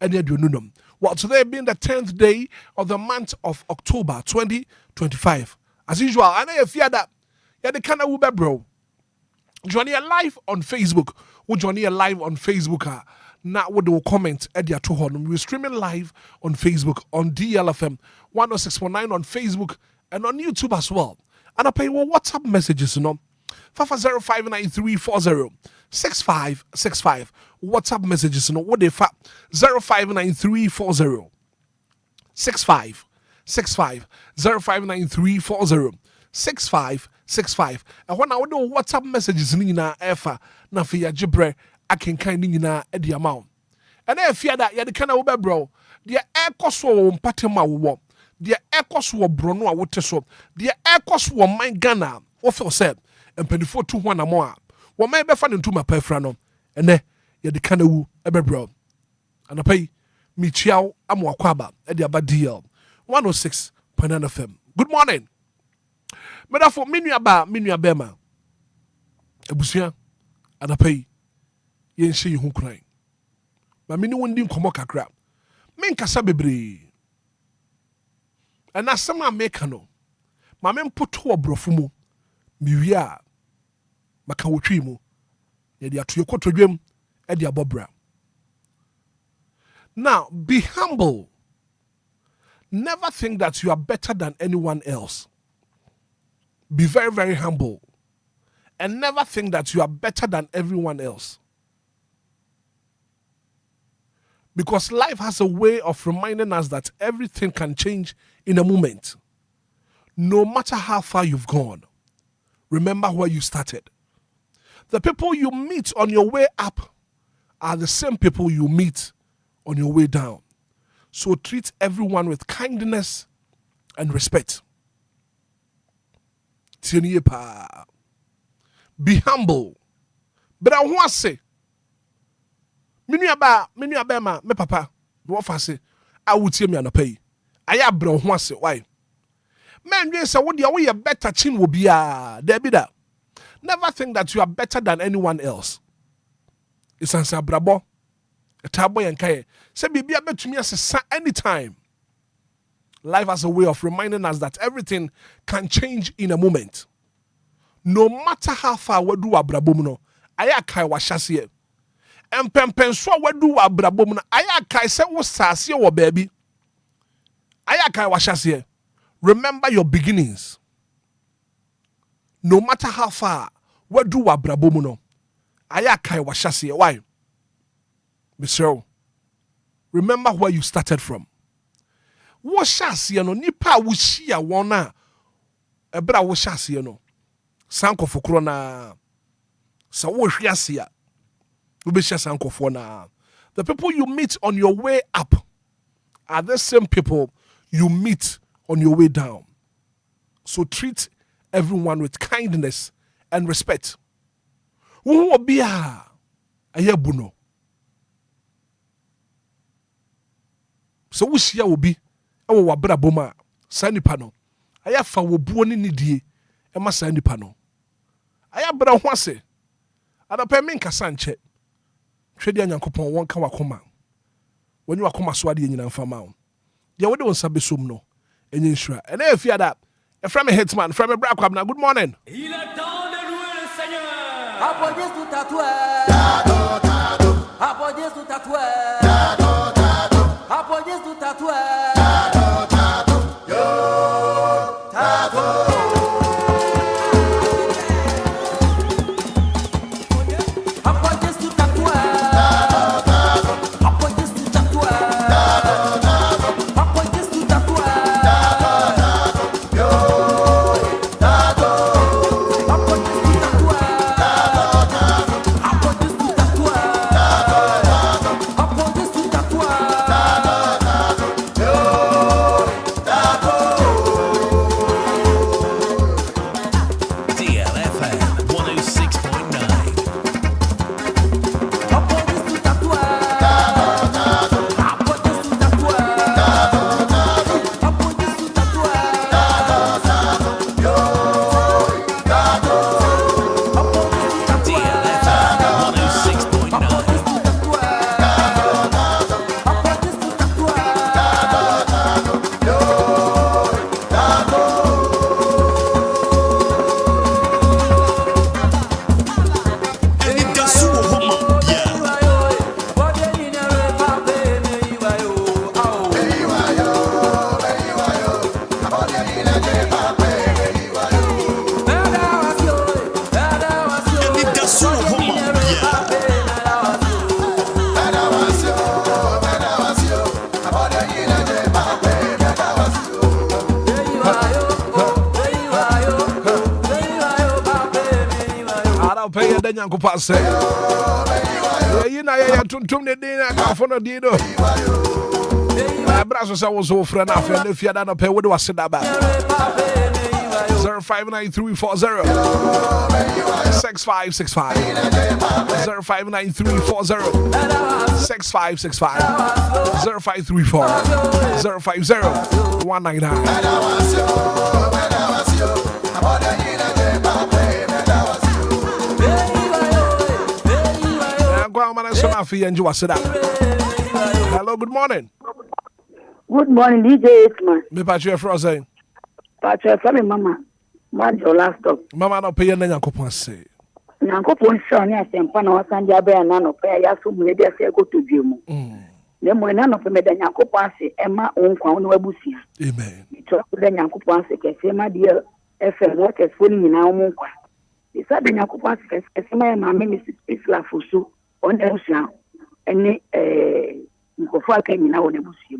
Well, today being the 10th day of the month of October 2025. As usual, I know you fear that you're the kind of Uber bro. Join here live on Facebook. We'll join here live on Facebook. Now, what they will comment at their two horn. We're streaming live on Facebook on DLFM 106.9 on Facebook and on YouTube as well. And I pay your WhatsApp messages, you know. 0593406565. WhatsApp messages, you know. What they 0593406565. 0593406565. And when I would do WhatsApp messages, Nina Efa, Nafia Jibre, I can kind Nina at the amount. And I fear that you're the kind of Uber bro. The air cost will patema war. The air cost will brono, I would tell so. The air cost will mind Ghana, what for said, and penny for 2 1 more. What may be fun into my perfrano, and then you're the kind of Uber bro. And I pay me chow, I'm wakwaba at the abad DL 106.9 FM. Good morning. But for Minya Bema, Ebusia, and I pay yen she who crying. My mini one didn't come up crap. Men Casabebre. And as some make no. My men put to a brofumo. Miria Macawitrimu. Yadia to your quarter dream, Edia Bobra. Now, be humble. Never think that you are better than anyone else. Be very, very humble. And never think that you are better than everyone else. Because life has a way of reminding us that everything can change in a moment. No matter how far you've gone, remember where you started. The people you meet on your way up are the same people you meet on your way down. So treat everyone with kindness and respect. Be humble. But I want to say, me papa, what I say, I would see me on a pay. I have bro want say why. Man, yes, I would you better chin will be there be that. Never think that you are better than anyone else. It's answer brabo. A tabo and kay. Say be a bet to me as a anytime. Life has a way of reminding us that everything can change in a moment. No matter how far we do abrabomno, aya kai wa hyase. Empempenso we do abrabomno, aya kai se wo sase wo baby. Aya kai wa hyase. Remember your beginnings. No matter how far we do abrabomno, aya kai wa hyase. Why? Mr. Remember where you started from. Wo hyase no nipa wo hia won a ebra wo hyase no sankofo kro na sa wo hwiase a wo be hia sankofo na. The people you meet on your way up are the same people you meet on your way down. So treat everyone with kindness and respect. Wo Obia ayabuno. So wo hia obi ewo wabra boma sa nipa no ayafa wo buo ni nidie e ma sa nipa no ayabra ho ase adape men kasa nche twede anyankopon won ka wakoma woni wakoma so ade nyina mfa ma wo ye wode won sabe som no enye nhura ene afia da e fra me Hitman fra me bra kwabna. Good morning. Il est temps de louer le Seigneur. Applaudis tout tatoué. Applaudis tout tatoué. Applaudis tout tatoué. nyankopɔn ase yi na yɛ tuntum ne din akafo no din do bra so sɛ wo so frɛ no afɛ no fiada no pɛ wode wase da ba 059340 6565 059340 6565 0534 050 199 Hello, good morning. Good morning, DJ Hitman. Me patch frozen. Patch from Mama. What's your laptop? Mama no pay na Nyankopon say. Nyankopon show ni asempa na wasanja be na no pay ya so mu e dey say go to biemu. Le mo na no pe me da Nyankopon say e ma onkwa no abusia. Amen. To da Nyankopon say ke say ma DLFM what is phone ni na onkwa. Isa da Nyankopon say ke say ma me isla fusu on ebusia. Ene nkofo aka nyina won ebusia.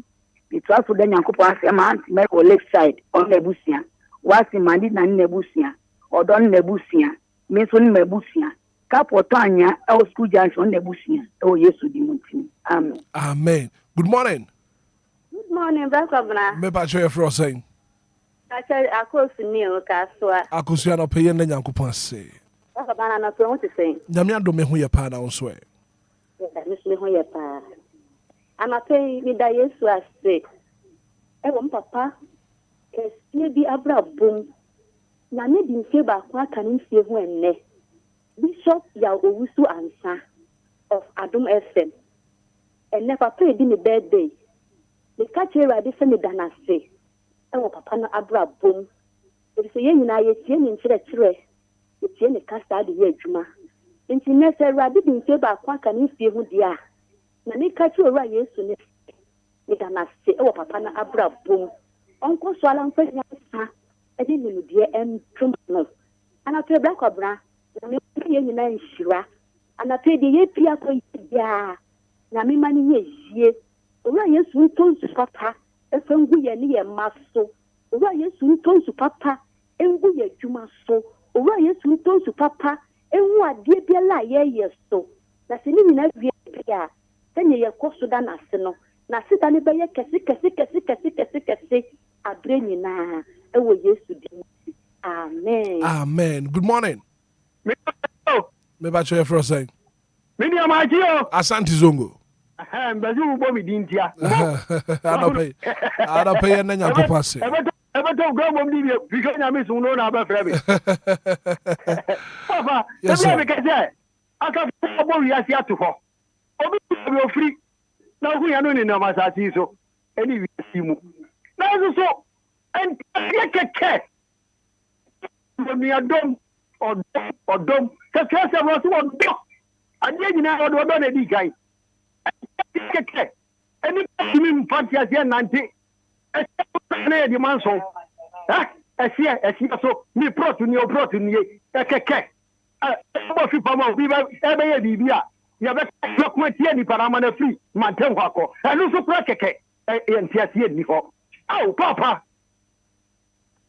Itu aso da Nyankopon say ma anti me go left side on ebusia. Wasi mandi na nebusia odon nebusia meso nebusia kapoto anya e school junction nebusia e Yesu di muti amen. Amen. Good morning. Good morning, Brother. Me ba choye fro saying. Akosu ni o ka so a. Akosu na peye na Nyankopon se. Brother na so what you saying? Nyame ado me ho ye pa na wonso e. Da me ho ye pa. Ama pay mi da Yesu ase. E wo papa esie bi abra bom na ne di nfe ba kwa kan nfe ho enne Bishop ya owusu ansa of Adom FM enne papa edi ne birthday the catch era de se ne danase e wo papa no abra bom e se ye nyina ye tie ne nkyere kyere ye tie ne kasa de ye adwuma nti ne se era de nfe ba kwa kan nfe ho dia na ne catch era Yesu ne danase e wo papa no abra bom onko so ala mfa nya sa edi ni die entum no ana to black obra na me ye nyina nhira ana to de ye pia ko ya na me mani ye jie owura Yesu tonsu papa efengu ye ne ye maso owura Yesu tonsu papa engu ye dwuma so owura Yesu tonsu papa enwu ade bia la ye so na se ni nyina wie pia tenye ye koso da na se no na sita ne be ye kesi abreni na ewo Yesu di. Amen. Amen. Good morning. Me ba choye fro saying. Me ni amajio. Asante Zongo. Mbazi ubo mi dintia. Ada pay na Nyankopon se. Ebeto go mom di because nyame so no na ba frɛ me. Papa, me ke say aka obo wi asi ato ho. Obi ofri na hu ya no ni na masasi so. Eni wi asi mu. Na so and keke me adom odom keke se mo so odom anye nyina odom na di gai keke eni mi mpanti asia nante na di manso esia so mi protu ni keke mo fi pamo bi ba ebe ye bibia ya be ko tie ni para mana free manten kwako enu so pro keke e ntiasie ni ho au papa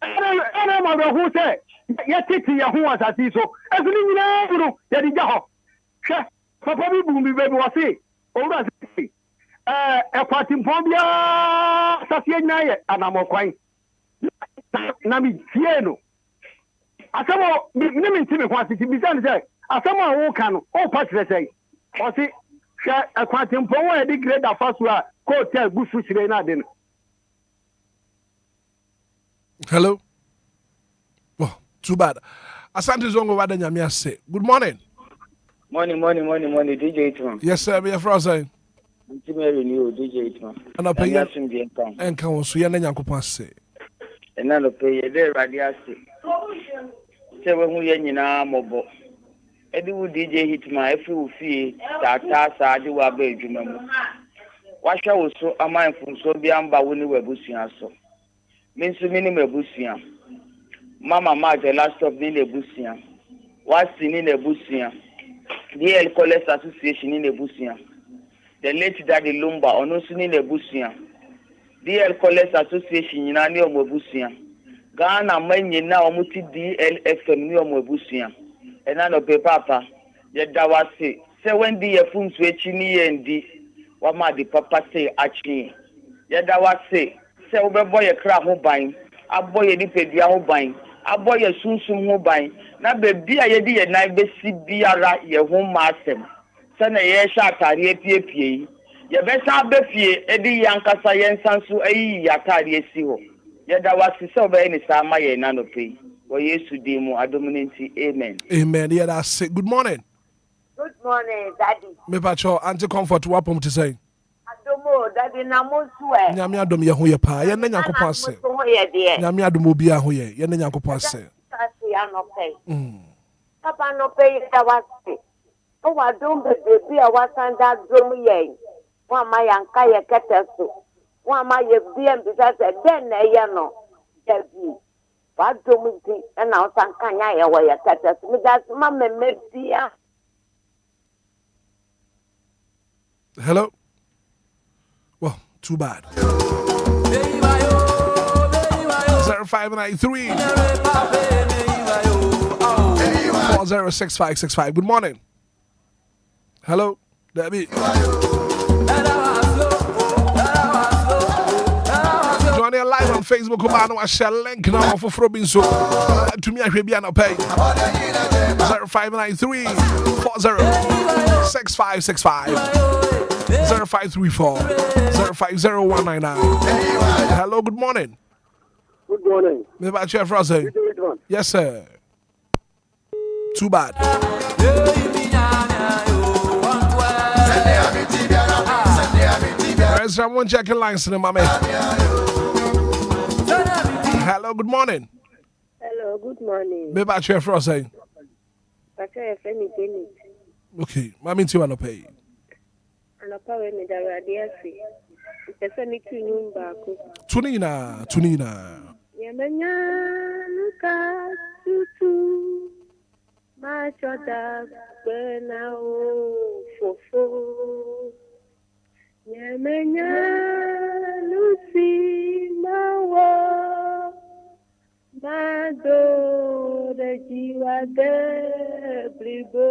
ana ma be hu se ya titi ya hu asasi so esuni nyina buru ya di jaho hwe papa bi bu bi be wase owura se ekwatimpo bia asasi nyina ye anamokwan na mi tie no asamo ni mi ntimi ho asisi bi san se asamo a wo ka no o pa kire sei o se hwe ekwatimpo wo e di grade afaso a ko tel gusu sire na de no. Hello. Oh, too bad. Asante Zongo wada nyame ase. Good morning. Morning, DJ Hitman. Yes, sir. Me afra say. Ntimere ni o DJ Hitman. Ana pay enka won so ye na Nyankopon ase. Ena lo pay ye de radi ase. Se we hu ye nyina mobo. Edi wu DJ Hitman efi wu fie tata sa ade wa ba adwuma mu. Wa hwa wo so amanfo so bi amba wo ni wabusua so. Minsu mini mebusia. Mama the last of ni nebusia. Wasi ni nebusia. DL College Association ni nebusia. The late daddy Lumba onosu ni nebusia. DL College Association ni nani omobusia. Ghana manye na omuti DLFM ni omobusia. Ena no pe papa. Yɛda wase. Sɛ wendi yɛ fun so echi ni yendi. Wama di papa say achi. Yɛda wase. Sɛ wobɛbɔ yɛ kra ho ban. Abɔ yɛ nipadua ho ban. Abɔ yɛ sunsum ho ban. Na beebi a yɛdi yɛ nan besi biara yɛ ho ma asɛm. Sɛ na yɛhyɛ atare piepie yi. Yɛbɛsa abɛfie edi yankasa yɛnsan so ayi atare si hɔ. Yɛda wase sɛ wobɛyɛ ne saa ma yɛ na no pɛ. Wɔ Yesu din mu adominanti. Amen. Amen. Yeah, that's it. Good morning. Good morning, Daddy. Me pacho anti comfort wapom to say. Adomo, Daddy Namuswe. Nyame adom ye ho ye pa. Ye na Nyankopon ase. Nyame adom obi a ho ye. Ye na Nyankopon ase. Papa no pay da wasi. O wa dom be a wasanda dom ye. Wa ma yanka ye keteso. Wa ma ye biem bisa se den na ye no. Dabi. Wa dom di e na o san kanya ye wa ye keteso. Mi da ma me bia. Hello? Well, too bad. 0593 406565. Good morning. Hello, Debbie. Joining live on Facebook. I share link now for Robinson. To me, I should be on a pay. 0593 406565. 0534 050199. Hello, good morning. Good morning. Me about Chef Rose. Yes, sir. Too bad. There's someone checking lines in my man. Hello, good morning. Hello, good morning. Me about Chef Rose. Okay, Mami ti wanna pay. Anapa we me da radiasi. Pese mi tu Lumba ko. Tunina. Yemenya luka tutu. Ma choda bena o fofo. Yemenya lusi mawo. Mado de jiwa de blibo.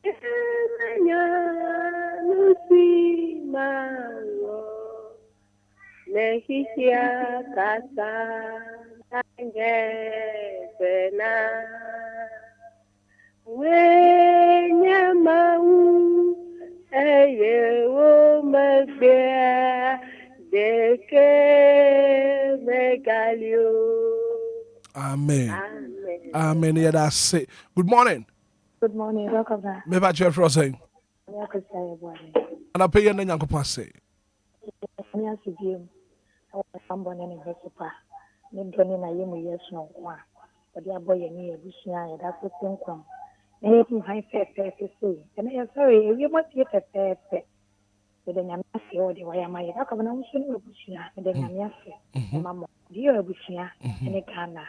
Yemenya lusi mawo. Nehisia kasa nangepena wenyamau eyewo mebea deke megalio. Amen. Amen. Yeah, that's it. Good morning. Good morning, welcome back. Me about Chef Rose. And I pay you and Yanko Passe. Yes, you do. Someone in a super. Nidroni na yemu yes no one. But the boy and me, Bushia, that's the same crumb. Anything high fair to say. And I am sorry, you must get a fair pet. But then I'm not sure the way I might have come on soon with Bushia, and then I'm yes, Mamma, dear Bushia, and a canna.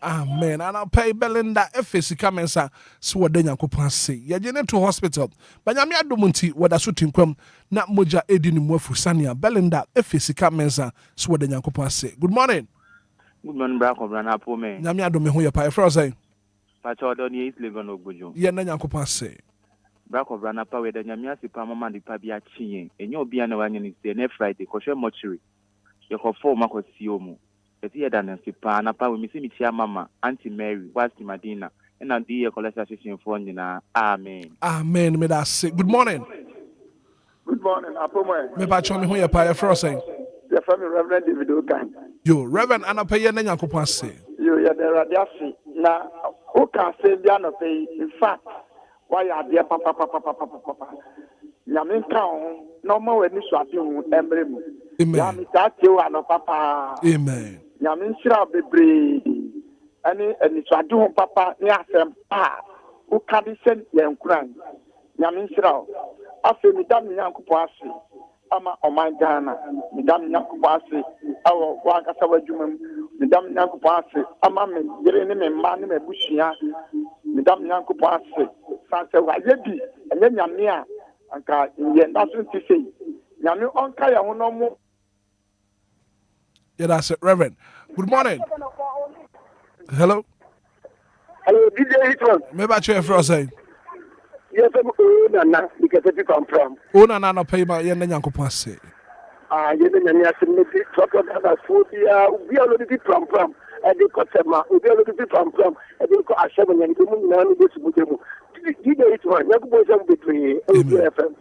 Amen. And I'll pay Belinda FSC Kamensa, so then Yanko say. You're to hospital. But I'm not doing what I should think not Moja Edin Mofusania. Belinda FSC Kamensa, so then Yanko say. Good morning. Good morning, Braco Brana Pome. Namia do me who your pie frozen. Pacho don't eat live on Ogujo. Yen Yanko say. Braco Brana Power, the Yamiasi Pamama di Pabia Chi, and you'll be an one in the next Friday, Kosher Mortuary. You call 4 Marcos Siomo. Here than Sipa, Napa, we miss Mama, Auntie Mary, Wasti Madina, and I'll be a collection for Nina. Amen. Amen. May that say. Good morning. Good morning, Apoma. Me patch on who your pie frozen. The family Reverend David Okan. You, Reverend Anna Pay and Yanko say. You are the radiasi. Now, who can say Diana Pay? In fact, why are there papa? Yamin Town, no more when you swap you emblem. Amen. Papa. Amen. Yamin Shra Bebre. And it's a doom papa near them. Who can be sent young crank? Yamin Shra. After Madame Yankupasi, Ama Oman Ghana, Madame Yankupasi, our Wakasawa Jumum, Madame Yankupasi, Amam, Yerenim, Mani, Bushia, Madame Yankupasi, Santa Wayebi, and then Yamia, and nothing to say. Yamu on Kaya, no more. Yeah, that's it, Reverend. Good morning. Hello. Hello, DJ Hitman. Me ba che fro say. Yes, I'm Nana, because I come from. O na no pay ba ye na Nyankopon ase. You know, I said, maybe talk about that food. We are already from. I did cut them out. We are already from. I didn't call Ashem and you know, this is what you do. Hitman, you go between DLFM.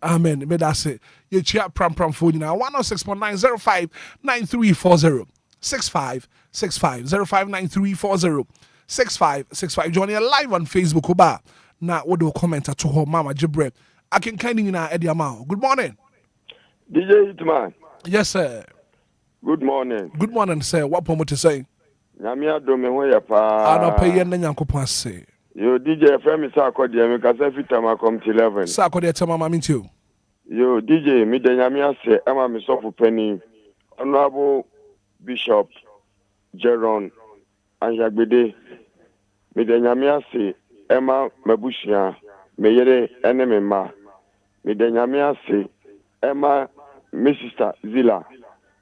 Amen. Me da say. Ye chia pram phone now 106.9059340 6565 059340 6565. Join you live on Facebook oba. Na wodo comment to her mama Jibre. I can kind in Eddie Amao. Good morning. DJ Hitman. Yes, sir. Good morning. Good morning, sir. What pomo to say? Nyamia do me ho ya pa. I don't pay yen na Nyankopon ase. Yo DJ FM is akodi me ka say fitama come to 11. Sa akodi etama ma mintu. Yo DJ me de nyamia se ama me sofu penny. Honorable Bishop Jeron Anjagbede. Me de nyamia se Emma Mabushia me yere ene me ma. Me de nyamia se Emma me sister Zila.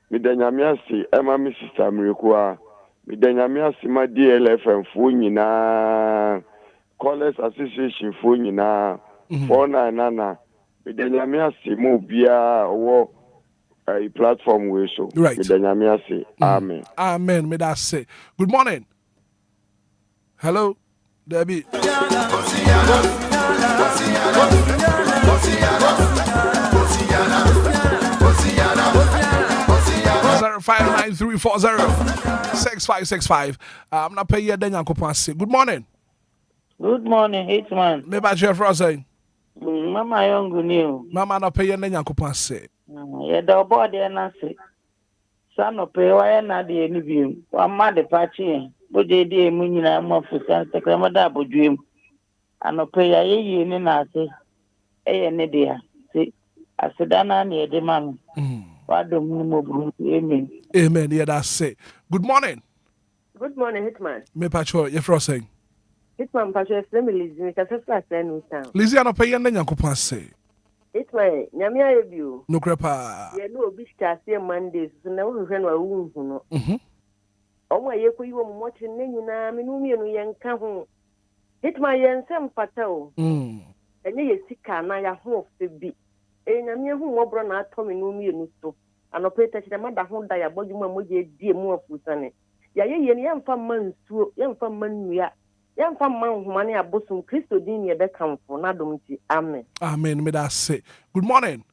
Me de nyamia se Emma me sister Mirikua. Me de nyamia se ma DLFM fo nyina. Callers Association fo nyina. 499 me de nyamia se mo bia wo a platform we so. Right. Me de nyamia se amen. Amen. Me that say. Good morning. Hello. Debbie. 0593406565. I'm not paying you then Nyankopon. Good morning. Good morning, Hitman. Me ba che fro say. Mama yongu new. Mama na pay you then Nyankopon. Yeah, the body and I say. Son of pay why na de ni bi. Wa ma de pachi. Bo je de mu nyina mo fusan tekramada bodwem. Ano pay ya ye ni na say. Eye ne de ya. See. Asedana na de man. Amen. Amen. Yeah, that's it. Good morning. Good morning, Hitman. Me pacho, you fro saying. Hitman, pacho, Lizzie, me kasa sa no town. Lizzie, I no pay yen Nyankopon say. Hitman, nyamia ebiu. No crepa. Ye no obi stase Mondays, so na wo hwe no awu hu no. Omo ye ko yiwo mo che ne nyina me no mienu ye nka ho. Hitman ye nsem pata o. Enye ye sika na ya ho fe bi. Nyamia hu mo bro na ato me no mienu so. Anopeta chira mada ho da ya bodwuma mo je die mu afusane. Ya ye ye ne yamfa mansuo, yamfa manua. Yamfa manhuma ne abosom Kristo din ye be kamfo na dom ti. Amen. Amen. Me that say. Good morning.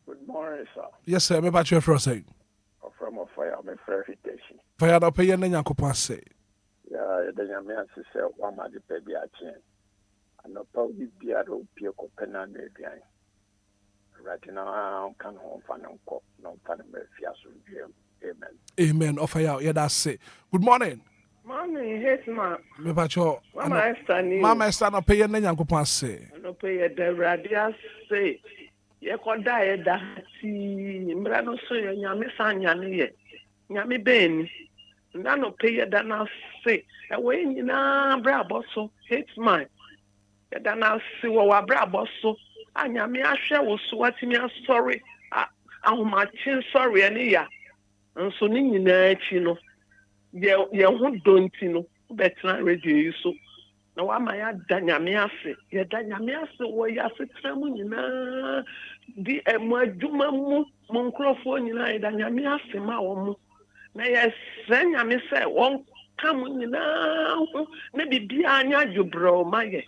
Good morning, sir. Yes, sir. Me pacho fro saying. From a fire, me verification. Fire no pay yen Nyankopon say. Yeah, the nyamia se say wa ma de pe bi a chen. Anopa bi bia do pie ko pena na aduan. Right now, can home fan and cop, no fan of Amen. Amen. Offer out. Yeah, that's it. Good morning. Morning, Hitman. Me pacho. Mama Esther ni. Mama Esther no pay yen Nyankopon say. No pay the radio say. Ye koda ye da ti mra no so ye nyame sanya ne ye. Nyame ben. Na no pay ye da na say. E we nyina bra boso Hitman. Ye da na say wo wa bra boso. Anyame ahwe wo so watimi asori ahomachin sorry ani ya nso ni nyina achi no ye ho donti no betra radio yi so na wa ma ya da nyame ase ye da nyame ase wo ya se tramu nyina di emu adwuma mu monkrofo nyina ye da nyame ase ma wo mu na ye se nyame se won kam nyina na bibia anya dwobro ma ye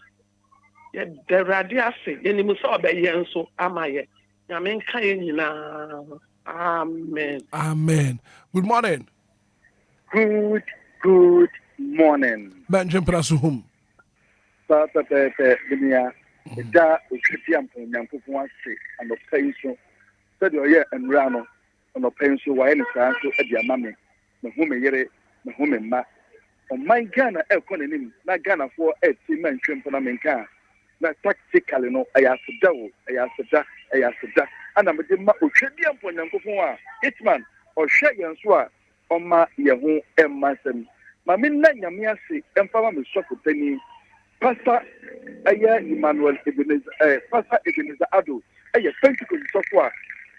the radiasi, any muso be yenso, amaye. Yamin kayina. Amen. Amen. Good morning. Good morning. Benjamin Prasuhum. Papa Binia, da Christian Yankupon say, and the pension. Said your year and Rano, and the pension, why any chance to Edia Mammy, the woman yere, the woman ma. On my Ghana, economy, not Ghana for a team and Chimpanaminka. Na tactically no ayasida ana me de ma otwedi ampo nyankofon a Hitman ohwe yen so a oma ye ho emmasem ma me na nyame ase emfa ma me sofo tani Pastor aya Emmanuel Ebenezer Pastor Ebenezer Ado aya Pentecost sofo a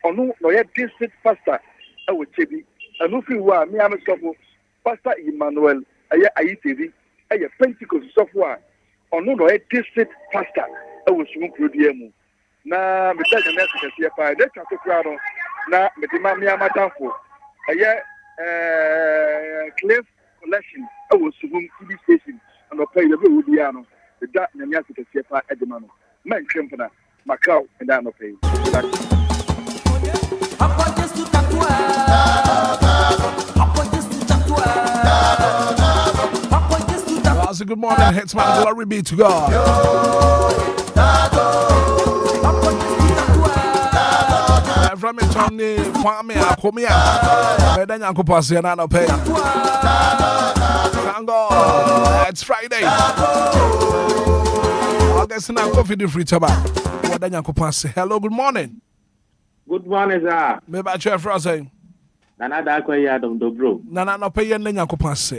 ono no ye district pastor e wo chebi anu fi wa me am sofo Pastor Emmanuel ɛyɛ ayitevi ɛyɛ Pentecost sɔfo a ɔno no district pastor ɛwɔ sumu kurodua mu na meta nyame asekɛseɛ paa de twa so kora no na mede ma me amatamfo ɛyɛ Cliff collection ɛwɔ sumu TV station anɔpa yi yɛbɛ wɔdia no da nyame asekɛseɛ paa ɛde ma no mantwɛ mpona Macau and I no pay. Good morning, Hitman. Glory be to God. From it on the farm, I come here. I then I could pass here and I pay. Thank God. It's Friday. I guess now coffee the free tobacco. What then I could pass. Hello, good morning. Good morning, sir. Maybe I try for saying. Nana da kwa ya dom dobro. Nana no pay then I could pass.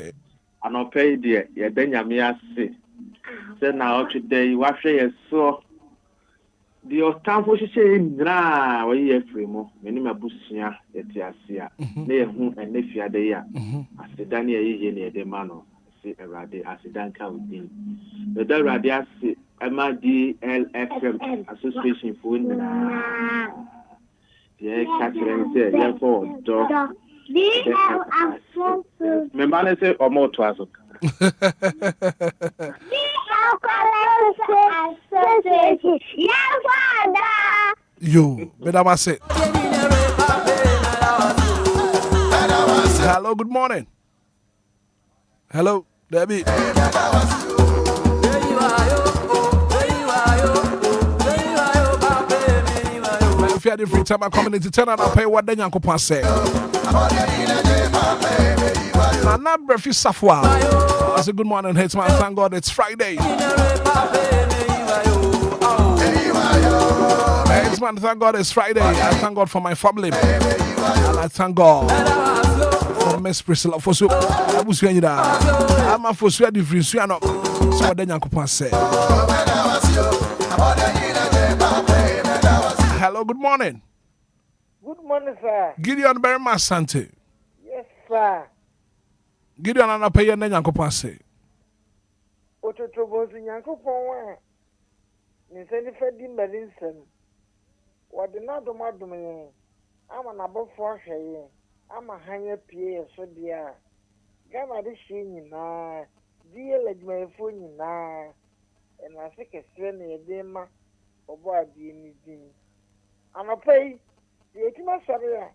Ano pay dear, ya then ya me ase. Say na o today wa hwe ye so. The otamfo hye ndra wa ye free mo. Meni mabusua ye ti ase a. Na ye hu ene fiade ya. Aseda na ye ne de ma no. Se Erade aseda nka odin. The Erade ase ama DLFM association for ndra. Yeah, catching say yeah for dog. Remember I say or more twice. You, Madam Ase. Hello, good morning. Hello, Debbie. If you had the free time, I'm coming into 10 and I'll pay what then Uncle Pass say. Nana Brefi Safwa. I say good morning, Hitman. Thank God it's Friday. Hitman, thank God it's Friday. I thank God for my family. And I thank God for Miss Priscilla for so. I'm a for swear the free Suano. So then Uncle Pass say. Hello, good morning. Good morning, sir. Gideon Berma Sante. Yes, sir. Gideon and I pay your name, Uncle Passe. Ototobos in Yanko Pong. Nisani Fedi Medicine. What the not of Madame? I'm an above for her. I'm a higher PA, so dear. Gamma the sheen na. Dear, let my phone na. And I think a strain a dema or boy being me. And I pay the Etima Saria.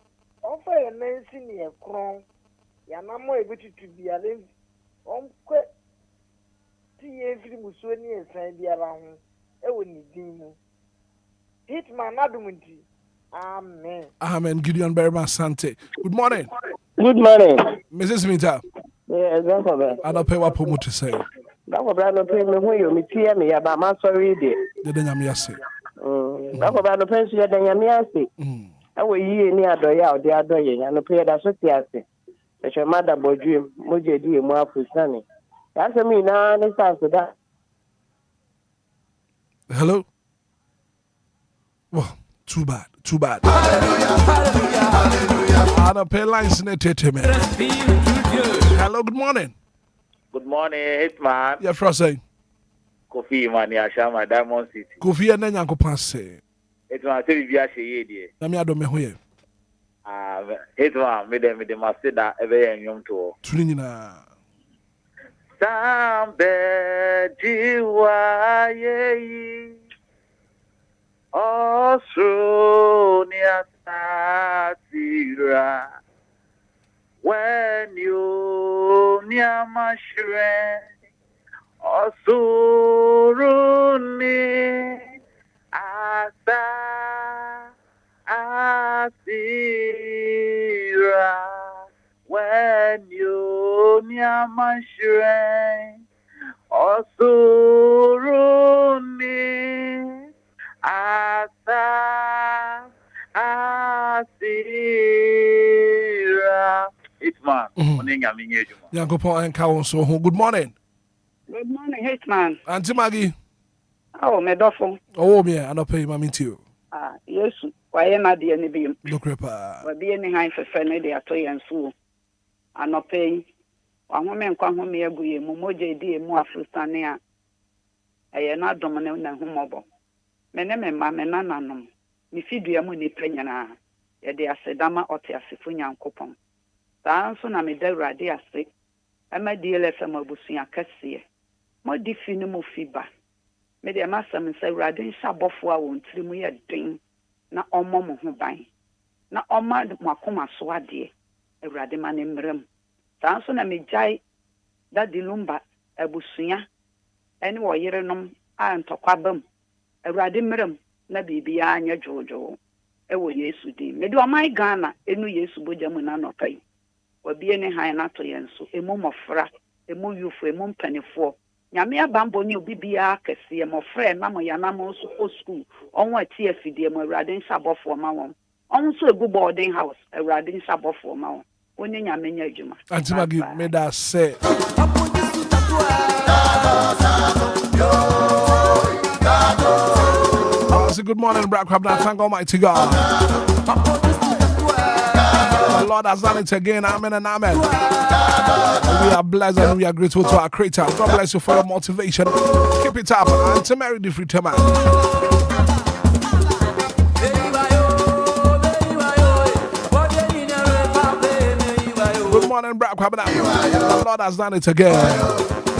Offer a man senior crown. Yanamo able to be a link on quit. Every Musoni and Sandy around. Ewen Dimu. Hitman Adumunti. Amen. Amen. Gideon Berma Sante. Good morning. Good morning. Mrs. Mita. Yes, that's all. I don't pay what Pomo to say. That's what I don't pay me when you meet me about my sorry. The Danyamiasi. That's what I don't pay you. Danyamiasi. I will ye near Doya, the Adoya, and the prayer that's what you say. That's your mother, Boju, Muji, Moafu, Sunny. That's a me now, and it's after that. Hello? Oh, too bad, too bad. I don't pay lines in the Hello, good morning. Good morning, Hitman. Yeah, Frosty. Kofi, man, Yashama, Diamond City. Kofi, and then Uncle Passe. Hitman, tell you, Yashi, let me add me here. Hitman, made them say that every young to Tunina. Sambe jiwaye Osronia Satira when you near Mashre Osuruni Asa Asira when you near Mashre Osuruni Asa Asira. Hitman. Yankopon and Council. Good morning. Good morning, Hitman. Auntie Maggie. Oh, my doffo. Oh, me, I don't pay my too. Yes, why am I the enemy? No crepa. But be any high for Fenny, they are toy and fool. I not pay. ahome nkwa home egu ye mu moje di emu afrustane a eye na dom ne na humobo mene me ma me nananom mi fidua mu ni panyana ye de asedama ote asefo nyankopon saa nso na me da Awurade ase ama DLFM abusua kase mo di fi no mo fiba me de ma sam se Awurade nsabofo a won tiri mu ye den na ọmọ mo ho ban na ọma makoma so ade Awurade ma ne mrem saa nso na mejai dadi Lumba abusua ene wo yerenom a ntokwabam Awurade mrem na bibia anya jojo ewo Yesu di me de omai Ghana enu Yesu boja mu na nopai obi ene han na to yenso emu mofra emu yufu emu mpanefo nyame abambo ni obi bia kese mofra na mo yana mo so o school onwo ati afidie mo Awurade nsabofo ma won onwo so egu boarding house Awurade nsabofo ma won onye nyame nya adwuma Antimagi me da say good morning, Black Crab. Thank Almighty God. The Lord has done it again. Amen and amen. We are blessed and we are grateful to our Creator. God bless you for your motivation. Keep it up. And to marry the free man. Good morning, Black Crab. The Lord has done it again.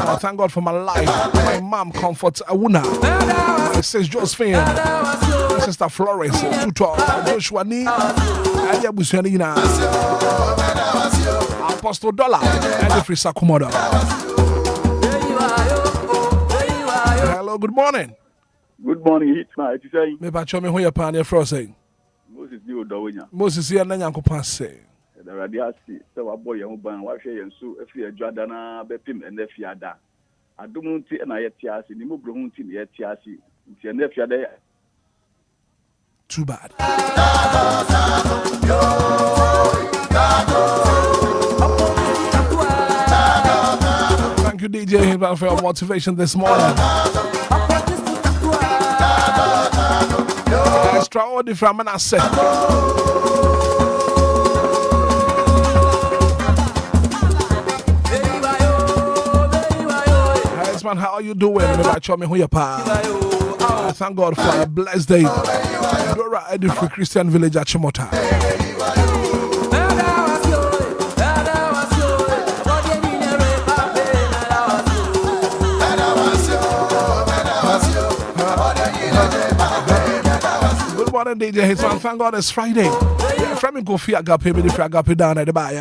I thank God for my life. My mom comforts Awuna. My sister Josephine. My sister Florence. Tutor Joshua Ni. Adia Busianina. Apostle Dollar. And the free Sakumoda. Hello, good morning. Good morning, Hitman. It is saying. Me ba chome ho ya pa ne fro saying. Moses di odawonya. Moses ya na nyankopon say. The radiasi se wa boy yan ban wa hwe yen so afiri adwada na bepim enafiada. Adum nti na yeti ase ni mobro hu nti na yeti ase. Nti enafiada. Too bad. Thank you, DJ Hitman, for your motivation this morning. Extraordinary from an asset. Man, how are you doing? I thank God for a blessed day. Dora Edifree Christian Village at Chimota. Good morning, DJ Hitman. Thank God it's Friday. From me go for agape, me the agape down at the bar.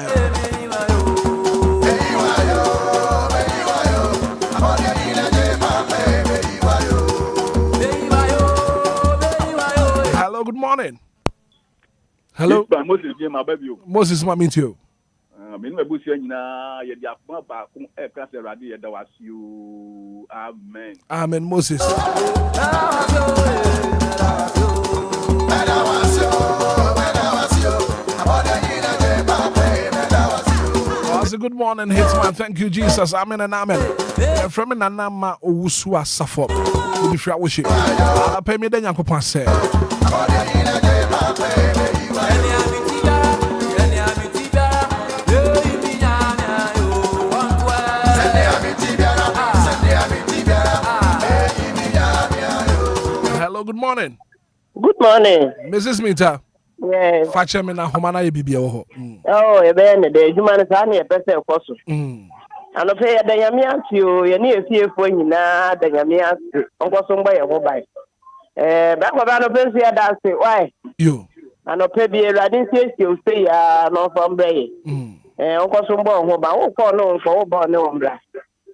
Hello, good morning. Hello. Moses, my baby. Moses, my meet you. Me no busia nyina ye dia kuma ba ku e class Awurade ye da wasio. Amen. Amen, Moses. Good morning, Hitman. Thank you, Jesus. Amen and amen. From Nanama Owusua Safo. If you are wishing, I pay me the Yankopon say. Hello, good morning. Good morning. Mrs. Mita. Yes. Fache me na homana ye bibia wo. Oh, e be ne de adwuma ne sa na ye pese ekoso. Ano pe ye da nyame atio ye ne efiefo nyina da nyame ase. Onkoso ngba ye ho bai. Ba ko ba no pe se da se why? Yo. Ano pe bi Awurade se o se ya no fam bre. Onkoso ngba ho ba wo ko no nko wo ba ne ombra.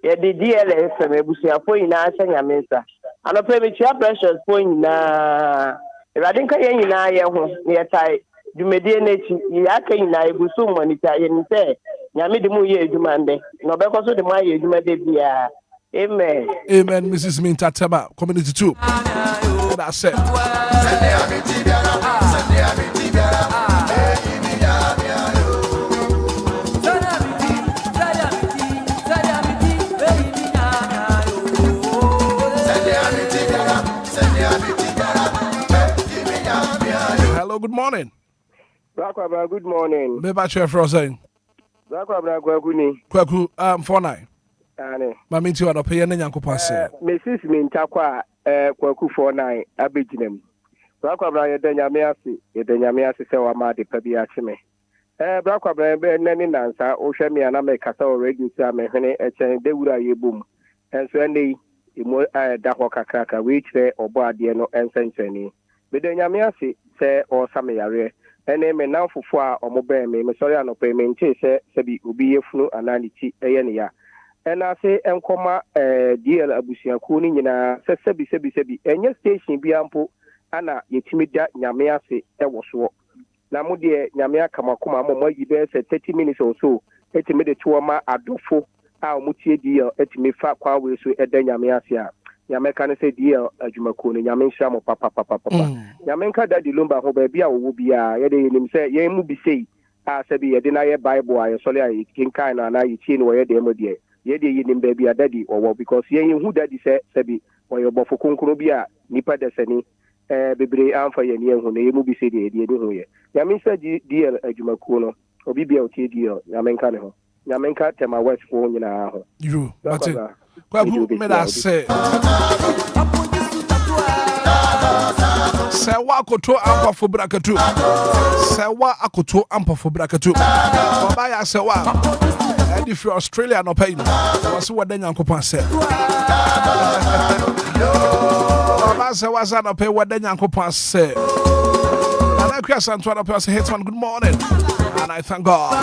Ye di DLFM ebusuafo nyina ase nyame nsa. Ano pe bi chia precious fo nyina Radin ka yen nyina ye ho ye tai dwumedie n'echi ya ka nyina ebusu monita ye nse nyame de mu ye adwuma nde no be ko so de mu ye adwuma de bia. Amen. Amen, Mrs. Minta Teba, community 2. That's it. Hello, good morning. Good morning. Be back here for saying. Kwaku 49. Mami nti wado peye na Nyankopon se. Mrs. Mintakwa kwaku 49 abeginem. Brakwa ye nyame ase se wa ma de pa bi ache me. Brakwa be nani nansa o hwe me na me kasa already se amehene echen de wura ye bom. Enso ene imo da ho kakraka we kire obo ade no ensenchani. Be de nyame ase se o same yare. Ene me na fufu a omobe me sorry anope me nche se bi obi yefunu ananiti eye ne ya. Ena se enkoma DL abusiaku ni nyina se sebi enye station bi ampo ana yetimi da nyame ase ewo so na mo de nyame akamakoma mo yibe se 30 minutes or so etimi de tuoma adofo a omutie DL etimi fa kwa we so eda nyame ase a nyame ka ne se DL adwumaku ni nyame nhia mo papa nyame nka da di Lumba ho ba bia wo bia ye de nim se ye mu bi sei a se bi ye de na ye Bible a ye sole a kinkan na ye tie no ye de mo de ye de yinim baby a daddy or because ye hu daddy say bi or your bofo konkoro bi a nipa desani bebre amfa ye ne hu ne ye mu bi se de hu ye ya min say DL adwumaku no obi bia o tie DL ya men ka ne ho ya men ka tema west fo nyina ho you but kwaku me da say Sewa akoto ampafo brakatu Sewa akoto ampafo brakatu Oba ya sewa Edi fi Australia no pay was what then Nyankopon said Oba sewa za no pay what then Nyankopon said And I Enquires and Twana Person Hitman, good morning and I thank God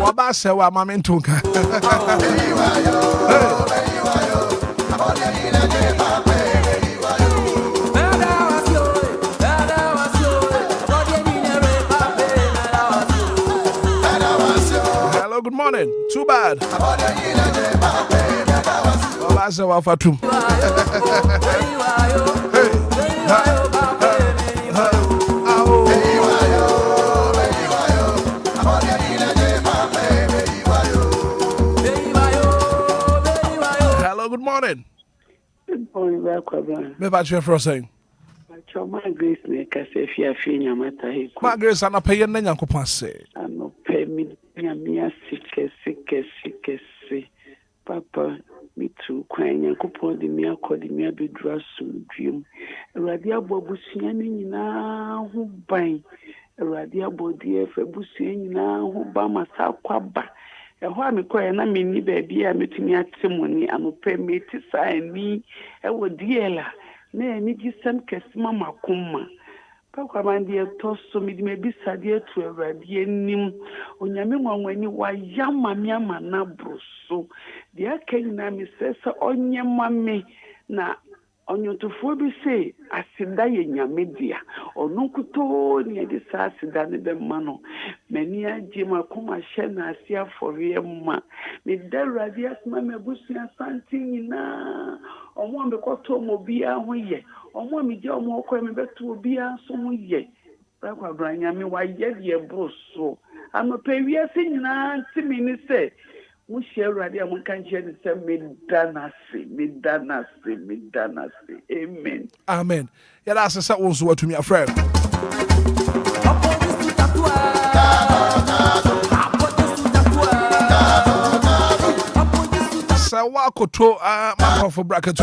Oba sewa mamentunka Good morning. Too bad. Hello, good morning. Good morning, Bakwa. Me ba chwe for saying. My grace ne kase fia fia mata he. My grace ana pay na Nyankopon say. Ano pay me nyamia sikese. Papa me too kwan Nyankopon de me akodi me abedura sumdwem. Awurade abobusua ni nyina ho ban. Awurade abodi efa busua nyina ho ba masa kwaba. Eho amekọ na me ni baabi a metumi atemoni ano pay me ti sa ni ewo diela. Ne ni gisem kesima makoma pakwa mande to so mi di me bisade atu awrade anim onyame nwanwani wa yama me ama na broso de akanyina me sesa onyema me na onyotofo bi se asida ye nyame dia onunkuto ni de sa asida ne be ma no mani agye makoma hye na asia fori ma me darade asma me busia santi nyina omo ambekoto mo bia ho ye omo mi je omo okọ me beto bia so ho ye bakwa branya me wa ye de broso anope wiase nyina ntimi ni se wo share rade am kan share ni se me danase amen ya da se wo so watumi afrem Sewa koto for bracket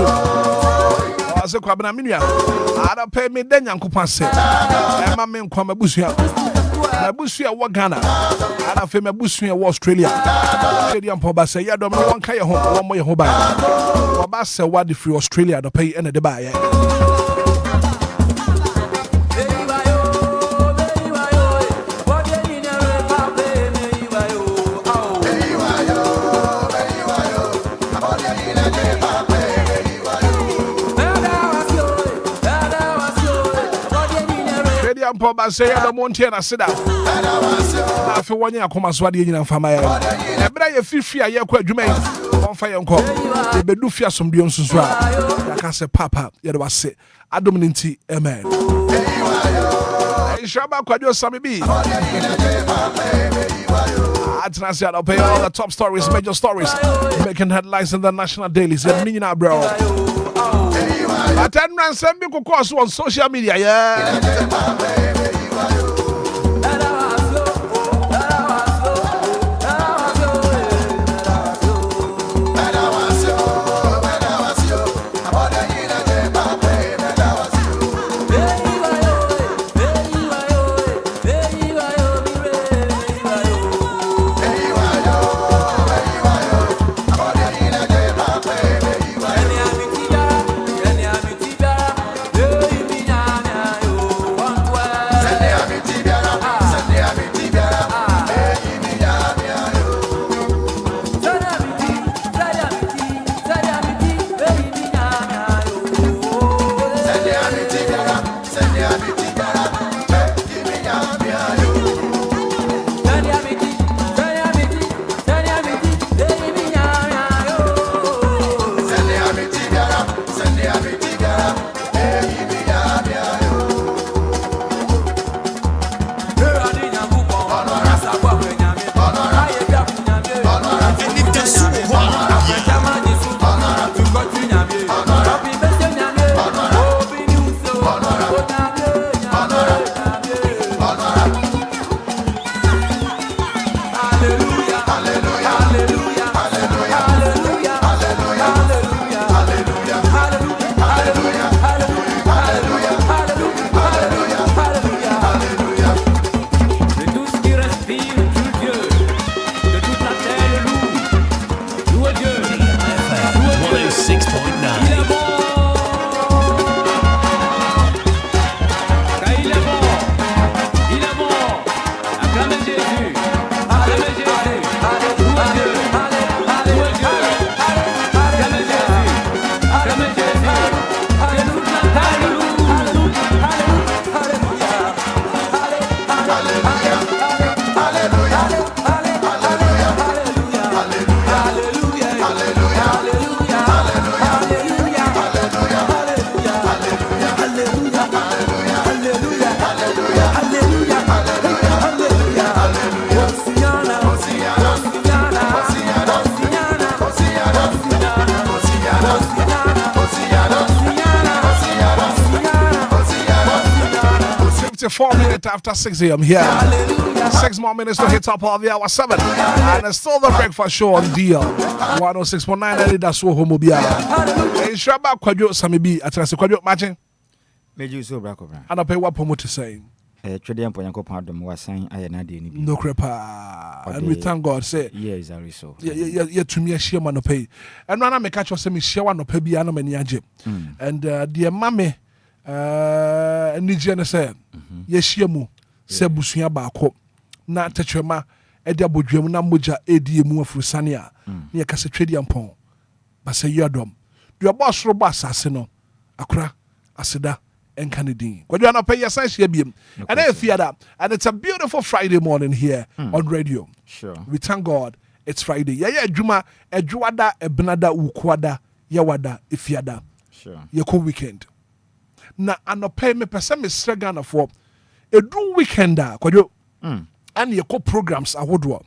ase kwa bana minua ada pay me den Nyankopon se e ma me nkwa mabusua wo Ghana ada fe mabusua wo Australia mpo ba se yadom no wonka ye ho wo mo ye ho ba wo ba se wa de free Australia do pay ene de ba ye Mpo ba say ya do monte na sida na afi wonye akoma so ade nyina mfama ya ebra ye fifi a ye kwa adwuma yi onfa ye nko e bedu fi asomdue nsusu a ya ka se papa ye do wase adom nti amen Shaba Kwadio Sami B Atnasi I'll pay all the top stories, major stories making headlines in the national dailies and bro. But then some people course on social media, yeah. 24 minutes after 6 a.m. here. 6 more minutes to hit up of the hour 7. And it's still the breakfast show on DL 106.9 Anidaso Wɔhɔ Obia. Inshaba Kwadwo Samibi Atrase Kwadwo Martin. Meju so brakobra. And I pay what promote to say. Twede ampo Yankopon adom wasan ayena de ni bi. No crepa. And we thank God say. Yes, I so. Yeah, to me share man no pay. And when I make catch say me share one no pay bi ana mani age. And dear mame Nigene say yeshia mu se busua baako na tetwema e de abodwam na moja edi emu afurusane a ne yakase twedi ampon ba se yadom de boss ro boss asase no akora aseda enkanedin kwadwa na pay yasan hia biem and I fear that and it's a beautiful Friday morning here on radio. Sure, we thank God it's Friday. Yeah adwuma edwada ebnada ukwada yawada ifiada. Sure, yeko weekend na anope me pese me sregana for edu weekender kwadwo and yeko programs ahodo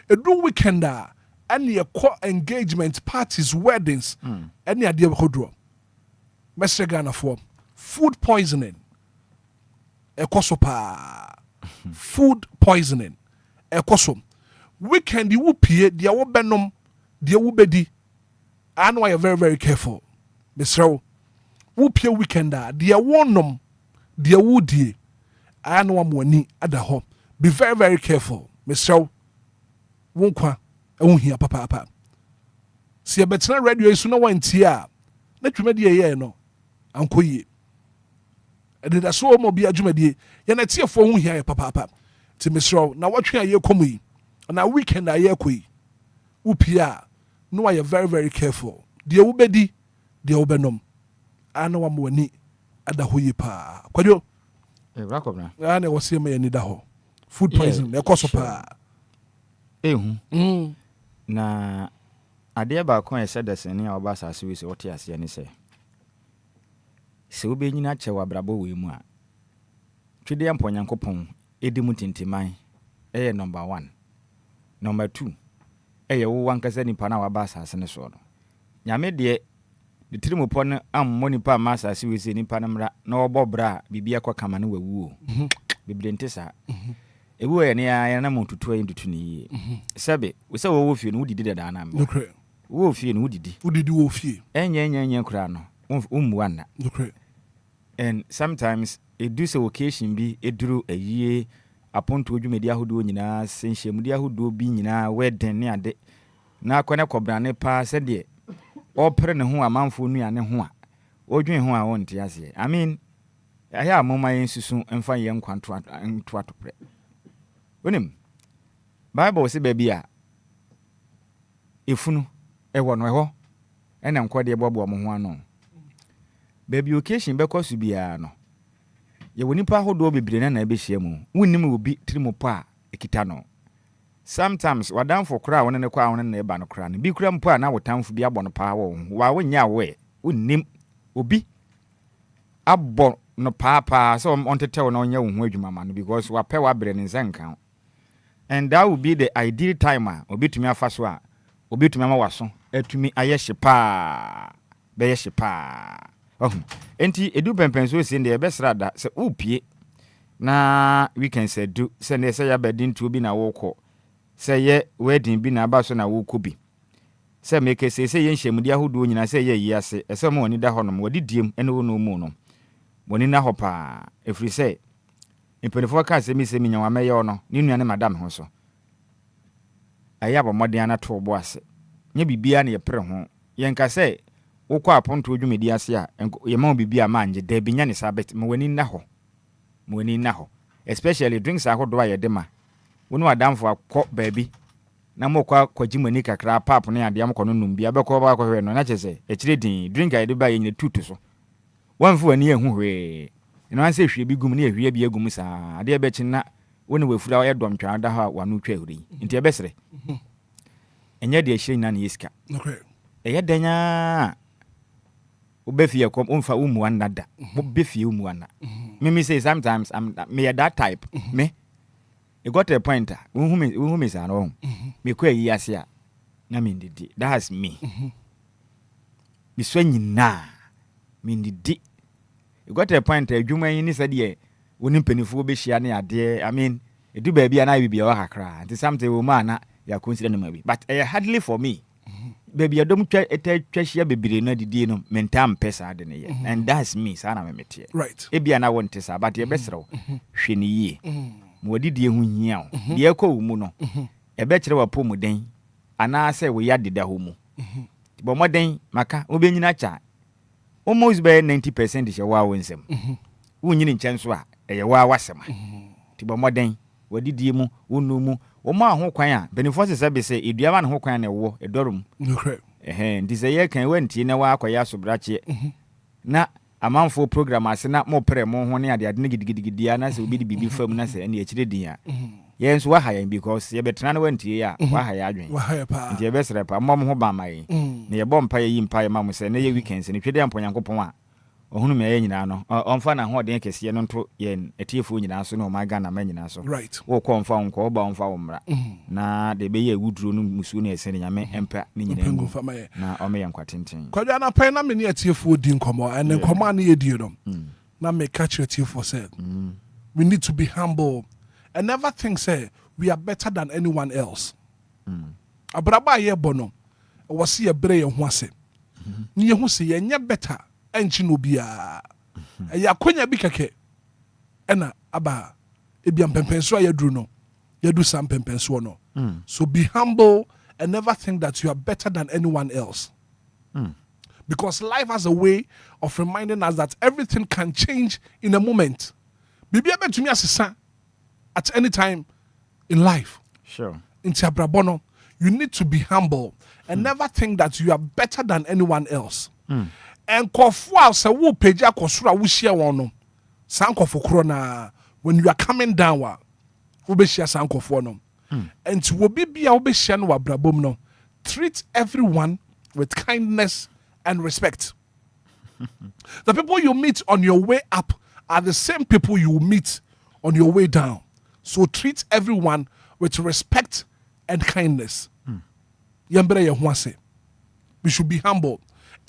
edu weekender and yeko engagement parties weddings and ya de ahodo me sregana for food poisoning ekosopa food poisoning ekosom weekend you pie dia wo benom dia wo bedi and why you very very careful Mr. Wupia weekender, dear wonom, dear woody, and one money at the home. Be very, very careful, Mr. Wonkwa, I won't hear papa. See a better radio is no one tear. Let you media ye no, Uncle ye. And did a so more be a jumadi, yan a tear for whom here papa. To Mr. Now what you are ye come and a weekend I ye qui. Wupia, no, I am very, very careful. Dear Ubedi, dear Obenom. Ana wa mwani ada hoyi pa kwadwo rakobna ana wose me ni da ho food poison e koso pa na ade ba kon e sede sene a oba sase we se wote ase ne se obenyina chewa brabo we mu a twede ampo Nyankopon edi mu tintiman e number 1 number 2 e ye wo wankasa nipa na wa ba sase ne so no nyame de the Trimopon money pa massa si we say in Panamra, no bobra, bibia kwa kamane we woo. Biblentesa. A woo and I am to 2 into 20. Sabe, we saw wolf and woody did a number. Wolf and woody. Who did wolf ye? And yan crano. One. And sometimes it do so occasion be it drew a year upon to you media who do in us, since she media who do being in our wedding near de. Now, when I cobrane pa said ye. Opere ne ho amanfo nu ane ho a odwen ho a wonte ase I mean I hear mama yensusu emfa ye nkwanto atopre onim Bible se baby a efunu ewo no eho ene nkode bobo mo ho ano baby occasion be kosu bia no ye woni pa hodo bebre na ebehia mu wonnim obi trimopo a ekita no sometimes wadam for kra won ne kwa won ne ba no kra ne bi kra mpo a na wotamfo bi abɔ no pa wa wonya we wonnim obi abɔ no pa so on tetew na onya wo ho adwuma ma no because wa pɛ wa bre ne nsankan and that will be the ideal time a obi tumi afa so a obi tumi ama waso atumi ayɛ hye pa be yɛ hye pa enti edu pempen so si nde be srada se upie na weekend se do se ne se ya bedin to bi na wo kɔ say ye wedding bi na ba so na wo kobi say make say ye nhyiamudi ahodo nyina say ye yi ase ese mo oni da honom wodi diem ene wo no mu no woni na ho pa efri say impenefo ka say mi say mi nyawa meye ono ni nuane madam ho so aya ba modern na to bo ase nya bibia na ye pre ho ye nka say wo kwa aponto odwumedi ase a ye ma bibia ma anje da bi nya ne sabet mo woni na ho especially drinks ahodo aye de ma wonu adamfo akọ baabi na mokwa kwagimani kakra pap ne ade am kono num bia bekọ ba kwehwe no na chese ekire din drink ide ba ye nyine tutu so wanfu ani ehu hwe eno an se hwe bi gum ne ehwe bi agum sa ade be chin na woni wafura ye dom twa da ha wanu twa ehuri nti e besere enye de ehye nyina ne yeska okay eye danya obefie kom umfa umu anada obefie umu ana me say sometimes me that type me you got a point who is around me kwa yiase na me ndidi that's me me so nyina me ndidi you got a point adwuma yin ni sade woni mpanifuo be hia ne ade I mean edu ba bia na bibia wa kakra nti something wo ma na ya consider no mabi but hardly for me baby adom twa hia bebire no didie no mentam pesa ade ne ye and that's me sana me mete right ebia na wonte sa but ye besrew hwe ne yie mo wadidie hu hia o de ekɔ mu no ebe kire wapo mu den ana sɛ wo ya deda ho mu bo moden maka obenyina cha almost by 90% hye wa wonsem wo nyini nkyɛn so a ɛyɛ wa wasema ti bo moden wadidie mu wonu mu wo ma ho kwan a benefo se be se eduama ne ho kwan na wo edorum ndi se ye kan wantie na wa akoya sobrache na amanfo program ase na mo pre mo ho ne ade ade ne gidigidi na se obi di bibi fam na se ne akire din a ye nso wa hayan because ye betena na wantie a wa haya adwen wa haya pa ndi ye besre pa mo ho ba mai ne ye bom pa ye yimpa ye ma mo se ne ye weekends ne twede amponyankopon a ohunu me ye nyina no onfa na ho den kese no nto ye etiefo nyina so no ma Ghana ma nyina so right wo ko onfa onko wo ba onfa wo mra na de be ye wuduro no musu na ese ne nyame empa ne nyina na o me ye nkwatenten kwadwa na pai na me ne etiefo di nkomo and nkomo na ye di no na me catch etiefo said we need to be humble and never think say we are better than anyone else abraba ye bono wo se ye bre ye ho ase ni ye ho se ye nya better enchi no bia ya konya bi keke ena aba ebia mpempenso ya duru no ya du sam mpempenso no so be humble and never think that you are better than anyone else because life has a way of reminding us that everything can change in a moment bibia betumi asesa at any time in life sure in Tiabrabono you need to be humble and never think that you are better than anyone else and kofua se wo peja kosura wo hia won no sankofo kro na when you are coming down wo be hia sankofo no and wo bibia wo be hia no wabrabom no treat everyone with kindness and respect the people you meet on your way up are the same people you will meet on your way down so treat everyone with respect and kindness yembre ye ho ase we should be humble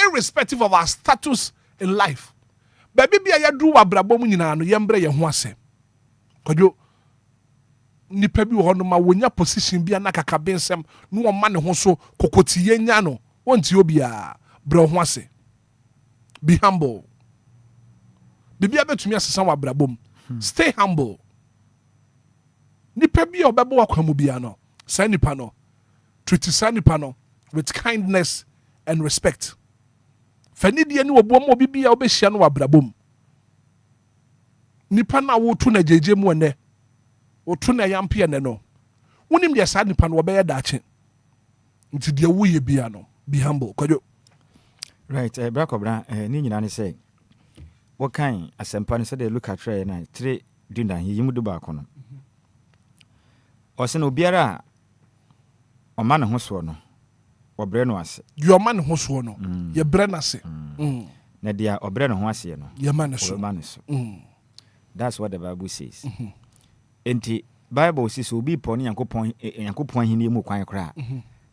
irrespective of our status in life. Baby bia ya dru wabrabom nyina no yembre ye ho ase. Kodwo nipa bi wo no ma wonya position bia na kakabensem no wo ma ne ho so kokotiye nya no wonti obia bra ho ase. Be humble. Bibia betumi asesa wabrabom. Stay humble. Nipa bi obebo wakwamu bia no sa nipa no treat sa nipa no with kindness and respect. Fanidie ni obo mo bibia obehia no wabrabom nipa na wo tu na jeje mu ene wo tu na yampe ene no wonim de sa nipa no obeye daache nti de wo ye bia no be humble kodwo right brakobra ni nyina ne say what kind asempa ne say they look at try na three dunda yimu do ba kono o se no biara o ma ne ho so no obre no ase your man ho so no ye bre na se na dia obre no ho ase no ye man so that's what the Bible says enti Bible says obi pon yankopon hini mu kwan kra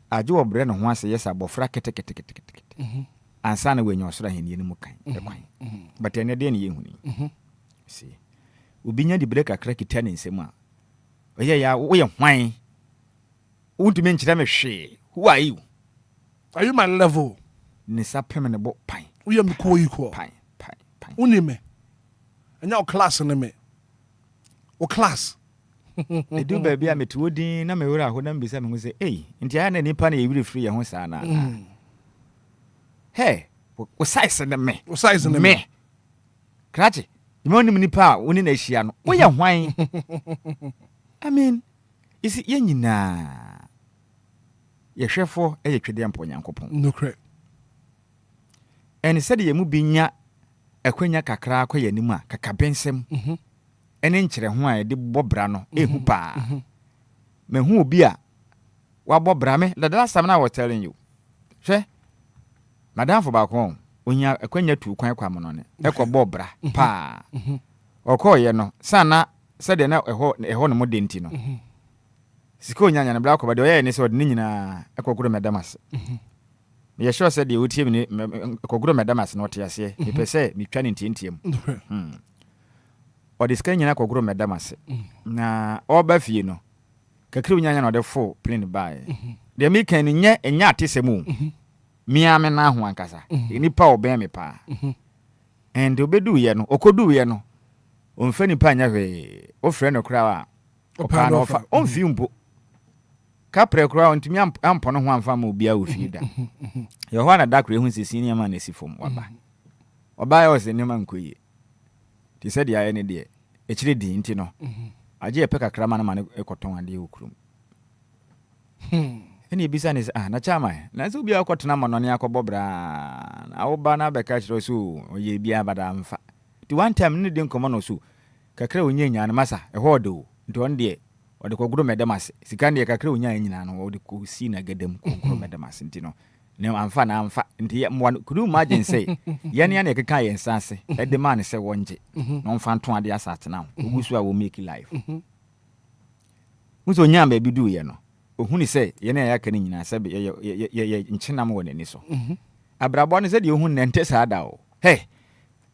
aje obre no ho ase yes abofra ketekete ansa na wenyo soro hini mu kan kwan but ene de ne ye huni see obi nya di break akra kita ne nsem a oye ya wo ye hwan untumi nkyira me hwe who are you? Are you my level? Nisa permanent bo pine. We am equal. Pine. Unime. And your class in me. O class. They do baby am to wodi na me wura ho na mbisa me say, "Hey, nti ya na nipa na e free ya ho sa na." Hey, wo size na me. Wo size na me. Krachi. Imo ni nipa woni na hia no. Wo ya hwan? I mean, is it ye nyina? Yehwefo eye twede amponyankopon no correct ene said ye mu binya akwanya kakra akoya nimu a kakabensem ene nkyere ho a de bobra no ehu pa me hu obi a wa bobra me the last time I was telling you hwe madam for back home onya akwanya tu kwan kwa mo no ne ekọ bobra pa okoye no sana said na eho no mo denti no siko nyanya na black obade oye ne se odi nyina ekogoro medamas me sure said the utie me ekogoro medamas no tiase me pese me twa ne ntiem o de sika nyina kogoro medam ase na oba fie no kakri nyanya na o de full plane buy de me kan nye enya atese mu mia me na ho ankasa nipa oben me pa and obedu ye no okodu ye no onfa nipa nya hwe o frɛ no kra wa opa no fa on fi mpo ka pre kra on timi ampo no ho amfa ma Obia ofie da ye ho na dakre hu sisi ni ma na sifom waba oba ye o se ni ma nkoye ti said ya ene de e kire di nti no aje e peka krama na ma ekoton ade okurum ene ebisa ne na chama na so bia akotena ma no ne akobobra na wo ba na beka kire so oye bia bada mfa ti one time ne de nkomo no so kakra onye nya na masa e hodo nti on de o de koguro medamase sika ne kakra onya nyina no o de ko si na gadam koguro medamase nti no ne amfa na amfa nti kudu imagine say yene na ekeka yen sanse e de man se wonje no mfa to ade asate na ogusu a wo make life muso nya ba bi du ye no ohuni say yene ya kan nyina se ye nchenam wo nani so abrabo ne se de ohun ne ntesa ada o hey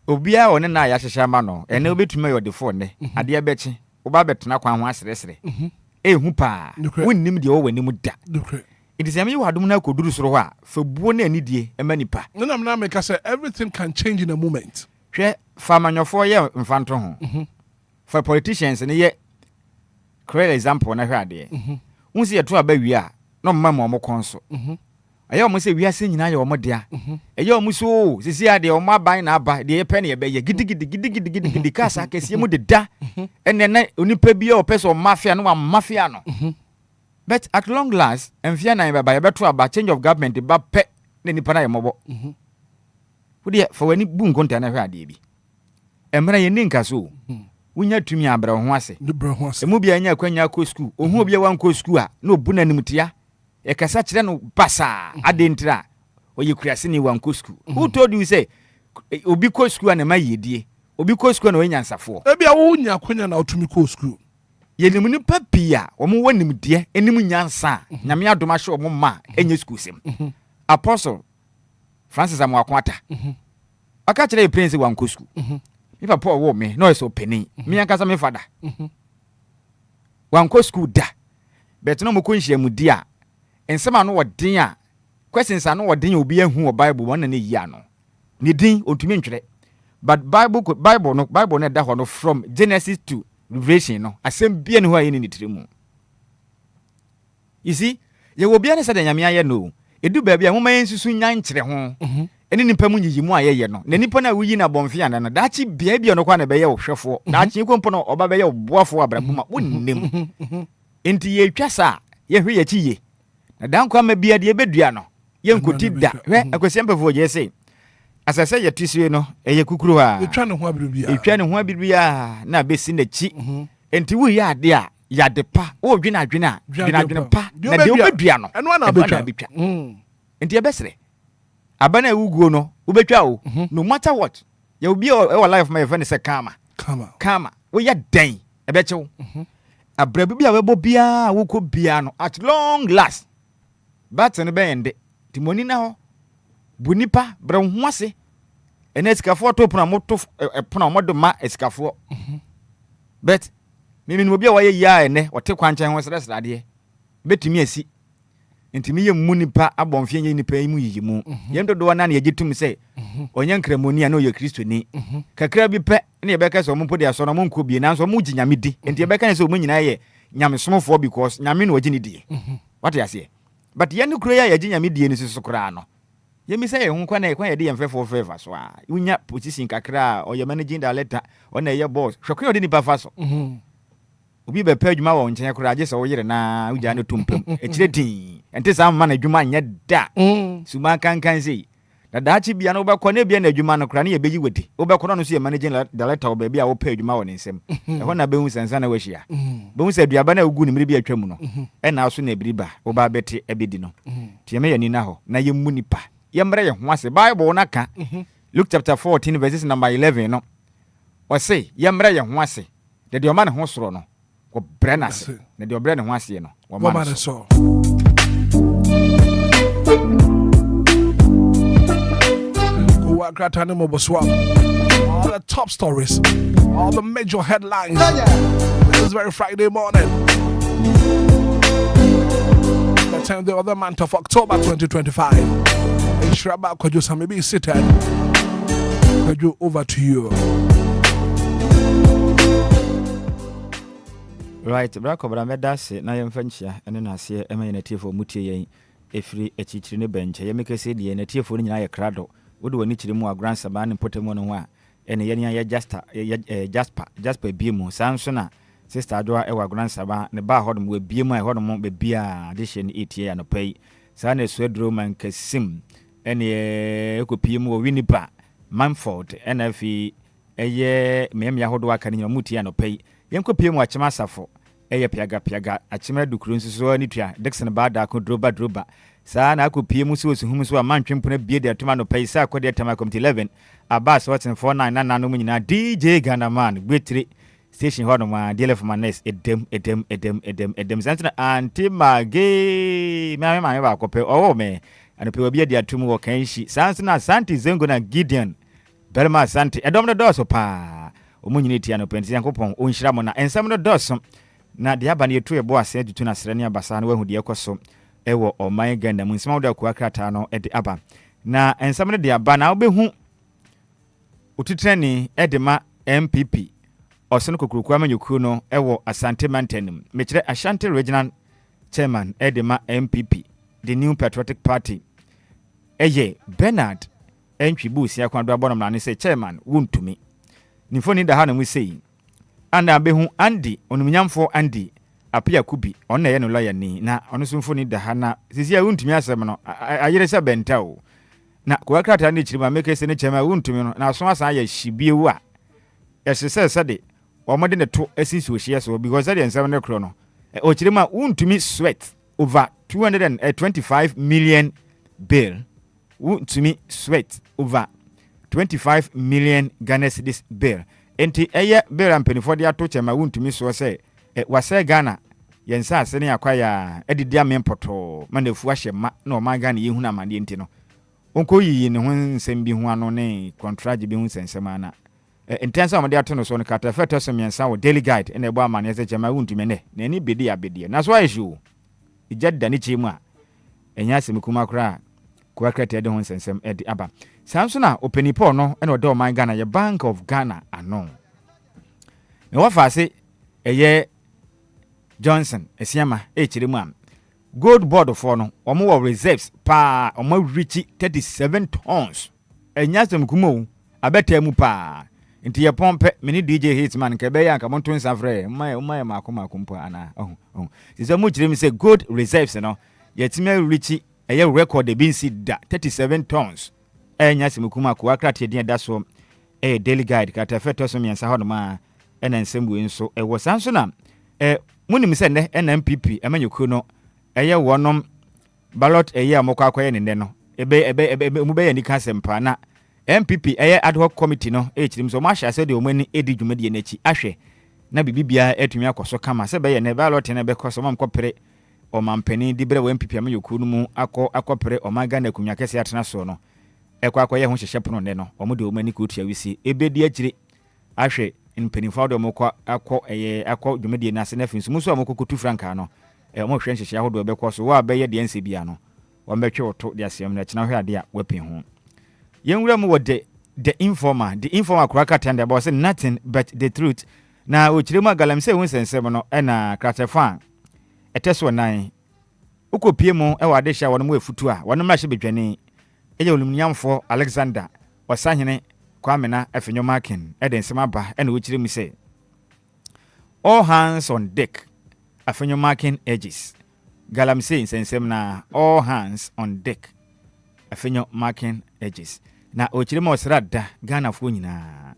Obia one na ya hyehya ma no ene obetuma yo de phone ne ade abechi oba betena kwan ho asresre ehu pa wonnim de wo wanim da it is yami wadum na koduru soro ho a fa buo na anidie ema nipa na na make say everything can change in a moment hwe fa manyofo ye mfanto ho for politicians ne ye create example na hwe ade unsi ye to aba wi a no mma mo konso ayo mo se wiase nyina ye omo dia ayo mo so sisi ade omo aban na aba de ye pe na ye be ye gidigidi kasa kese mu de da enne na onipa bi o person mafia no mafia no but at long last enfia na ye beto aba change of government ba pe na nipa na ye mobo wodi for wani bu nkonta na hwe ade bi emra ye ninka so wunya tumi abra ho ase emu bia nya kwanya ko school ohu obia wan ko school a na obu na nimtia e kasa kire no basa adentira oye kurase ni wan ko school who told you say obi ko school na ma yedie obi ko school na we nyansafo e bia wo nya kwanya na otumi ko school ye nim ni papia omo wanim de enim nyansa nyame adoma hye omo ma enye school sim apostle Francis Amwakwata aka kire prince wan ko school mi papa wo me no so penny mi ankasa me fada wan ko school da bet no mo ko nhia mu di a ensema no wodin a questions ano wodin obi ahu o bible won na ne yi ano ne din ontumi ntwere but bible no da ho no from Genesis to Revelation no asem bia ne ho ayi ne tirimu you see ye wo bia ne se da nyame aye no edu ba bia ho mayen susu nyan kyere ho eni nipa mu nyiyimu ayeye no na nipa na wuyi na bonfia na dachi bia no kwa na be ye wo hwefo dachi kompo no oba be ye wo boafo abrabuma wonnem enti ye twasa ye hwe ye chiye na dan kwa ma bia de bedua no ye nkoti da hwe akwasiempefo je sei asase ye tisiwe no eye kukuru ha etwa ne ho abiribia na besi na chi enti wu ya ade a ya de pa wo dwena pa na de obedua no eno na betwa enti ye besre abana ewuguo no ubetwa o no matter what ye obi e life my friend say kama we ya den ebechew abrabu bia webo bia woko bia no at long last but no be ende timoni na ho bunipa bra ho ase ene esikafo to pona moto pona modo ma esikafo but mimi no bia waye ya ene wote kwanchan ho srasrade betimi asi ntimi ye munipa abonfie nye nipa yimu yiyimu yendo do wana na yegitum se onye nkramoni na oye Kristo ni kakra bi pe na yebeka so mompo dia so na monko bi nanso mo ginyame di enti yebeka se o nyina ye nyamesomfo because nyame na ogini di what you say but ye no kuro ya ginyame di ni so kura no ye mi se ye hu kwa ye de yemfefo favor so a unya position kakra o ye managing director ona ye boss hwekwa odi nipa fa so obi be pa adwuma wo nchen kura age se wo yire na ugya no tumpem ekire din ente sa mma na adwuma nya da suma kankan sei na daachi bia no be kɔ na bia na adwuma no kura na ye beyi wadi wo be kɔ no so ye managing director wo be bia wo pa adwuma wo nsem ho na be hu sansa na wahia be hu se aduaba na ugu ni mire bia atwam no na so na ebiriba wo ba beti ebedi no tie me yani na ho na ye mu nipa ye mre ye ho ase bible na ka Luke chapter 14 verses number 11 no o say ye mre ye ho ase de o ma ne ho soro no ko brenase na de obre ne ho ase no wo ma so ko wa krata ne mo boswa all the top stories, all the major headlines this very Friday morning. The 10th the other month of October 2025. In Shraba Kojo maybe seated. Kojo, over to you. Right, Brako Brameda say, na yemfenchia, and then I say, Emma in a tear for Mutia, a free a teacher in a bench. You make a city and a tear for in a crado. Would we need to more grandson and put him on one. And a yenya Jasper Bimo, Samsona, Sister Adwa, our grandson, the bar hodom will be my hodom be beer addition eat here and pay. San a sweat room and Cassim, and a copimo Winnipa, Mumford, NFE, a year, Memia Hodwa can your muti and pay. Yanko PM watch Masafo, Aya Piaga, Achima do Crunsus or Nitria, Dexon Bada could droba. Sana could PM whom so a man chimpune beard at Tomano Paisa, Codia Tamacom 11, a bass Watson 499 DJ Ghanaman, Gritry, Station Hodoma, DLFM Nest, Edem, Santana, and Tima Gay, Mamma Cope, oh, me, and a Pia dia Tumu Kenshi, Sansana, Santi Zengona Gideon, Belma Santi, a domino doso pa. Omunity and open Yankopon, Unshramona, and some of the dosom. Na the Abani to a boy said to Nasrania Basan, who the Ecoso, Ewo or my again, the Munsmau de Quacratano at the Abba. Na and some of the Abana be whom Utitreni, Edema, MPP, or Sonoko Kwame Yukuno, Ewo, Asante Mantenum, Mitre Ashanti Regional Chairman, Edema, MPP, the new Patriotic Party. Eye, Bernard, Enquiries, Yaquandra Bonam, say, Chairman, wound to me. Nifoni da hana we say anda behu Andy onunyamfo Andy apia kubi ona ye no lawyer ni na ono so mfoni da hana sisi ya untumi asem no ayere se bentao na kwa krata ni chirima make se ne chema untumi no na so asa ya hibie wu a yesese sede omode ne to asisi ohie so because that ensem ne kro no o chirima untumi sweat over 225 million bill untumi sweat over 25 million Ghana cedis bill. Enti eye bill and penny for the ato chema wuntumi so say wase Ghana yensa asene akwaya edidia mempoto manefu ahye ma na o man Ghana yehu na mande enti no. Onko yiyi ne ho nsem bi ho ano ne contract bi ho nsensem ana. Intensa amade ato no so ne kata feto so miensa wo daily guide na ebo amane ese chema wuntumi ne. Na ni bedi abedi. Na so ayehu. Ijadda ni chimu a. Enya semikuma kra kwa krete de ho nsensem edi aba. Samsona openipo no ene odo man Ghana ye Bank of Ghana anon. Me wafa se eye Johnson esiama chiremu am. Gold board for no omo wo reserves pa omo reach 37 tons. Enya semkumo abetemu pa. Nti ye pompe mini DJ Hitman ke be yanka monto nsafre my makoma kompo ana oh. Sizo mu chiremu se gold reserves no yetime reach eye record de bin see da 37 tons. Enya simukuma kwa krate din da so daily guide kata feto so miensa ho no ma ena nsembu nso wo sanso na munim se ne NMPP emanyuku no wonom ballot amokwa akwaye ne no mu be yani kasempa na MPP ad hoc committee no chirim so ma hya se de omani edi dwumade n'achi ahwe na bibibia atumi akoso kama se be ne ballot ne be koso mam kopere o mampani di bre wo MPP amanyuku no mu akopere o maga na kunwa kese atena so no ekwa ye ho hyehye pono ne no omude omani ko tua wisi ebedi akire ahwe npenifo de omokwa akọ dwumade na se na finsu muso amokokutu franka no omo hwe hyehye ahodo obekọ so wa be ye de anse bia no o mbetwe oto de asem na kina hwe ade a wapin ho yenwura mu wode the informer kuraka tande about say nothing but the truth na ochiremu agalamse hu sensem no na kratefan eteso nan ukopie mu wade hya wono mu efutu a wono ma hye bedwane eya olumnyamfo Alexander Osahene Kwamena Afenyomakin eden ba na ochiremu say all hands on deck Afenyomakin edges galamse sensem na all hands on deck Afenyomakin edges na ochiremu osrada Ghana fo nyina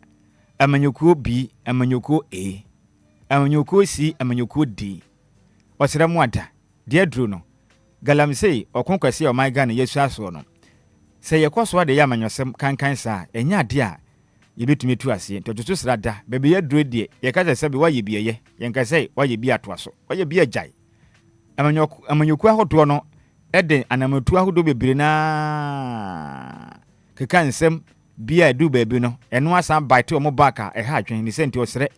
amanyoko B amanyoko A amanyoko C amanyoko D osremu ada de dru no galamse okonkwase o my Ghana yesu aso no se yekoso ade ya amanyosem kankan sa enya ade a yebetumi tu ase ntototo srada bebe ye dru de ye ka se be waye bieye ye nka se waye bi atoaso waye bi ajai amanyoko ahoto no ede anamatu ahodo bebre na keka nsem bia du baby no eno asan bite o mo back a ha adwen ni senti osere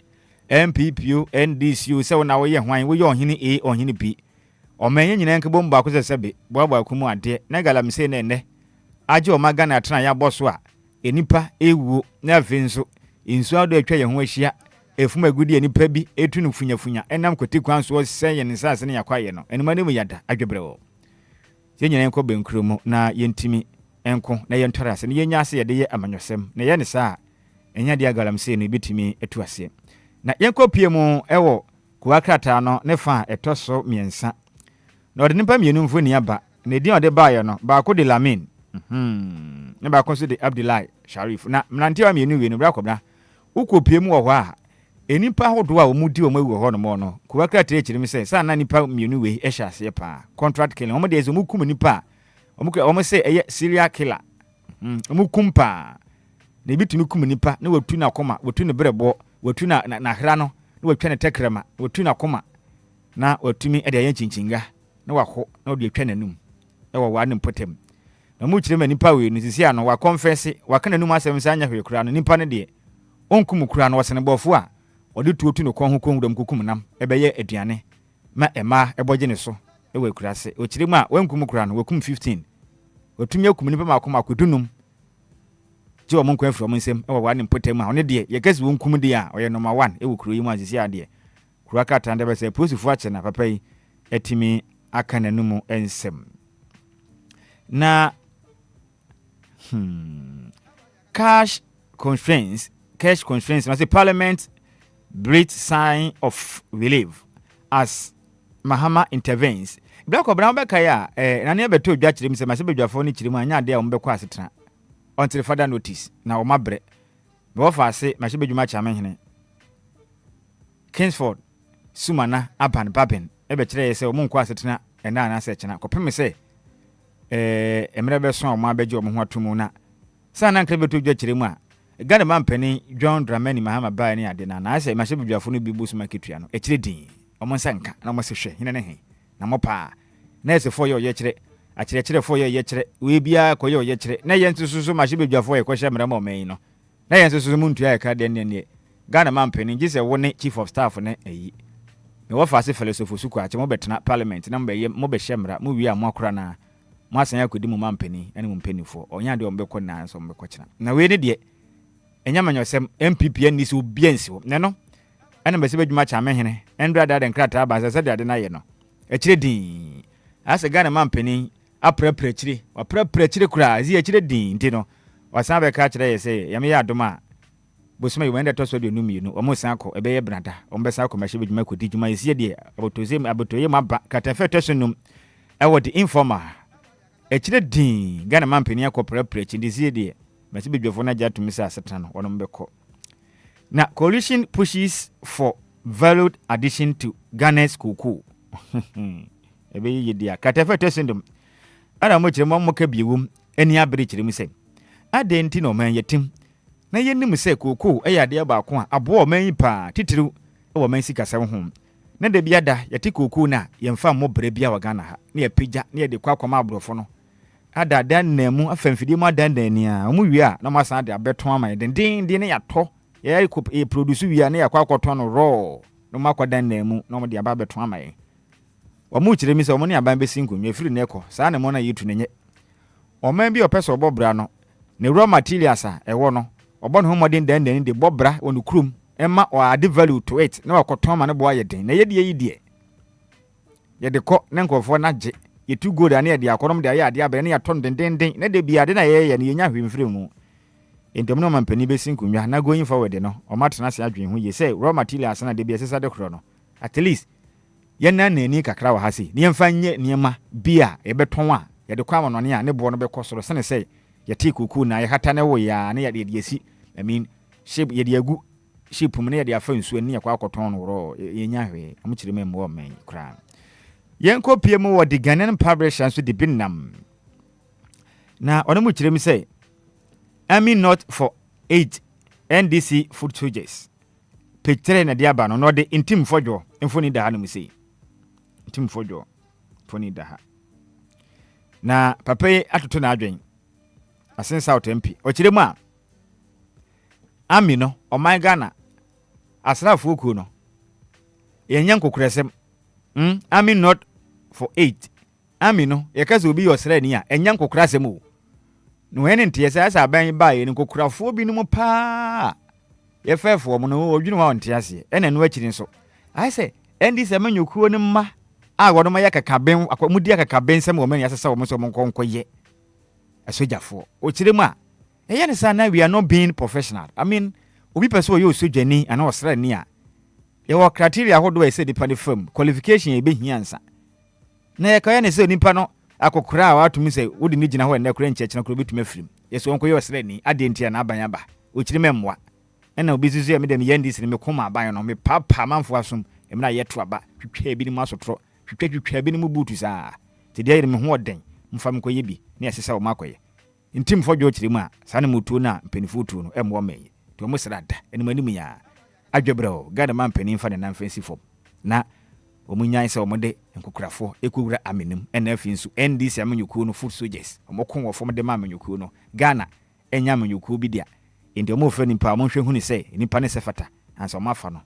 MPPO NDCU se wona wo ye hwan wo ye ohini A ohini B o menye nyina nke bomba ko sebe boaba kumu ade na galam se na ene age o maga na tena ya boso a enipa ewu na afinso insu ado atwa ye ho ahia efuma gudi enipa bi etunu funyafunya enam kwoti kwan so se ye nsase ne yakwaye no enuma ne mu yada adwebre wo ye nyina enko benkromo na yentimi enko na yentore ase ne yenya ase ye de ye amanyosem na ye ne sa enya de galam se no bitimi etu ase na yenko pie mu ewo kuwakrata no ne fa etoso miensa na ode nipa mienu mfoni aba na din ode ba ye no ba ko de Lamin ne ba ko so de Abdullahi Sharif na mnante wa mienu we no bra kobra ukopie mu wo ho a enipa hodo a omudi o mawu ho no mo no kuwakrata echirim se sa na nipa mienu we ehya ase pa contract killing omo de ezomukum nipa omo se eye serial killer omukum pa na bitumi kum nipa na watu na koma watu ne brebo watu na hra no na watwa ne tekrema watu na koma na watumi ede ayan chinchinga na wako na ode atwa nanum e wo wa ne potem na mu kirema nipa we no sisi ano wa confess wa kana num asem sa anya hwe kura no nipa ne de onkum kura no wasene bofo a ode tuotu no kon ho konwudam kokum nam e be ye aduane ma ema e boje ne so e we kura se o kirema a wankum kura no wakum 15 watumi akum nipa ma akoma akudunum je omon kwan from nsem e wa ne potem a one de ye kase wonkum de a oye number 1 e wo kuro yi mu asisi ade kuro aka tande be se posifu ache na papa yi etimi aka nanumu ensem na cash constraints na say parliament breathes sign of relief as Mahama intervenes Black Obra beka ya na ne beto dwa kirem se ma se bedwafo ni kirem anya de a ombekọ asetena until further notice na o mabre be ofa ase ma se bedwuma cha menhene Kingsford Sumana Aban Baben e be kire se o munkọ asetena ena na se kina kopem se emre be so o ma beje o mo ho atomu na sa na nkre beto dwa kirem a Ghana mampani John Dramani Mahama ba ni ade na ase ma se bedwafo no bi busu maketua no e kire din o mo sanka na mo se hwe hine ne he na mopa na ese fo ye kire a kire fo ye kire we bia ko ye kire na ye nsusu ma hye bedwafo ye ko hye mra ma omen no na ye nsusu mu ntua ye ka de ne Ghana mampani gise wo ne chief of staff ne ayi me wo fa se philosophy su ko a che mo betena parliament na mo be hye mra mo wi a mo akora na mo asan yakodi mu mampani ene mu mpanifo onya de ombekọ na so ombekọ kina na we ne de enya manyosem MPP ni so biensi wo ne no ene be se bedwuma cha menhene endra da de nkrata ba se de na ye no ekire din ase Ghana mampani aprapra kire wa aprapra kire kura zi ekire din nti no wasan be ka kire ye se yame ya adoma bosuma yi wenda to so de numi no omo san akọ ebe ye brada ombe san akọ mahye bedwuma kodi dwuma isi de abotoye maba katafe to so num e wo de informer ekire din Ghana mampani akọ aprapra kire zi de mahye bedwafo na ja tumi sa asetana no wono mbekọ na coalition pushes for valued addition to Ghana's kuku ebe yi dia katafe tesendum ara mo kirem mo ka biewum ani abere kirem se adenti no man yetim na yenim se kuku eyade ba ko a abo man yi pa titiru e wo man sika se ho na de biada yete kuku na yemfa mo bere bia wa Ghana ha na yapija na ye de kwakoma abrofo no ada dan namu afamfidi mo dan dan ni a mo wi a na mo asan de abeto ama den din ne yato ye produce wi a na yakwakoto no raw no makwadan namu na mo de aba beto ama ye o mu kiremi se o mo ne aban be sinko nwe firi ne ekọ saa ne mo na yitu nenye o man bi o pese obobra no ne raw materials a ewo no obo no modern dan de bobra onu krum ema o add value to it na wakoto ma ne bo aye den na ye de yi de ye de ko ne nkofo na je ye tu gold na ye de akonom de aye ade abere ne ya ton den na de bia de na ye ne nya hwemfiri mu ntem no mampani be sinko nwa na going forward no o matena se adwen ho ye say raw materials na de bia sesa de kro no at least yena nani kakra wa hasi ne yemfa nye niema bia ebeton a ye de kwa no ne a ne bo no be kosoro sene say ye ti kuku na ye hata ne wo ya ne ye de esi I mean shape ye de agu shape mu ne ye de afa nsu ani ye kwa akoton no ro ye nya hwe am kire mem wo men kra yen ko pie mu wo de Ghanaian publishers so de binam na ono mu kire mi say I mean not for 8 NDC food soldiers picture na dia ba no de intim fojo infoni da ha no mu say intim fojo foni da ha na papa atoto na adwen asen South MP o kire mu a ami no ɔman Ghana asrafo ku no yenya nkokurasem ami not for 8 ami no yɛkasa obi yɔsra ni a enya nkokurasem o no ene ntie sɛ asa aban ba ye nkokurafo bi no mu pa yɛfɛfo mo no odwene wa ntie ase ene no akiri nso ai sɛ endi sɛ manyokuo ne mma a wɔno ma yakakaben akwamudi yakakaben sɛ mo mani asesa wo mo so mo nkonkoye asojafo o kyire mu a ɛyɛ ne sa na we are not being professional. I mean obi pɛ sɛ ɔyɛ osojani ana ɔsra ni a yɛwɔ criteria hodo ɛsɛ nipa ne fam qualification yɛ behia nsa na yɛkɔyɛ ne sɛ nipa no akokora a watumi sɛ wodi ne gyina hɔ ɛnɛ kora nkyɛkyena kora betumi afirim yɛsɛ ɔnkɔyɛ ɔsra ni ade ntia na aban aba o kyire memmoa ɛna obi susu yɛ me dem yɛndi sene me koma aban no me papa manfo asom emna yɛto aba twitwa bi ne mu asotro twitwa bi ne mu butu saa te dia yɛ me ho ɔden mfa me kɔyɛ bi ne yɛsesa wo makɔyɛ ntim fo dwo kyire mu a saa ne mutuo na mpanifo tuo no ɛmmo mɛyɛ to mo srada ɛne anim ya adwebrɛ Ghana man panin fa ne nan fancy fom na omunyan sɛ omode nkokurafo ekowura amenim ɛna afi nso NDC amanyukuo no foot soldiers omokon wo fom de ma amanyukuo no Ghana enya amanyukuo bi dia enti omo fa nipa mo hwe hu ne sɛ nipa ne sefata ansa omo afa no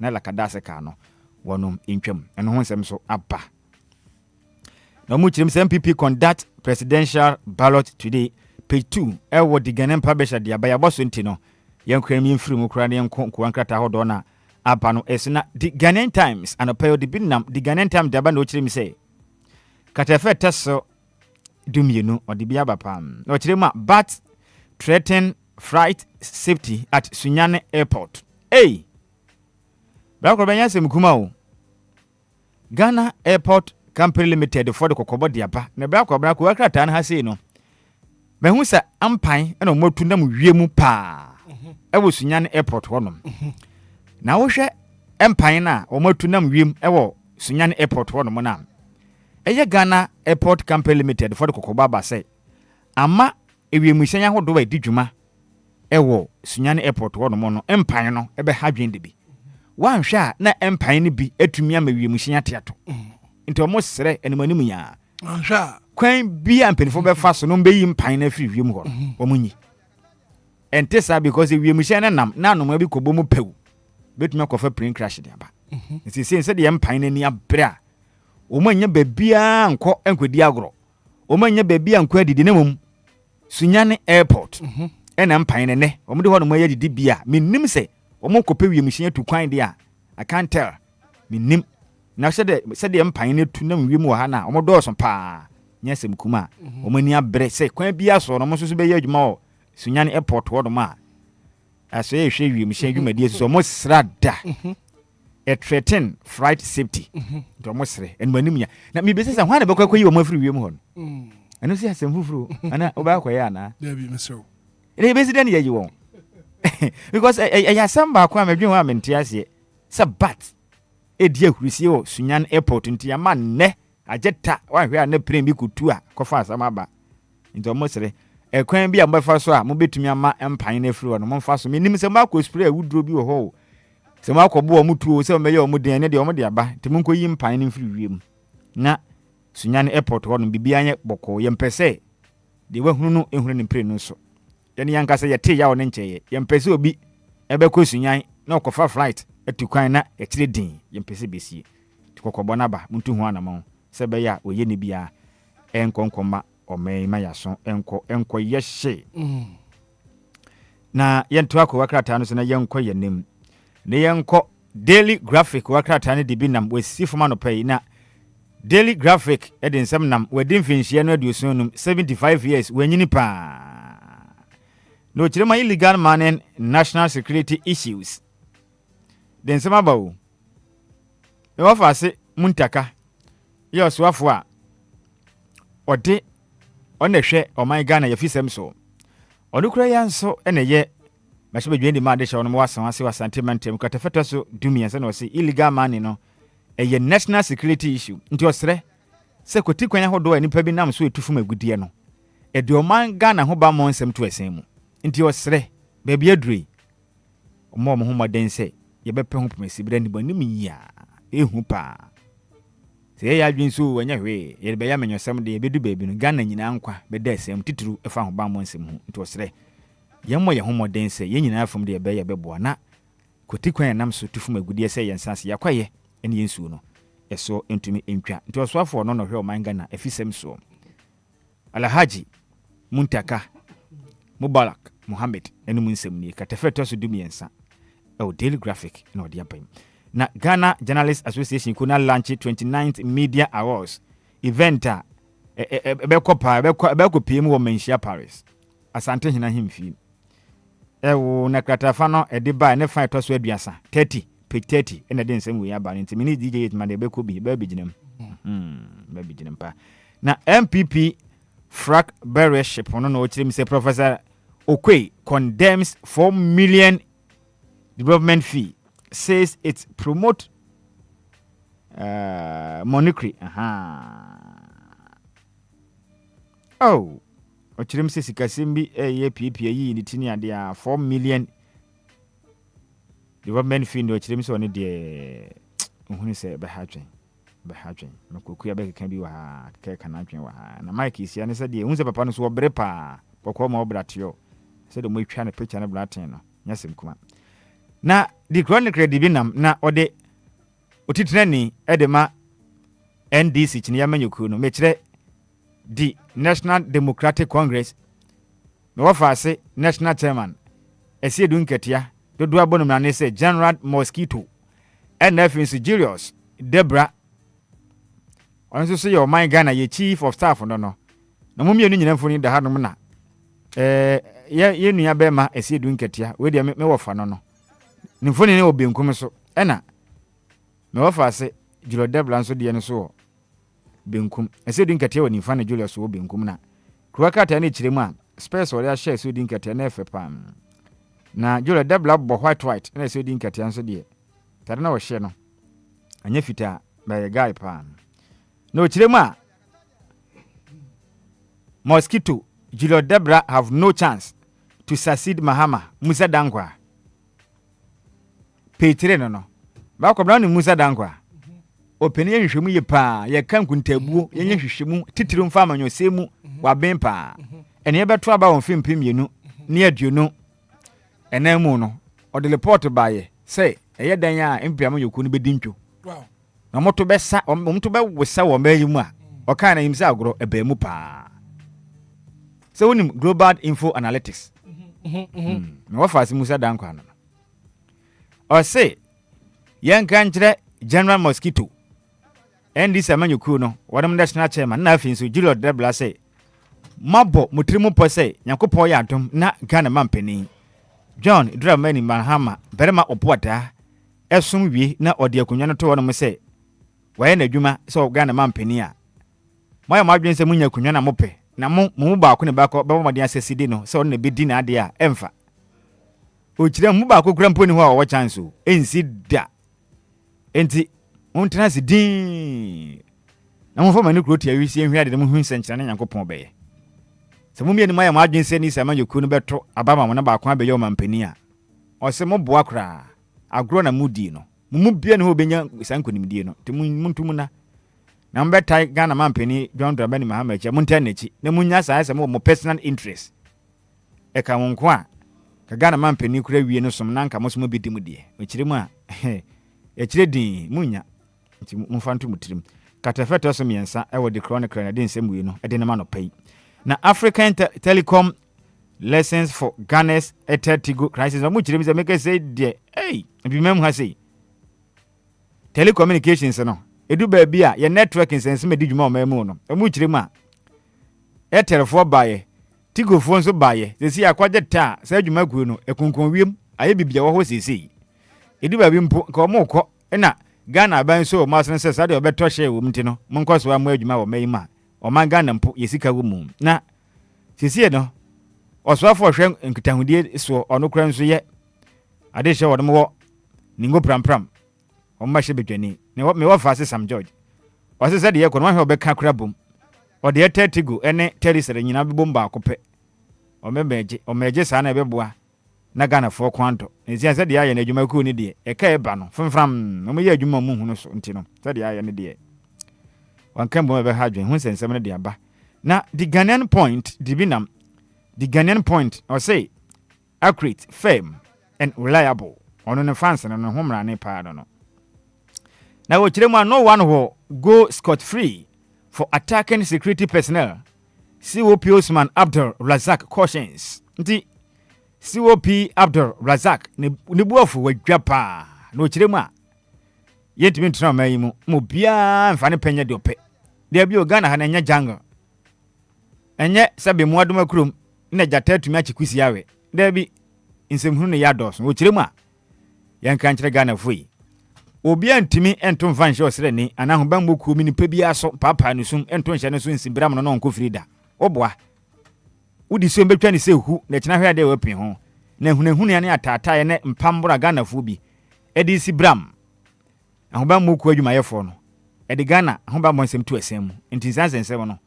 na lakada se ka no wonom intwam ɛno ho nsɛm so aba na mo kyerem sɛ MPP conduct presidential ballot today page 2 ɛwɔ the Ghanaian publisher de abaya boso nti no yenkwa mi mfiri mu kura ne yenko nkrata hodo na aba no esna the Ghanaian Times and appeal the binam the Ghanaian Times de aba no kyerem sɛ katafe teso dumienu odi bia ba pam no kyerem but threaten flight safety at Sunyane Airport. Hey, Bako benya se mkuma o. Ghana Airport Company Limited for the kokobo diaba. Ne bako wakrata na ha sei no. Mehu sa ampan ena omotu na mu wiemu pa. Ewo Sunyane Airport honom. Na wo hwe ampan na omotu na mu wiem ewo Sunyane Airport honom na. Eye Ghana Airport Company Limited for the kokobo aba sei. Ama ewiemu hyanya hodo wa di dwuma ewo Sunyane Airport honom no ampan no ebe ha dwende bi. Wan hwa na empan ne bi atumi ama wiem hyia teato nti omo sere animanim ya hwa kwan bi ampanifo be fa so no be yi mpan na afiri wiem ho omo nyi entesa because wiem hyia na nam na anom abi kobo mu pew betumi akofa plane crash de aba nti se de empan na ni abra omo anya babia nko enkodi agro omo anya babia nko adidi na mum Sunyane Airport ena empan ne omo de ho no mo ya didi bia minnim se omo kope wiem hyia tu kwan de a I can't tell minnim na said the empire ne tu na wiem wo ha na omo do so pa nyasem kuma omo ni abre se kwan bia so no mo so be ya adwuma o Sunyane Airport wo do ma aso ye hwe wiem hyia adwuma so mo srada a threaten flight safety do mo sre en manim ya na mi be se hwan na be kwakoyi wo mo afiri wiem ho no eno si asem fufuro ana oba kwaye ana there be mesro ele be se den ye yi won because I samba kwa medwen wa mentiase se bat edi ahurisi o Sunyane Airport nti ya manne ageta wa hwe na plane bi kutu a kofa asama ba nti omo sere ekwan bi a mbefa so a mo betumi ama empan na afiri no mo mfa so menim se ma ko spray awudro bi wo ho se ma ko bo o mutuo se meye o muden ne de o mo de aba nti mo nkoyi mpan na afiri wiem na Sunyane Airport ho no bibia nye boko ye mpese de wahunu no ehunu ne plane no so yani yankasa yete ya won nkyeye yempese obi ebekɔ Sunyane na okofa flight etukwan na etire din yempese besie tikokɔbɔ na ba muntu hu anama se be ya oye ne bia enkonkoma omei ma yaso enko yehye na yento akɔ wakrata no so na yenko yenem ne yenko Daily Graphic wakrata ne de bi nam wasi foma no pai na Daily Graphic eden nsɛm nam wadin finhye no aduosunum 75 years wanyini pa no chirema illegal mining national security issues den sema bawo e wa fa se muntaka ye oswafo a ode ona hwe oman Ghana ya fisem so onukura yanso ene ye mahye bedwe ndi ma de hye ono wasan ase wasante mantem katafeta so dumia se na ose illegal mining no eye national security issue nti osre se koti kwanya hodo ani pa bi nam so etufu magudie no e de oman Ghana ho ba mo nsem to esen mu nti osre baby adui omo ho moden se ye bepe ho pomesi bra ni banim ya ehu pa se ya adwin so wanya hwe ye be ya menyosem de ye bedu baby no Ghana nyina nkwa be da asem tituru efa ho ba mo nsem hu nti osre yɛmmɔ yɛn ho mmɔden sɛ yɛn nyinaa fam de ɛbɛyɛ bɛboa na kotikwan nam so tufum agudie sɛ yɛn sanse yakwaye ɛne yɛn suo no ɛso ntumi ntwa nti ɔsoafoɔ no hwɛ ɔman Ghana afisɛm soɔ Alhaji Muntaka Mubarak Muhammad ɛne mu nsɛm nie katafɛ tɔ so dumiɛnsa Daily Graphic na ɔde apan na Ghana Journalists Association kuna launch 29th Media Awards event a ɛbɛkɔ PM wɔ Manhyia Paris asante hena hemfi na kratafa no ɛde ba ne fa ɛtɔ so aduasa 30 page 30 ɛna de nsɛm wɔ aba no nti mini DJ Hitman de bɛkɔ bi ba biginam biginam pa na MPP Frack Bearship no no ɔkyerɛ say Professor Okwe condemns 4 million development fee, says it promote monetary. Oh, ɔkyerɛ say sikasimbi ɛyɛ PPA yi ni tini ade 4 million development fee no ɔkyerɛ say ɔne de ohunu sɛ bɛhatwen makokuya bɛkeka bi wa keka na atwen wa na Mike isia ne sɛ de ehun sɛ papa no so ɔbrɛ pa kɔkɔ ma ɔbratio sɛ de mo atwa ne picture ne blaten no nyasɛm kuma na the chronicle de bi nam na ɔde otitrani ɛde ma NDC kyini ya manyoku no mekyerɛ the National Democratic Congress me wafa ase national chairman ɛsie du nketia dodo abonum na ne sɛ General Mosquito NF Julius Debra ɔno so yɛ ɔman Ghana yɛ chief of staff no na mo mienu nyina mfoni da hanom na ye nua bɛma ɛsie du nketia we de me wɔfa no ne mfoni ne obenkum so ɛna me wɔfa ase Julius Debra nso de ne so benkum ɛsie du nketia wɔ nimfa ne Julius wɔ benkum na kuwakata ne kyerɛ mu a space ɔre ahye ɛsie du nketia na ɛfɛ pam na Julius Debra bɔ white na ɛsie du nketia nso de tare na wɔhye no anya fita bɛyɛ guy pam no chirema Mosquito Julius Debra have no chance to succeed Mahama Musa Dankwa Petre no ba ko bra no Musa Dankwa openi hwehwemu ye pa ye kan kuntabuo ye hwehwemu titiri mfa amanyo semu wa ben pa ene ye beto aba won fim mienu ne aduonu ena mu no o de report ba ye say eye dan a mpiam yoku no bedintwo wow na moto besa moto be wesa wo mayimu a o kan na yimsa agoro eba mu pa so wonim global info analytics me wa fasi Musa Dankwa no o say yen kan kire General Mosquito NDC amanyoku no wadam national chairman na afin so Julius Debra say mabo mutrimu po say Nyankopon ya adom na Ghana mampani John Dramani Mahama berema opoata esum wie na ode akunwa no to wono say waye na adwuma so Ghana mampani a moya madwen se munya akunwa na mope na mu ba ko ne ba ko ba mo de asesidi no se wono na bedi na ade a emfa o kire mu ba ko kura mponi ho a wo chance o ensi da enti montena se din na mo fama ne kroti awisi ehwe ade mo hu nsenkyere na Nyankopon beye se mo mie ni moya madwen se ni se amanyoku no beto abama mo na ba ko abeye o mampani a o se mo boa kra agro na mudi no mu bia ne ho benya sankonimdie no te muntum na mbetai Ghana mampani John Dramani Mahama cha munta nachi na munya saa se mo personal interest e ka wonko a ka Ghana mampani kura wie no som nanka mo som bidim die o kiremu a e kire din munya nti mfantu mutirim katafeto so miensa e wo de chronicle na de nsem wie no e de na ma no pai na African Telecom lessons for Ghana's Etatigo crisis mo kirem se make say de bi mem ha say telecommunications no edu ba bia ye networking sense me di dwuma o mamu no mo kirem a etelefo baye Tigo fo nso baye se si akwaje ta sa dwuma kuo no ekunkon wiem aye bibia wo ho sesei edu ba bi mpo ka o mo kɔ na Ghana ban so ma sen se sa de obeto hye wo mti no mo nkoso wa mo adwuma wo mayima o man Ghana mpo yesika wo mu na sesei no oswafo hwe nkitahudie so ono kra nso ye ade hye wo mo ningo prampram o ma hye bedwani ne me wa fase Sam George o se de ye ko no hwe obeka kra bom o de etatigo ene terisere nyina bebomba akopɛ o meje sa na ebeboa na Ghana fo kwanto nsia se de aye na adwuma ku ni de e ka eba no framfram no mo ye adwuma mu hunu so nti no se de aye ne de wankan bo be ha dwen hu sensem ne de aba na the Ghanaian point dibinam the Ghanaian point or say accurate, firm, and reliable. On the fans and on the home run, pardon. Now, no one will go scot-free for attacking security personnel. COP Osman Abdul Razak cautions. COP Abdul Razak Nibuafu with Japa. No chirema. Yet me try my mubia and fanny penya dope. There be a Ghana and jungle. And yet, Sabi Mwaduma Krum, in a jatet to match Quisiawe. There be in some Huni Yados, which Rima. Yan country Ghana free. Obia and Timmy and Tom Van Shaw Sreni, and now Bambu Kumini Pebiaso, Papa and Sum, and Ton Shannon in Bram non Kufrida. Oh boy. Udi so mbetwa ni se hu na kyena hwe ade wapi ho na hunahuni ane atata ne mpambura Ghana fubi edi si bram ahoba mu ku adwuma yefo no edi Ghana ahoba monsem tu asem nti sansensem no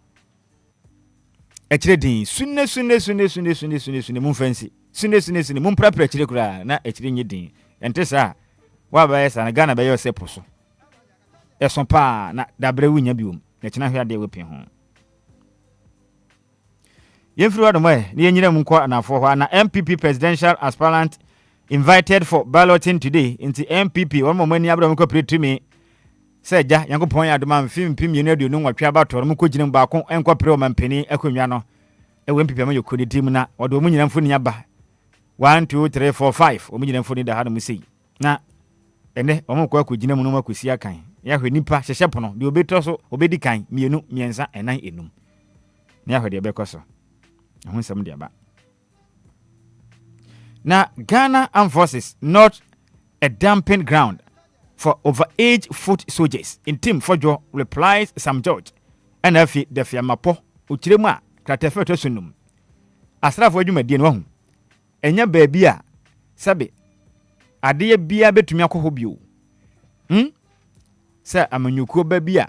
ekire din sunne mu fancy sunne mu prapra ekire kura na ekire nyi din ente sa wa ba yesa na Ghana ba yose poso eson pa na dabre wunya biom na kyena hwe ade wapi ho Yefru Adomwe, Nienira Munkwa and Afoha, MPP presidential aspirant invited for balloting today into MPP. One moment, Abraham could to me. Said Ya, Yanko Point Adman, film Pim, you know, you know what about Mukujan Bako, and Quapro and Penny, Equimiano, a Wimpy, you could dimina, or the Munian Funiaba. 1, 2, 3, 4, 5, Omunian Funi the Hadam see. Na, and then Omoko could Jinamuma Kusiakai. Yahu Nipa, Shapono, the Obetoso, Obedikai, Mienu, Mienza, and I enum. Yahu de Becoso. Now, Ghana Armed Forces not a dumping ground for overage foot soldiers. In Team Fojo replies Sam George. And if the Fiamapo, Uchirema, Cratefeto Sunum. Asra for you, my dear one. And your baby, Sabi, a dear beer bet to me a Sir, I'm a new co baby.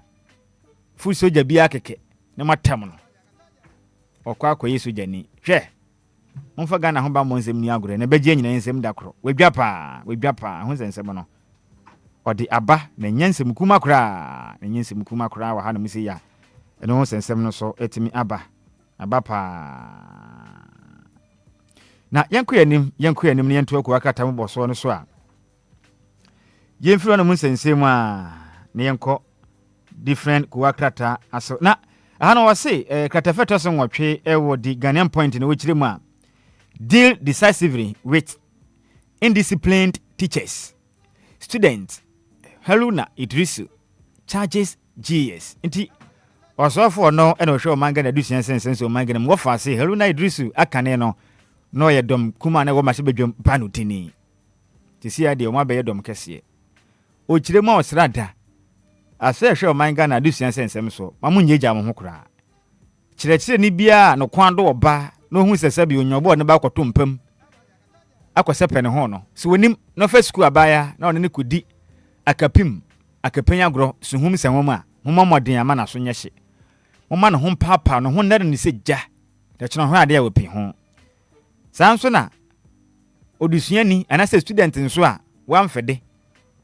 Foot soldier beer keke, no matter. Okwa kwa Yesu jani hwe monfa Ghana ho ba monsem ni agore na beje nyina nsem dakro wedwapa ho nsem no odi aba na nyansem kuma kra wa ha na misi ya eno ho nsem no so etimi aba pa na yankoyanim ne yento akwa kata mo boso no so a yemfiro no nsensem a ne yenko different kwa krata aso na Hano wase Kratefeto so nwotwe ewo di Ghanaian point no wechire a deal decisively with indisciplined teachers. Students Haruna Idrisu charges GS. Inti osofo no eno hwe omanga na dusian sense omanga na wofa se Haruna Idrisu akane no ye dom kuma na wo ma se bedwam panutini. Tisi ade o ma be ye dom kese. O chire ma osrada ase hwe omanga na dusian sense so mamunyeja mo ho kura kire ni bia no kwando oba no hu sese bi onyobo ne ba kwato mpam akwasepe ne ho no so wonim no fa school abaya na one ne kodi akapenya gro so hum senwom a moma modin ama na so nyehye moma no ho papa no ho ndare ne se gya de kyeno ho ade a wopi ho sanso na odusuani anase student nso a wamfede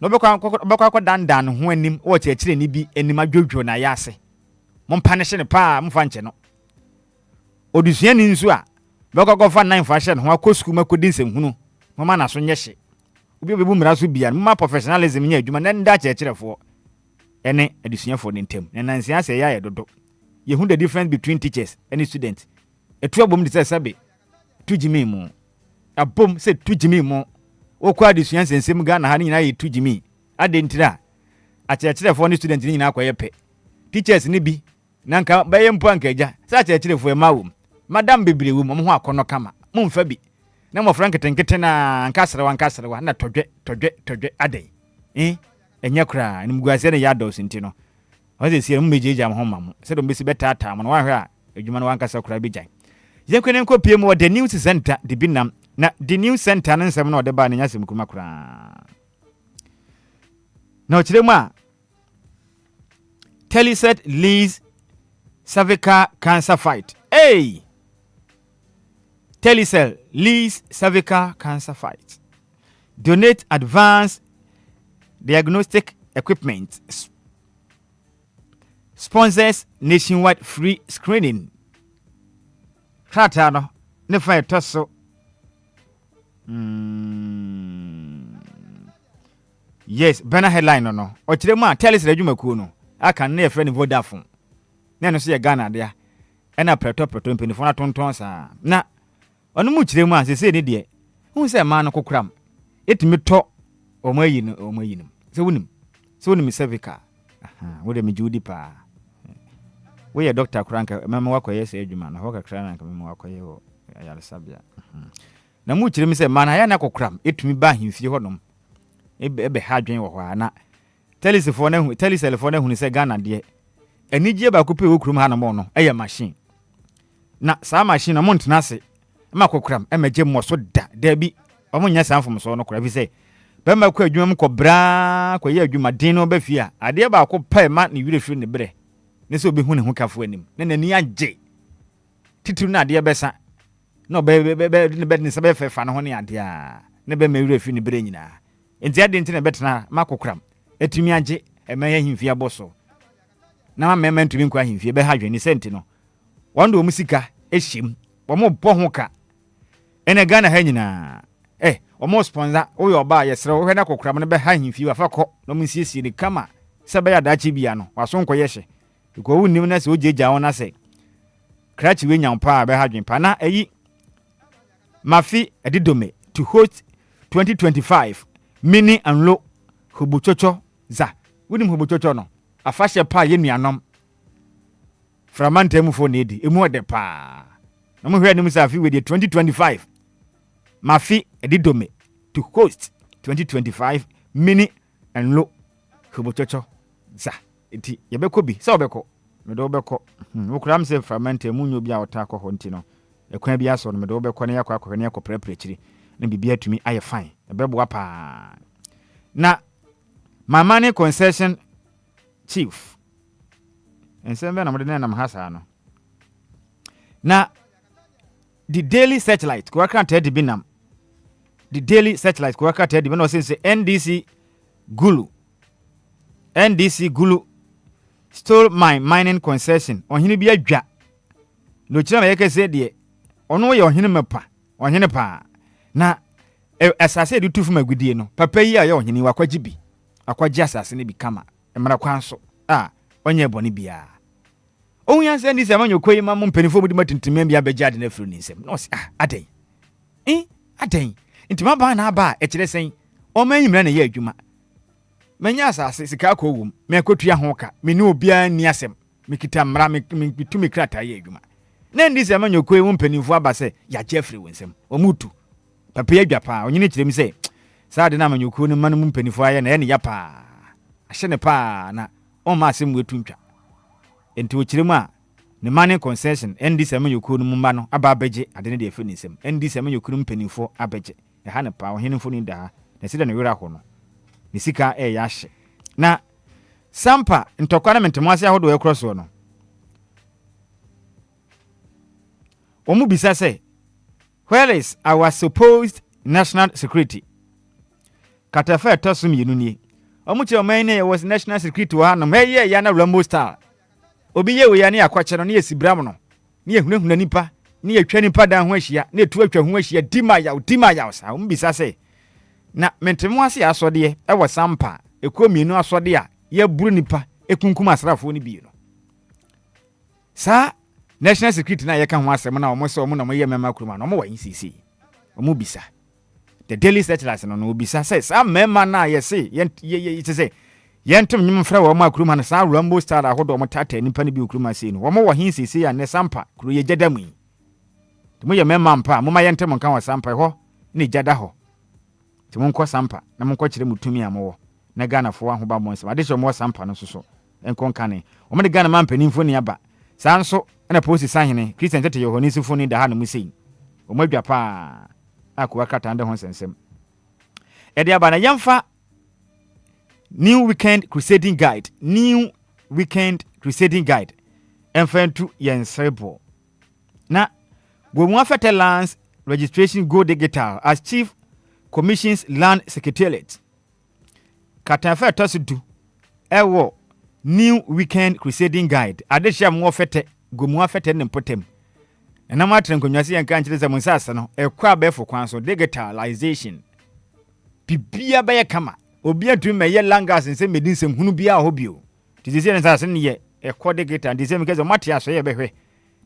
no bekwa dandan ho anim wo kyekire ni bi anim adwodwo na yase mompa ne hye ne pa mfa nche no odusuani nso a bekwa fa 9 fashion ho akosku makodi nsem mama na so nyehye obi obebu mra so bia mama professionalism nya adwuma na nda kyekirefo ene adusuafo ne ntem na nansia se ya yedodo ye hu the difference between teachers and students etu abom de sabe tujimi mu abom se tujimi mu okwa adusuan sensem Ghana ha nyina ye tujimi adentira a kyekirefo ne student nyina akoye pe teachers ne bi nanka baye mpo ankaja sa kyekirefo e mawo madam bebrewu mo ho akono kama mumfa bi na mo frank tenkete na nkasrewa na todwe adai enya kra ni mguase ne yados ntino o se sie mmejeja mo homa mo se do mbesi betata mo no wahwe a adwuma no wankasa kra bi jan yekwene nko piem wo the news center de binam na the news center nan sem no de ba ne nyasem kuma kra na ochiremu a Telecet leads cervical cancer fight. Hey! Telecel leads cervical cancer fight. Donate advanced diagnostic equipment. Sponsors nationwide free screening. Kratano ne fa toso Yes, banner headline no. O kire mu a tell us adwumakuo no. Aka na ye friend Vodafone. Na no so ye Ghana dia. E na preto mpinifo na tonton sa. Na ono mu kire mu a sese ni de. Hu se ma no kokram. Etimi to omayi no. Se wonim cervical. Aha, wo de me judi pa. Wo ye doctor kranka mema wakoye se adwuma na ho kakra na mema wakoye wo ayale sabia. Na mu kire mi se ma na ya na kokram etumi ba himfie honom. Ebe ha dwen wo ho ana. Telefone na hu ni se Ghana de. Anigye ba ko pe wo krum ha na mo no eye machine. Na sa machine no mo ntena se ma kokram e magye mo so da bi omo nya sanfom so no kora bi se be ma ko adwuma m ko bra ko ye adwuma din no ba fi a ade ba ko pa ma ne wire firi ne bre ne se obi hu ne ho kafo anim ne nani agye titiru na ade besa no be ne se be fefa no ho ne ade a ne be ma wire firi ne bre nyina enti ade ntine betena ma kokram etimi agye e ma ya himfia boso na ma mema ntumi nkwa himfie be ha dweni senti no wando mu sika ehiem wo mo bɔ ho ka ene Ghana ha nyina omo sponsor wo yo ba yesre wo hwe na kokram no be ha himfie afa kɔ no mu siesie ni kama se be ya dachi bia no waso nkɔ yehye ko wo nim na se ojeja won na se krachi we nyam pa be ha dwen pa na eyi mafi edidome to host 2025 mini and low hubuchocho za wonim hubuchocho no afahye pa ye nuanom framantam fo na edi emu ode pa na mo hwe anim sa afi we 2025 mafi edidome to host 2025 mini and low hubuchocho za enti ye beko bi se obeko me do beko wo kram se framantam nyo bi a wota akọ nti no ekwan bi aso no me do beko na yakọ akọ na yakọ prepare chiri na bibia atumi aye fine ebebo pa na mamani concession chief ensemble na modena na mahasa no na the daily satellite ko aka tedi binam the daily satellite ko aka tedi binam say NDC Gulu stole my mining concession ohini bi adwa no kira me yeke say de ono ye ohini mepa ohini pa na asase de tufu magudie no papa yi aye ohini wakwaji bi akwaji asase ne bi kama emra kwanso onye boni bia onyan se ndi se manyo koyi ma mo mpanifo mu di matintim bia beja de na fru ni nsem no se aden aden intima ba na ba e kire sen o manyimra na ye adwuma manya asase sika akọ wum me akotua ho ka me ne obia ni asem me kita mra me bitumi krata ye adwuma na ndi se manyo koyi mu mpanifo aba se ya jeffrey wonsem o mutu papa ya dwa pa onyine kire mi se sa de na manyo koyi no manu mpanifo aye na ye ne ya pa ahye ne pa na o ma asem wetu ntwa enti okiremu a ne money concession ndi sema yokuo no mumba no aba abeje ade ne de afi nisem ndi sema yokuo mpanifo abeje e ha ne pa ohenefo ni da na sida ne wera ho no ne sika ya hye na sampa ntokwa na mentemo ase ahodo e cross no omu bisa say where is our supposed national security katafa tosum yenu ni omu che oman ne was national security wa no meye ya na Lumba star obi ye we ya ne akwache no ne esibram no ne ehunahuna nipa ne etwa nipa dan ho ahia ne etu atwa ho ahia dima ya sa omu bisa say na mentemo ase asode e wo sampa ekomienu asode a ye buru nipa ekunkum asrafo ni bi no sa national security na ye ka ho asem na omo se omo na mo ye mema kuruma na omo wa ncc omo bisa the daily satellite no bisa say sa mema na ye se ye say yentum nyim fra wo ma kuruma na sa Lumba star ahodo omo tata nipa ni bi kuruma se no omo wa ncc ya ne sampa kuru ye jadamu timo ye mema mpa mo ma yentem nka wa sampa ho ne jada ho timo nko sampa na mo nko kire mutumi amowo na Ghana fo ahoba mo nsem ade so mo sampa no so enko nkane omo de Ghana man panimfo ni aba sa nso na posi sahene Christian tete yohoni sifo ni da ha no musei omo adwa pa akwa kata ande ho sensem e de aba na yemfa new weekend crusading guide enfantu yensebo na gwomu afete lands registration go digital as chief commissions land secretariat katafa tosidu ewo new weekend crusading guide adehia mo fete gomu afete ne potem And I'm not going to see and country some sasano, a crab for council, digitalization. Pibia by a kama, Obia to me langas and send me this and Hunubia hobio. To the same as ye, a quadrigator and the same case of Matias, so you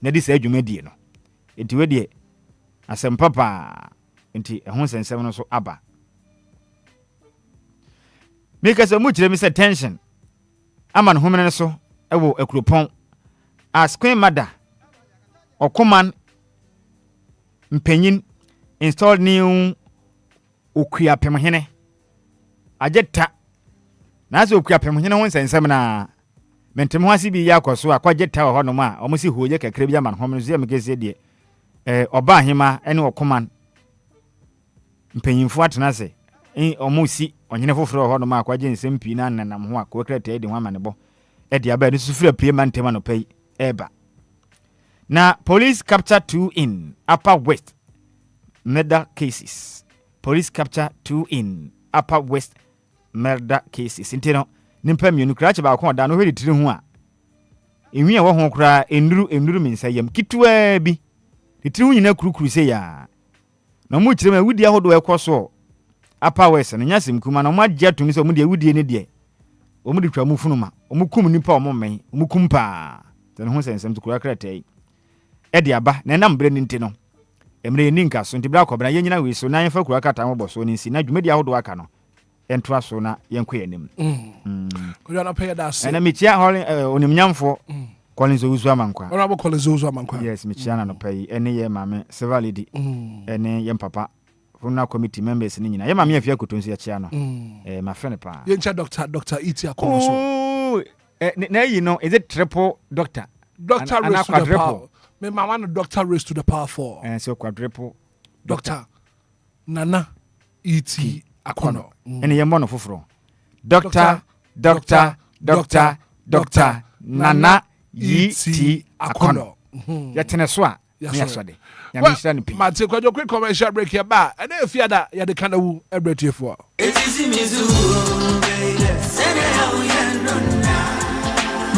na this age you made no. Into wedi asem papa into a hons and seven so abba. Make us a much Mr. Tension. Aman human so ewo a crupon as queen mother or command mpenyin install new okuya pemhene ajeta na so okuya pemhene hons and seven na mentem ho ase bi yakoso akwageta ho no ma omo si hoye kakra bi ama hom no so yemgese de oba ahema ene okoman mpanyimfo atena se omo si onyene foforo ho no ma akwaje nsem pi na nanam ho akwakra de ho ama ne bo e de aba ne sufura prema ntema no pai eba na police capture 2 in Upper West murder cases. Police capture 2 in Upper West murder cases. Intino nimpa mienu kra che ba ko da no hwedi tiri ho a enwi a wo ho kra enuru minsa yam kitwa bi tiri ho nyina kurukuru se ya na mu kire ma wudi ahodo ekoso Upper West na nyasem kuma na mo agya tumi so mo de wudi ne de o mo de twa mu funuma o mo kum nipa o mo men o mo kum pa te no ho sensem to kura kra tai e de aba na nam bre ni ntino emre ni nka so ntibra ko bra yenyina we so na yemfa kura kata mo boso ni nsi na dwumedi ahodo aka no entoa so na yenkɔ yanim ko yana pay that say na mitia hole onimnyamfo Collins Ozu amankwa honorable Collins Ozu amankwa yes mitia na no pay ene ye mame civil lady ene ye papa funa committee members ni nyina ye mame afia kotonsi achia no ma friend pa ye ncha Dr. Iti Akoso na yi no is it triple doctor raised to the power me mama no doctor raised to the power 4 so quadruple Dr. Nana Iti Akono ene ye mbono foforo Dr. Nana Iti Akono ya tene so a ya so de ya mishra ni pi ma te kwajo quick commercial break here ba ene afia da ya de kana wu ebretiefo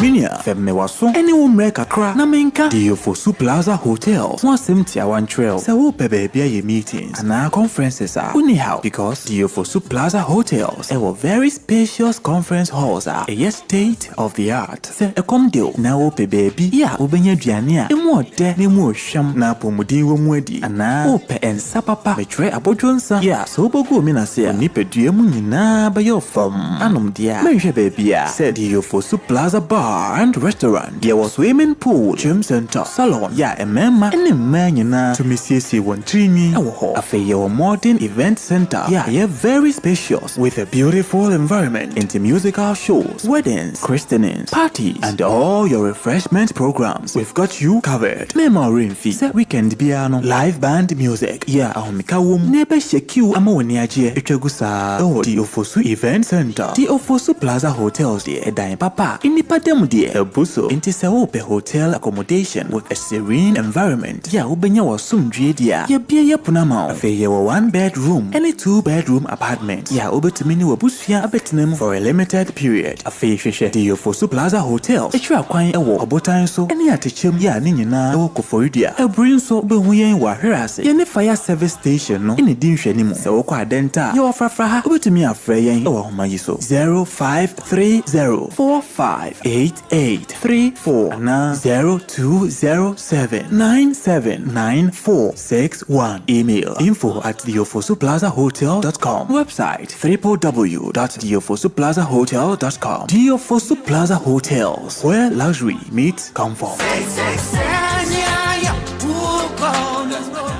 Minia femme waso ene wo mre kakra na menka Diofosu Plaza Hotels wasem tia one trail se wo pe baby ye meetings and conferences are anyhow because Diofosu Plaza Hotels a very spacious conference halls are a state of the art se ekom deal na wo pe baby ya obenya duane a emu ode na emu ohwam na pomudin wo mu adi ana wo pe ensa papa metre abodwonsa ya so bogu mi na se ni pedue mu nyina ba yo fam anom dia menhwe baby a se Diofosu Plaza Bar and restaurant. There was swimming pool, gym center, salon. Yeah, a mema and a man to Missy one trini. A fair modern event center. Yeah, very spacious with a beautiful environment into musical shows, weddings, christenings, parties, and all your refreshment programs. We've got you covered. Memory fee, weekend piano, live band music. Yeah, Ahomikawum, nebe shekiu amawaniaje, Echegusa, Diofosu Event Center, Diofosu Plaza Hotels, the Edine Papa, in the Padem. Buso into Saope hotel accommodation with a serene environment. Ya ubenya wa sumdwe dia. Ya bia ya punama. Afe ya wa 1 bedroom and a 2 bedroom apartment. Ya ubetumini wa busfia abetinem for a limited period. Afe sheshe Diofosu Plaza Hotel. Echwa kwan ewo obotan so. Eni atechem ya ni nyina ewo koforidia. Ebrin so be huyen wa hwerase. Ya ne fire service station no. Eni din hwani mu. Se wo kwa denta. Ya wa frafra ha. Ubetumi afre yen ewo homayi so. 0530458834 na 0207979461. Email info@diofosuplazahotel.com. Website www.diofosuplazahotel.com. Diofosu Plaza Hotels, where luxury meets comfort.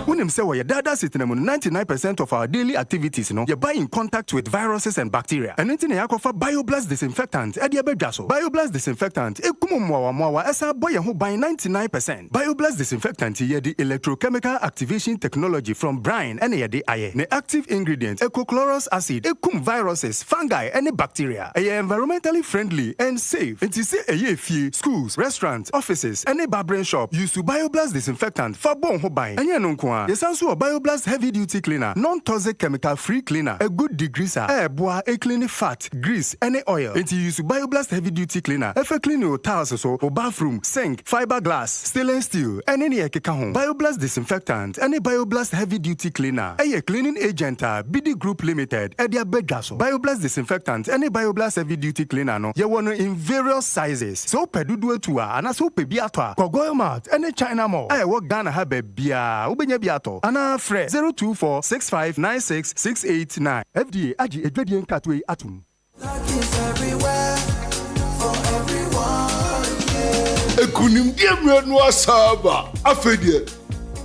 Unim say we dada sitting 99% of our daily activities, you buy in contact with viruses and bacteria. And anything you offer BioBlast disinfectant, BioBlast disinfectant, mwa esa boy who buy 99%. BioBlast disinfectant ye the electrochemical activation technology from brine and ye the aye. Ne active ingredient ecochlorous acid, viruses, fungi, and bacteria. Aye environmentally friendly and safe. And to say aye fee, schools, restaurants, offices, and a barbering shop use to BioBlast disinfectant for bon who buy. And ye non kwa. Yesansu BioBlast heavy duty cleaner, non-toxic chemical free cleaner, a good degreaser, air bois, a clean fat, grease, any oil. And you use BioBlast heavy duty cleaner. If a clean your tiles so, or bathroom, sink, fiberglass, stainless steel, and any ekeka BioBlast disinfectant, any BioBlast heavy duty cleaner, a cleaning agent, BD Group Limited, Edia Begaso, BioBlast disinfectant, any BioBlast heavy duty cleaner no, you want in various sizes. So pedudu tua, and so pebiato, Kogoyo Mart, any China mall. I work Ghana have bia, Ubenya biato, ana fre 02465966889. FDA Aji Edwedian Katwe Atum. Everywhere for everyone. Ekunim diemre no asaba afedie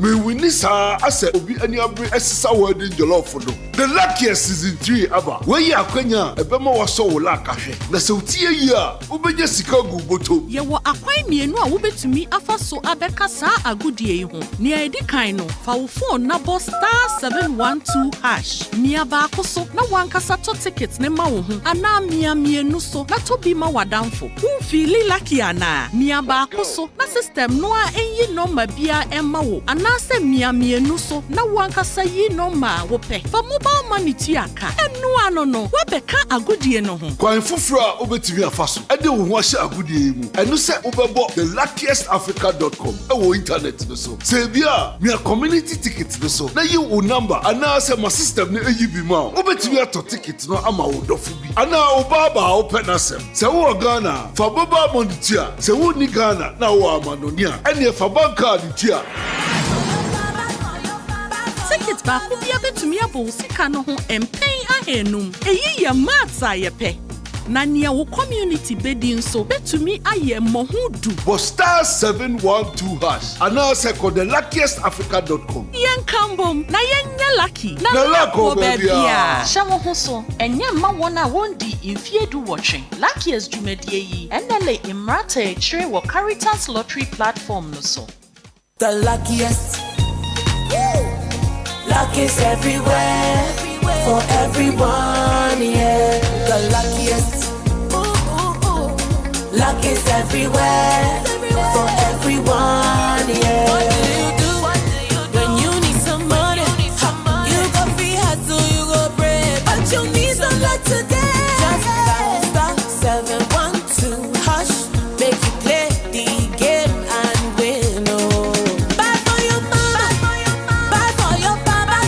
me wini sa ase obi ani abre esisa wadi jollof no the luckiest season 3 aba we ya akwanya ebema waso wo la kahwe na se utie yi a ubenya sika gu boto ye wo akwan mienu a wobetumi afa so abeka sa agudie yi ho ne edi kan no fa wo phone na bo *712# mia ba akoso na wankasa to ticket ne ma wo ho ana mia mienu so na to bi ma wadamfo wo feel lucky ana mia ba akoso na system no a enyi number bia emma wo ana se mia mienu so na wankasa yi number wo pe fa mobile money tiaka enu ano no wo beka agudie no ho kwan fufura obetimi afaso ede wo ho ahye agudie mu enu se obebo thelukkiestafrica.com e wo internet no so se bia mia community ticket no so na yi wo number ana se ma system ne eyi bi ma obetimi ato ticket no ama wo dofo bi ana obaba wo penasem se wo Ghana fa baba money tia se wo ni Ghana na wo amanonia ene fa banka di tia ticket ba ku bia betumi abo sika no ho empen ahenum eyi ye matsa ye pe na nia wo community bedin so betumi aye mohudu bo *712# ana se ko thelukkiestafrica.com yen kambom na yen lucky na lako bebia shawo ho so enye ma wona wondi infiedu watching luckiest jumedie yi enele imrata chire wo Caritas lottery platform no so the luckiest. Luck is everywhere, for everyone, yeah. The luckiest. Luck is everywhere, for everyone, yeah. What do you do when you need some money? You go free hustle, you go bread, but you need some luck today. Just dial *712#, make you play the game and win. Oh, buy for your mama, buy for your papa,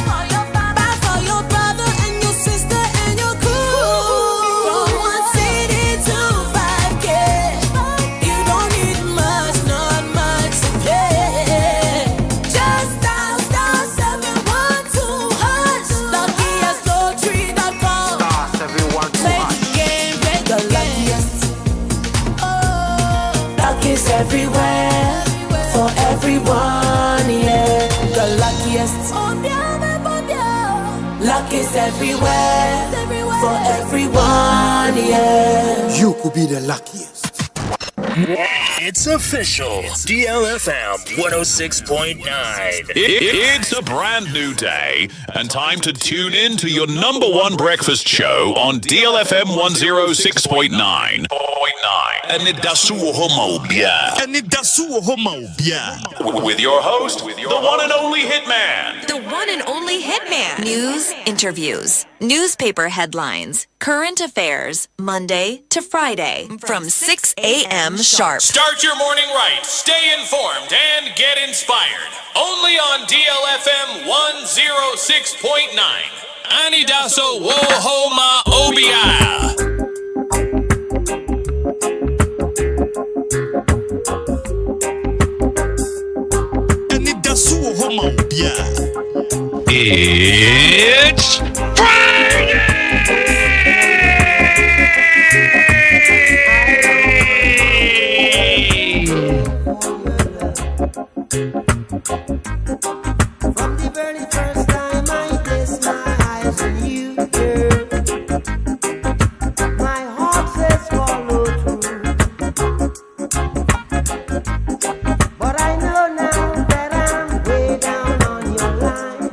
buy for your brother and your sister and your crew. From 1 city to 5K, you don't need much, not much to play. Just dial *712#, luckiestlottery.com. Play the game, play the luckiest. Luck is everywhere, for everyone, yeah. The luckiest. Luck is everywhere, for everyone, yeah. you could be the luckiest. It's official. DLFM 106.9. It's a brand new day and time to tune in to your number one breakfast show on DLFM 106.9. Anidaso Wɔhɔ. Anidaso Wɔhɔ. With your host, the one and only Hitman. The one and only Hitman. News, interviews, newspaper headlines, current affairs, Monday to Friday from 6 a.m. sharp. Start your morning right, stay informed, and get inspired. Only on DLFM 106.9. Anidaso Wɔhɔ ma Obia. It's Friday! From the very first time I placed my eyes on you, girl, my heart says follow through. But I know now that I'm way down on your line.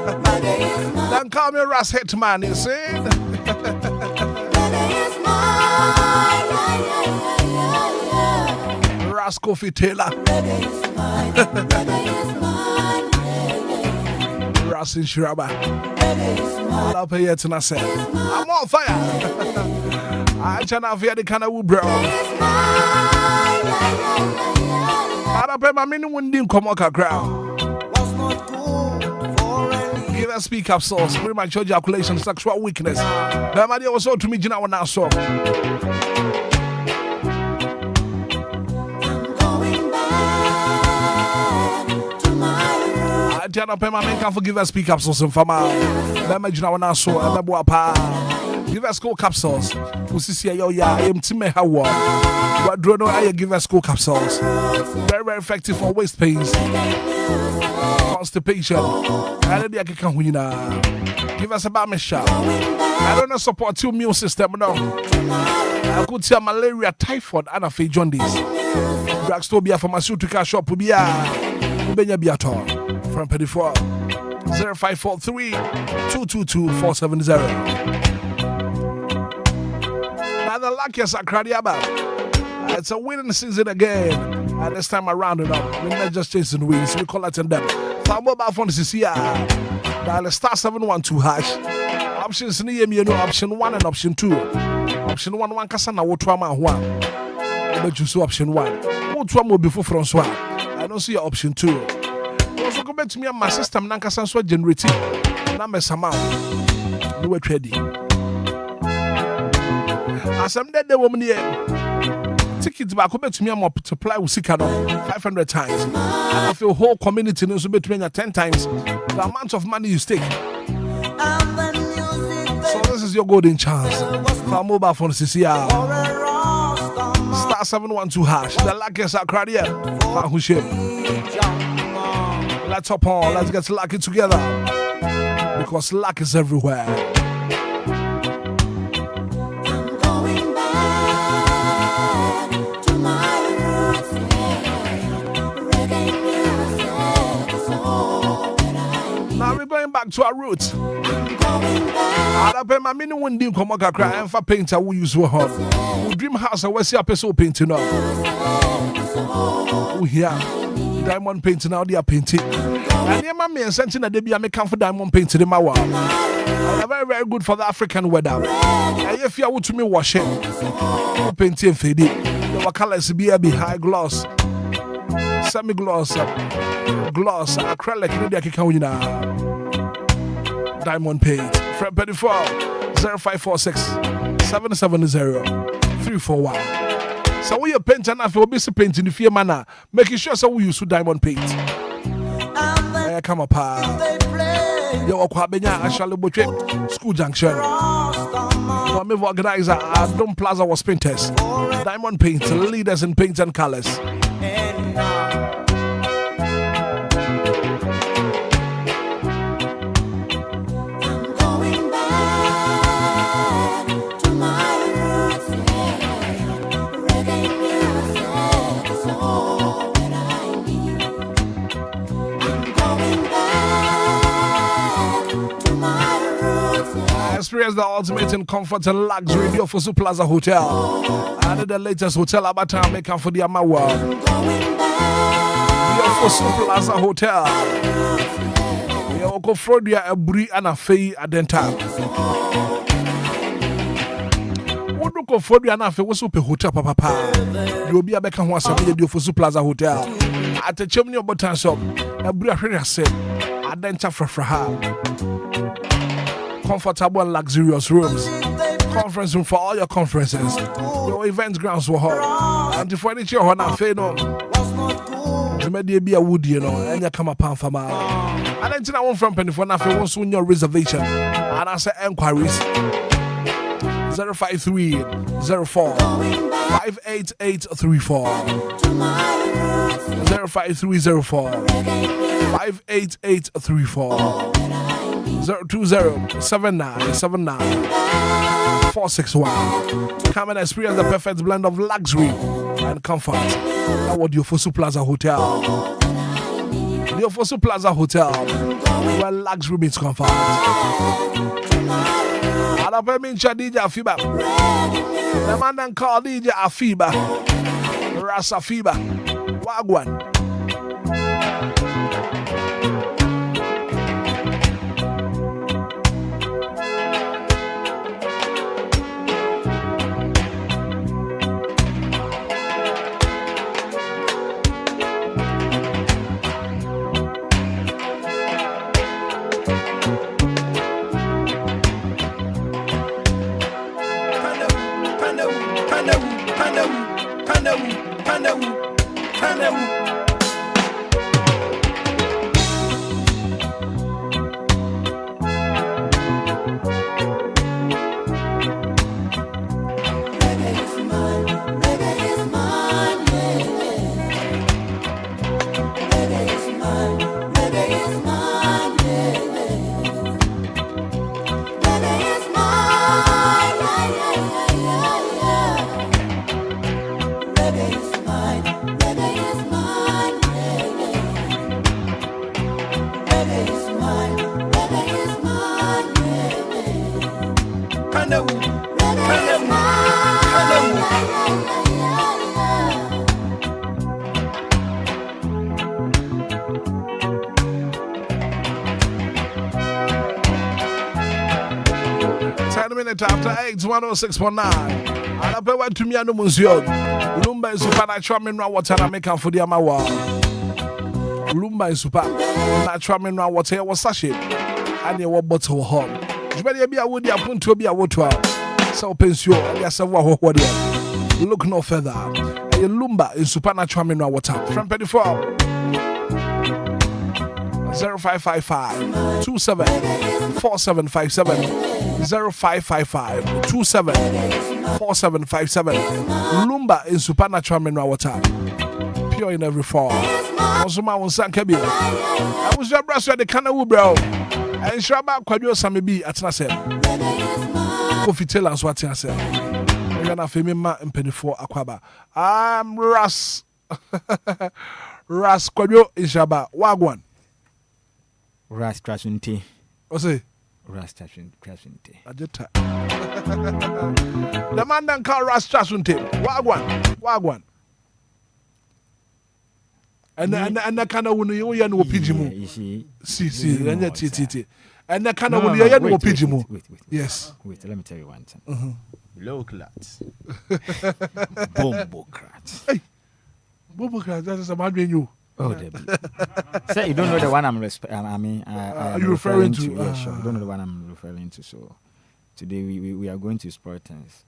Then call me Ras Hitman, you see? Ras Kofi Taylor. Ras in Shiraba. I'll pay it and I say, I'm on fire. I turn off here the kind of bro. I'll pay my minimum dim come on crowd. Give us speak up source, pretty much your ejaculation, sexual weakness. That my dear was so to me, Gina, now so. I turn up my man can forgive us speak up source and fama. That my Gina, now so, and the boapa. Give us school capsules. Pussy, yo, yeah, I am Timmy Howard. What do I give us school capsules? Very, very effective for waist pains, constipation. I can give us a bam shot. I don't know support your immune system, no. I could say malaria, typhoid, and a fake jaundice. Drugstore be a pharmaceutical shop, Obia. Ubenya Biato from 34 0543 222 470. The luckiest at Kradiaba. It's a winning season again. And this time around, we're not just chasing wins, we call it in them. For mobile phone is here. Dial star 712 hash. Options near me, option 1 and option 2. Option 1 Kasana, what trauma 1. But you see option 1. What trauma before Francois? I don't see option 2. Also, go back to me and my system, Nankasan generating. Number some out. Do it ready. As I'm dead, the woman here. Tickets back over to me, I'm multiply with Sikano 500 times. And I feel whole community knows between 10 times the amount of money you stake. So this is your golden chance. For mobile phone CCR. Star 712 hash. The luckiest are crowd here. Let's hop on. Let's get lucky together. Because luck is everywhere. Now we're going back to our roots. I'll pay my mini one dim come on cry and for painter we use for home. We dream house and we see a person painting now. We here diamond painting now they are painting. And the man and something that they be make for diamond painting in my wall. And very very good for the African weather. And if you are to me wash it, painting faded. The colors be high gloss, semi gloss, gloss, acrylic. Diamond paint. Fred 34 0546 770 341. So we are painting and for busy painting the fear manner, making sure so we use diamond paint. Come up, your Kwabenya actually butcher school junction. We organizer Dome Plaza was painters. Diamond paint, leaders in paints and colors. Experience the ultimate in comfort and luxury at Diofosu Plaza Hotel. And the latest hotel about time make for the Amawa. Diofosu Plaza Hotel. We are go for the Abri and a Fay Adenta. What do go for the Anafe was super hotel, papa? You'll be a Beckham was a Diofosu Plaza Hotel. At the chimney of Botan shop, Abri said, Adenta for her. Comfortable and luxurious rooms, conference room for all your conferences, your event grounds were hot, and the furniture on a feno. You may be a wood, you know, and you come upon for my. And then I want from Penny for nothing, won't soon your reservation. And I say Enquiries 053 04 58834 05304 58834 020-7979-461. Come and experience the perfect blend of luxury and comfort. That was Diofosu Plaza Hotel. The Diofosu Plaza Hotel, where luxury meets comfort. Anape mincha DJ Afiba. The man then called DJ Afiba. Rasa Afiba. Wagwan. After 8, 106.9. And I pay what to me and the Museum. Lumba is super natural mineral water and make for the Amawa. Lumba is super natural mineral water was sachet. And you will bottle home. You better be a woody upon to be a water. So pensio, yes, I walk what look no further. A Lumba is supernatural mineral water. From 24 0555 27 4757 0555 27 4757. Lumba is supernatural mineral water, pure in every form. Also, my own son Kebi. I was your brother, the Kanawu bro. And Shabba Quadio Samibi at Nasser. Coffee tell us what I said. We're gonna film ma and penny for Aquaba. I'm Ras Ras Quadio in Shabba. Wagwan. Ras Trasunti. What's it? Ras Trasunti. The man then called Ras Trasunti. Wagwan. And the kind of when you know Pijimu. See, and the and the kind of when you know Pijimu. Yes. Wait, let me tell you one thing. Low class. Bombo crat. Hey, Bombo crat, that is a man you. Oh, say you don't know the one I'm referring to. Yeah, sure. You don't know the one I'm referring to. So today we are going to sport things.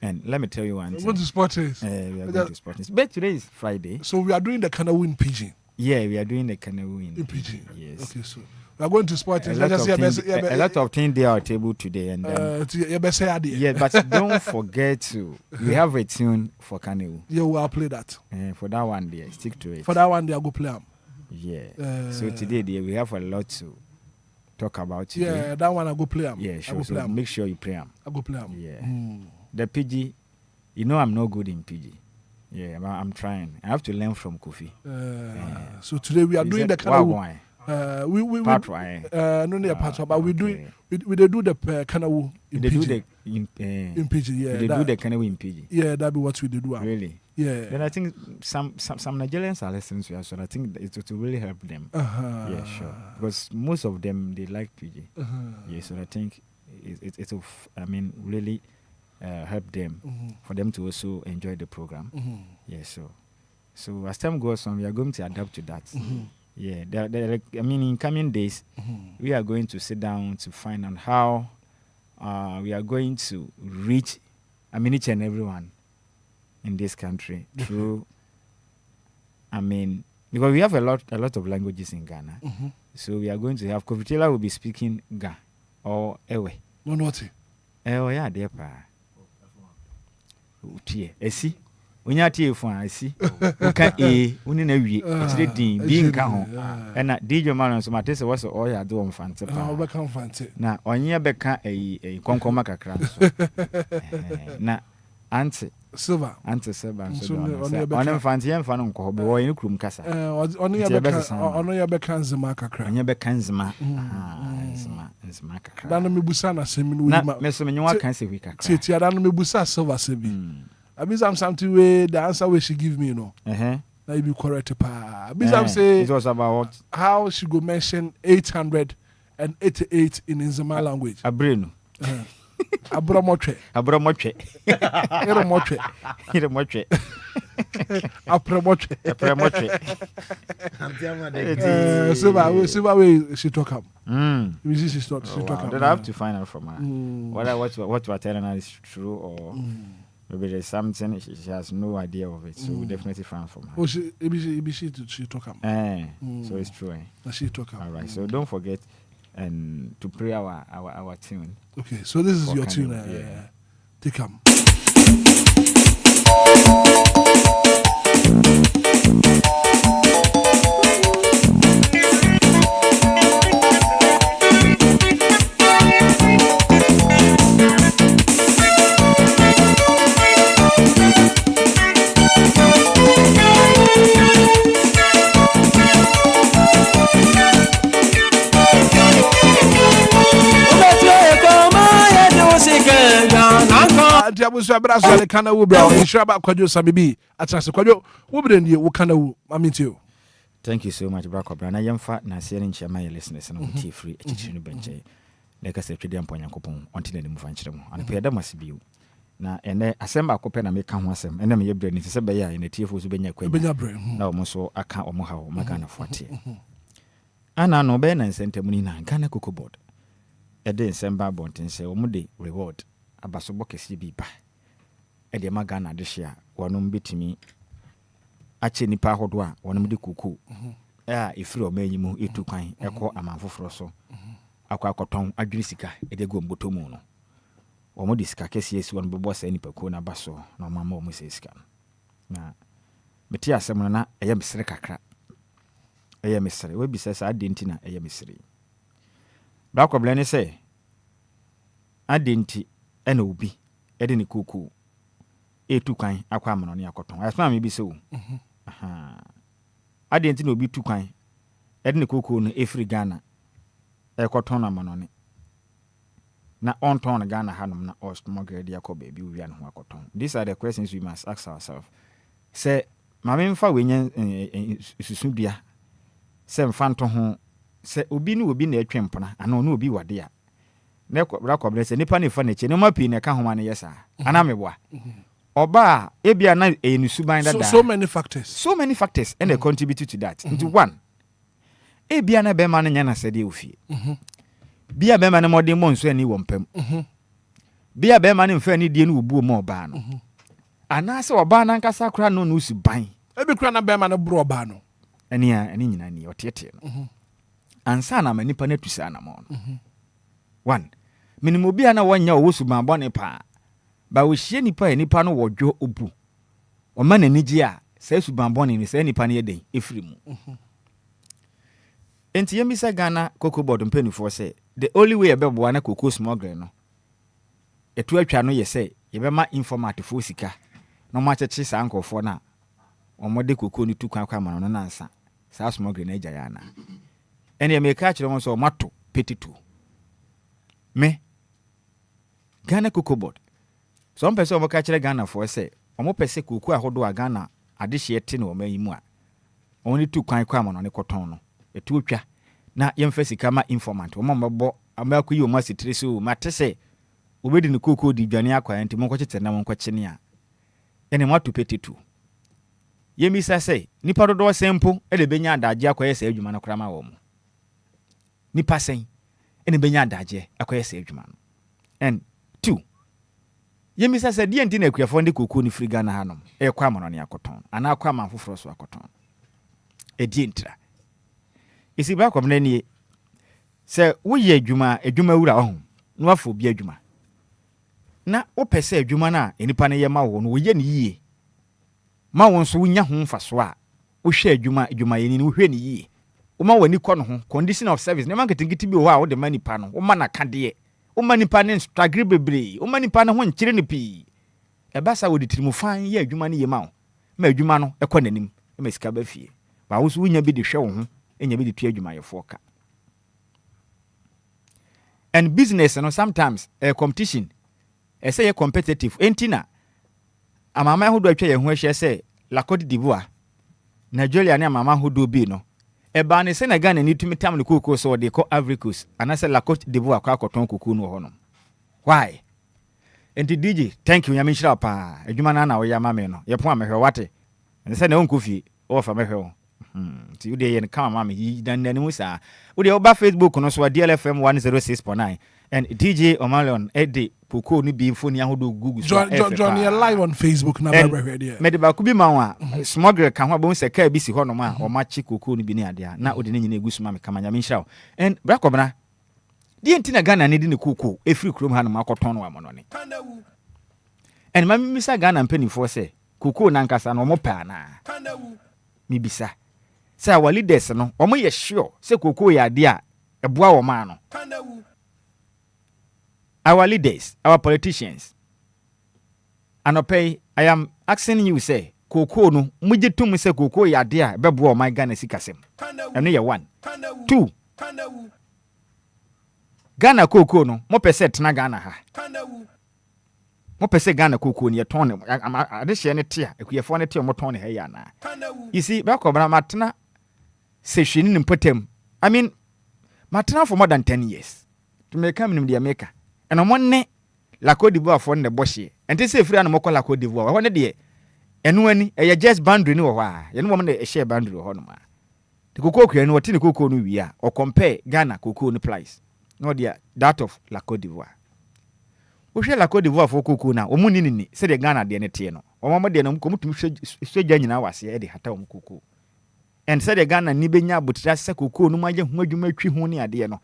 And let me tell you one thing. Going to sport things. We are going to sport things. But today is Friday. So we are doing the canoe in Pidgin. Yeah, we are doing the canoe in Pidgin. Yes. Okay, so we are going to sport things. A lot of things there are table today. And yeah, but don't forget to we have a tune for canoe. Yeah, we'll play that. For that one there, stick to it. For that one there, I'll go play them. Yeah. So today there we have a lot to talk about today. Yeah, that one I'll go play them. Yeah, sure. So make sure you play them. I'll go play them. Yeah. The PG, you know I'm not good in PG. Yeah, I'm trying. I have to learn from Kofi. So today we are doing the canoe. We part no near part, but we do we do the canoe in PG. In PG, yeah. They do the canoe in PG. Yeah, that be what we do. Really? Yeah. Then I think some Nigerians are listening to us, so I think it will really help them. Yeah, sure. Because most of them they like PG. Yeah, so I think it will really help them for them to also enjoy the program. Yeah, so as time goes on, we are going to adapt to that. Yeah, in coming days, we are going to sit down to find out how we are going to reach each and everyone in this country through. Because we have a lot of languages in Ghana, so we are going to have Kovitela will be speaking Ga or Ewe. No, naughty. Oh yeah, dear pa. Esi. When you tie for esi. Uka uni na wi. Etire din bi nka ho. Na DJ man so matese was all ya do mfante pa. Be kan mfante. Na onye be ka konkoma kakra so. Na anti silver ante silver so on fancy en fan nko be wo yin krum kasa on ya be kan zema kakra onye be kan zema zema kakra dan me busa na semi no na me so me nwa kan se wi kakra ti dan me busa silver sebi I mean something way the answer where she give me, you know. Now you be correct pa. Bizam say it was about what? How she go mention 888 in Nzema language. Abrenu. Abramoche. Abramoche. Iramoche. Iramoche. Abramoche. Abramoche. Silva way she talk up. She talk up. Did I have to find out from her whether what you are telling her is true or maybe there's something she has no idea of it, so we definitely find from her. Oh, she talk up. So it's true. She talk up. All right, so don't forget and to pray our tune. Okay, so this is your tune. Take up. Diabuso abrazo le kana wu bra insure ba kwadwo sabibi atrase kwadwo wo bre ndie wo kana wu mamintio. Thank you so much bra kwabra na yemfa na se ne nchema ye listeners na mutie free echichiri no benche like say twede ampa nyankopon onti na mu fanchire mu ana pe da masibiu na ene asem ba kopɛ na meka ho asem ene me ye bre ni se be ya ene tiefo so benya kwa na omo so aka omo ha o maka na foate ana no be na nsentemu ni na Ghana Cocoa Board ede nsem bonten se omo de reward abasobɔ kɛse bi ba ɛde ma Ghana de hye a wɔnom betimi akyɛ nipa ahodo a wɔnom de kuku efiri ɔmanyi mu etu kwan ɛkɔ amanfoforo so akɔ akɔtɔn adwiri sika ɛde go mboto mu no wɔn de sika kɛse esi wɔn bɛbɔ sɛ nipa ko na baso na ɔmama wɔn sɛ sika na meti asɛm no na ɛyɛ mesere kakra ɛyɛ mesere we bi sɛ saa denti na ɛyɛ mesere ba kɔbla ne sɛ adenti ɛna obi ɛde ne kuku etu kwan akɔ amano ne akɔtɔn asma me bi sɛ o adenti na obi tu kwan ɛde ne kuku no efiri Ghana ɛkɔtɔn amano ne na on Ghana hanom na osmogre dia ko baby we an ho akɔtɔn. These are the questions we must ask ourselves. Say mame mfa wenye susu bia se mfa nto ho se obi ne obi na atwempona ana no obi wade a na rakɔbre se nipa ne fa na che ne mapi ne ka homa ne yesa ana meboa oba ebia na enusuban dada so many factors and they contribute to that. Into one ebia na be ma ne nya na sede ofie bia be ma ne modern mo nso ani wo mpam bia be ma ne mfa ni die no obuo mo oba no ana se oba na nkasa kra no no suban ebi kra na be ma ne bro oba no ani nyina ni otiete no ansa na manipa na tusa na mo no one minimo bia na wonya wo suban bone pa ba wo hie nipa no wodwo obu o ma na nigi a se suban bone ni se nipa na yeden efiri mu enti yemisa Ghana Cocoa Board mpanifo se the only way ebebo na cocoa smuggler no etu atwa no ye se yebema informative sika no ma cheche sa ankofo na omode cocoa ni tu kwa ma no nansa sa smuggler na agya ya na ene ye meka kire mo so mato petitu me Ghana Cocoa Board so mpese o meka kire Ghana fo se omo pese cocoa ahodo a Ghana adehye te no mayimu a oni tu kwa ma no ne koton no etu otwa na yemfa sika ma informant o mmabo amaku yi o ma sitire so matese obedi ne kokoo di dwane akwa enti mo kwete na mo kwakye a ene mato petitu yemisa se nipa dodo sempo ele benya adaje akwa yesa adwuma na krama wo mo nipa sen ene benya adaje akwa yesa adwuma no and two yemisa se die enti na akuafo ndi kokoo ni free Ghana hanom e kwa amono ne akoton ana akwa manfoforo so akoton edie ntra isi ba kwam na nie se wo ye adwuma wura ho no afọ bi adwuma na wo pese adwuma na enipa ne ye ma wo no wo ye ne yie ma wo nso wonya ho mfaso a wo hwe adwuma ye ni wo hwe ne yie wo ma wani kɔ no ho condition of service ne ma nketenkete bi wo a wo de ma nipa no wo ma na kade wo ma nipa ne struggle bebre wo ma nipa ne ho nkyere ne pi basa wo ditirimu fan ye adwuma ne yema wo ma adwuma no ekɔ nanim ma sika ba fie ba wo so wonya bi de hwɛ wo ho enya bi de tu adwuma yefo ka and business no sometimes competition say competitive entina amama hodo atwa ye ho ahye say la Côte d'Ivoire Nigeria ne amama hodo bi no ba ne se na Ghana ni tumi tam ne kokoo so de ko Ivory Coast anase la Côte d'Ivoire kwa akoton kokoo no ho no why enti DJ thank you nyame nhyira pa adwuma na wo ya mame no ye po amehwe wate ne se na onko fie o fa mehwe wo ti ude ye kama mama yi dan nanimu sa ude oba Facebook no so DLFM 106.9 and DJ Omalion Eddie Poko ni bi phone ahodo Google so John you live on Facebook na ba hwe there me de ba ku bi ma wa smuggle kan ho bo se ka bi si ho no ma o ma chi koko ni bi ni ade na ode ne nyina egusu ma me kama nyame nhyira and bra kobna di entina Ghana ne di ne koko efri krom ha no ma koton no amono ne and ma misa Ghana mpanifo se koko na nkasa no mo pa na mi bisa say our leaders no omo ye sure say koko ya ade a eboa wo ma no our leaders our politicians anopay I am asking you say koko no mugitum say koko ya ade a beboa wo ma Ghana sikasem eno ye 1 2 Ghana koko no mo pese tena Ghana ha mo pese Ghana koko ni ton ade hye ne te a ekuyefo ne te mo ton ne ha ya na you see ba ko bra matena seshini ni mpotem I mean matena for more than 10 years to make am nim de America and omonne la Côte d'Ivoire for ne bohye ente se free an mokọ la Côte d'Ivoire ho ne de enu ani e just boundary ni wo ha ye no mo ne share boundary ho no ma de koko kura ni wote ne koko no wi a o compare Ghana koko ni price no dia that of la Côte d'Ivoire wo hwe la Côte d'Ivoire for koko na o mu ni se de Ghana de ne te no o mo de no ko mutum hwe nyina wase e de hata o koko and said the Ghana ni benya butira se koko no maje ho adwuma twi ho ni ade no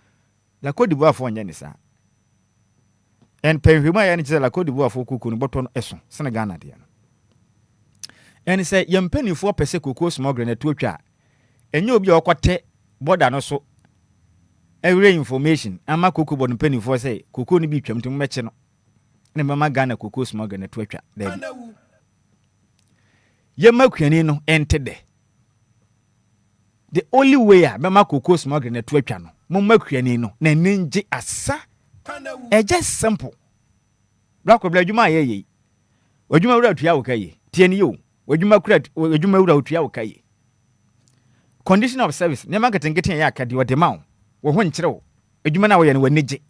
la Côte d'Ivoire fo nya ni sa and penhwema ya ni la Côte d'Ivoire fo koko no boto no eso se Ghana de no and say yempanifo pese koko smuggle na tuotwa enye obi okote border no so every information ama koko bod mpanifo say koko ni bi twamtem meche no ne mama Ghana koko smuggle na tuotwa da bi yemakuani no entede the only way a mama koko smuggle na tuatwa no momma kuani no na ninje asa just simple bra ko bla adwuma ye adwuma wura tuya wo kaye tie ni yo adwuma wura tuya wo kaye condition of service ne marketing geten ya akade wo de ma wo ho nkyere wo adwuma na wo ye no wanije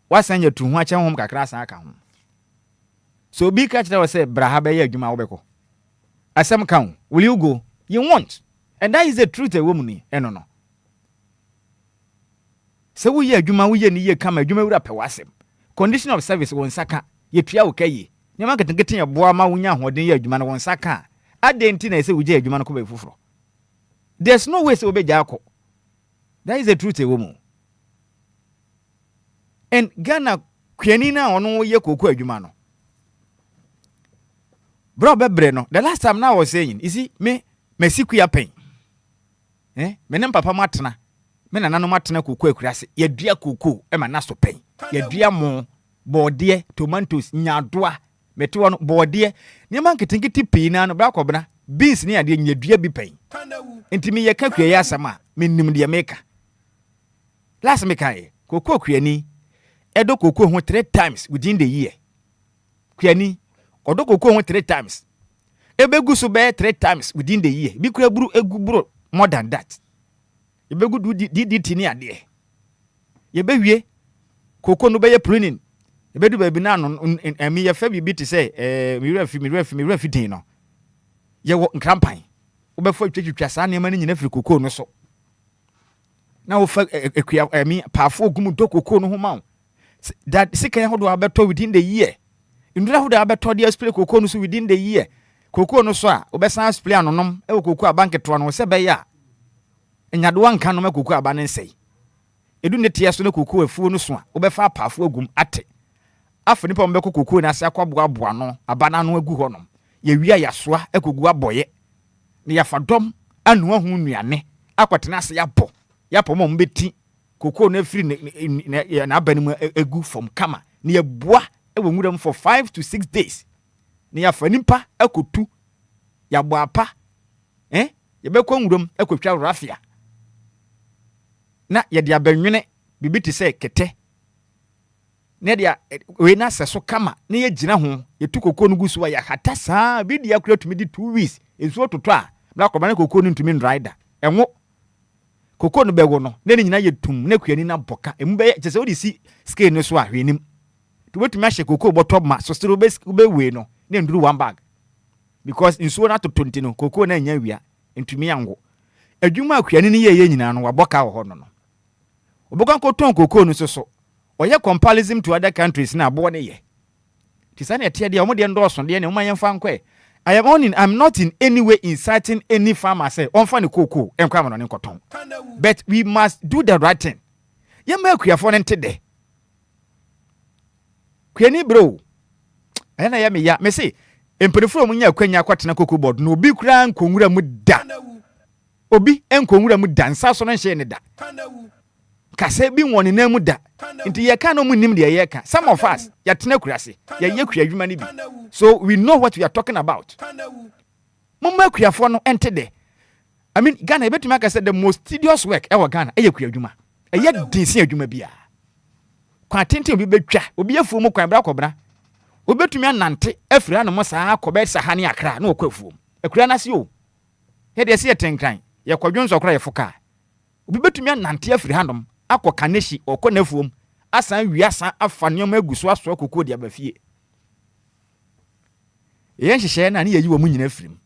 wasanya tu ho acha ho kakra san aka ho so bi ka kire wo say bra ha be ye adwuma wo beko asem kan will you go you want and that is the truth a woman eno no so we ye adwuma wo ye ni ye kama adwuma wura pe wasem condition of service won saka ye tua wo kaye ne ma geten ye boa ma wonya hoden ye adwuma no won saka adenti na say wo je adwuma no ko be fufuro there's no way say wo be jako that is the truth a woman and Ghana kwani na ono ye koko adwuma no bro bebre no the last time now I was saying you see me siku ya pen me nem papa matena me nana no matena koko akurase ya dua koko e ma na so pen ya dua mo bode tomatoes nyadoa mete wono bode ne man ketenketi pii na no bra kobna beans ne ade nyadua bi pen ntimi ye ka kua ya asama me nim de meka last me kai koko kuani edo koko ho 3 times within the year kuani odo koko ho 3 times ebegu so be 3 times within the year bi kura buru eguburu more than that ebegu du di tini ade ye bewie koko no be ye pruning ebedu ba bi na no emi ye fa bi ti say mi refi tin no ye wo nkrampan wo be fa twetwa sa ne ma nyina firi koko no so na wo fa ekua emi paafo ogum do koko no ho ma that sikan ho do abeto within the year ndura ho do abeto dia spray koko no so within the year koko no so a obesan spray anonom e wo koko abanke to no se be ya enyado anka no makoko abanen sei edu ne tie so ne koko afuo no so a obefa paafo agum ate afa nipa mo be koko na ase akwaboaboa no abana no agu ho no ye wia yasoa ekogu aboye ne yafa dom anu ahu nuane akwatena ase yapo mo mbeti koko na afiri na abani mu egu from kama ne yeboa e wo nwuram for 5 to 6 days ne ya fa nipa akotu ya bo apa ye be kwa nwurom akotwa rafia na ye de abanwene bibi ti se kete ne dia we na seso kama ne ye gina ho ye tu kokoo no gusu wa ya hata saa bi dia kura tumi di 2 weeks enso toto a bla ko ba ne kokoo no ntumi rider enwo kokoo no bego no ne nyina ye tum ne kuani na boka emu be je se odi si scale no so a hwenim to wetumi ahye kokoo bottom ma so still be we no ne nduru one bag because enso na to 20 no kokoo na nya wia ntumi ango adwuma akuani ne ye nyina no waboka wo ho no oboka ko ton kokoo no so oye comparison to other countries na abo ne ye tisane etia dia omode ndoso de ne umayemfa nkwe I'm not in any way inciting any farmer say onfa ne kokoo enkwa ma no ne nkoton but we must do the right thing ye ma akuafo ne ntede kwani bro na ya me ya me say emperefo mu nya akwanya kwatena kokoo board no obi kura nkonwura mu da obi enkonwura mu da nsa so no hye ne da kase bi woni na mu da nti ye ka no mu nim de ye ka some of us ya tena kurase ye kua adwuma ni bi so we know what we are talking about mumma kuafo no entede I mean Ghana e betumi aka say the most tedious work e wa Ghana e ye kua adwuma e ye dinsi adwuma bia kwa tenten obi betwa obi afuo mu kwan bra kobra obetumi anante afira no mo saa kobe sahane akra na okwafuo akura na se o he de se ye tenkran ye kwadwonso kra ye foka obi betumi anante afira hanom akọ kaneshi okọ nafuom asan wiasa afa nneoma aguso aso kokoo dia bafie yen hyehyɛ na ne yayi wo mu nyina firim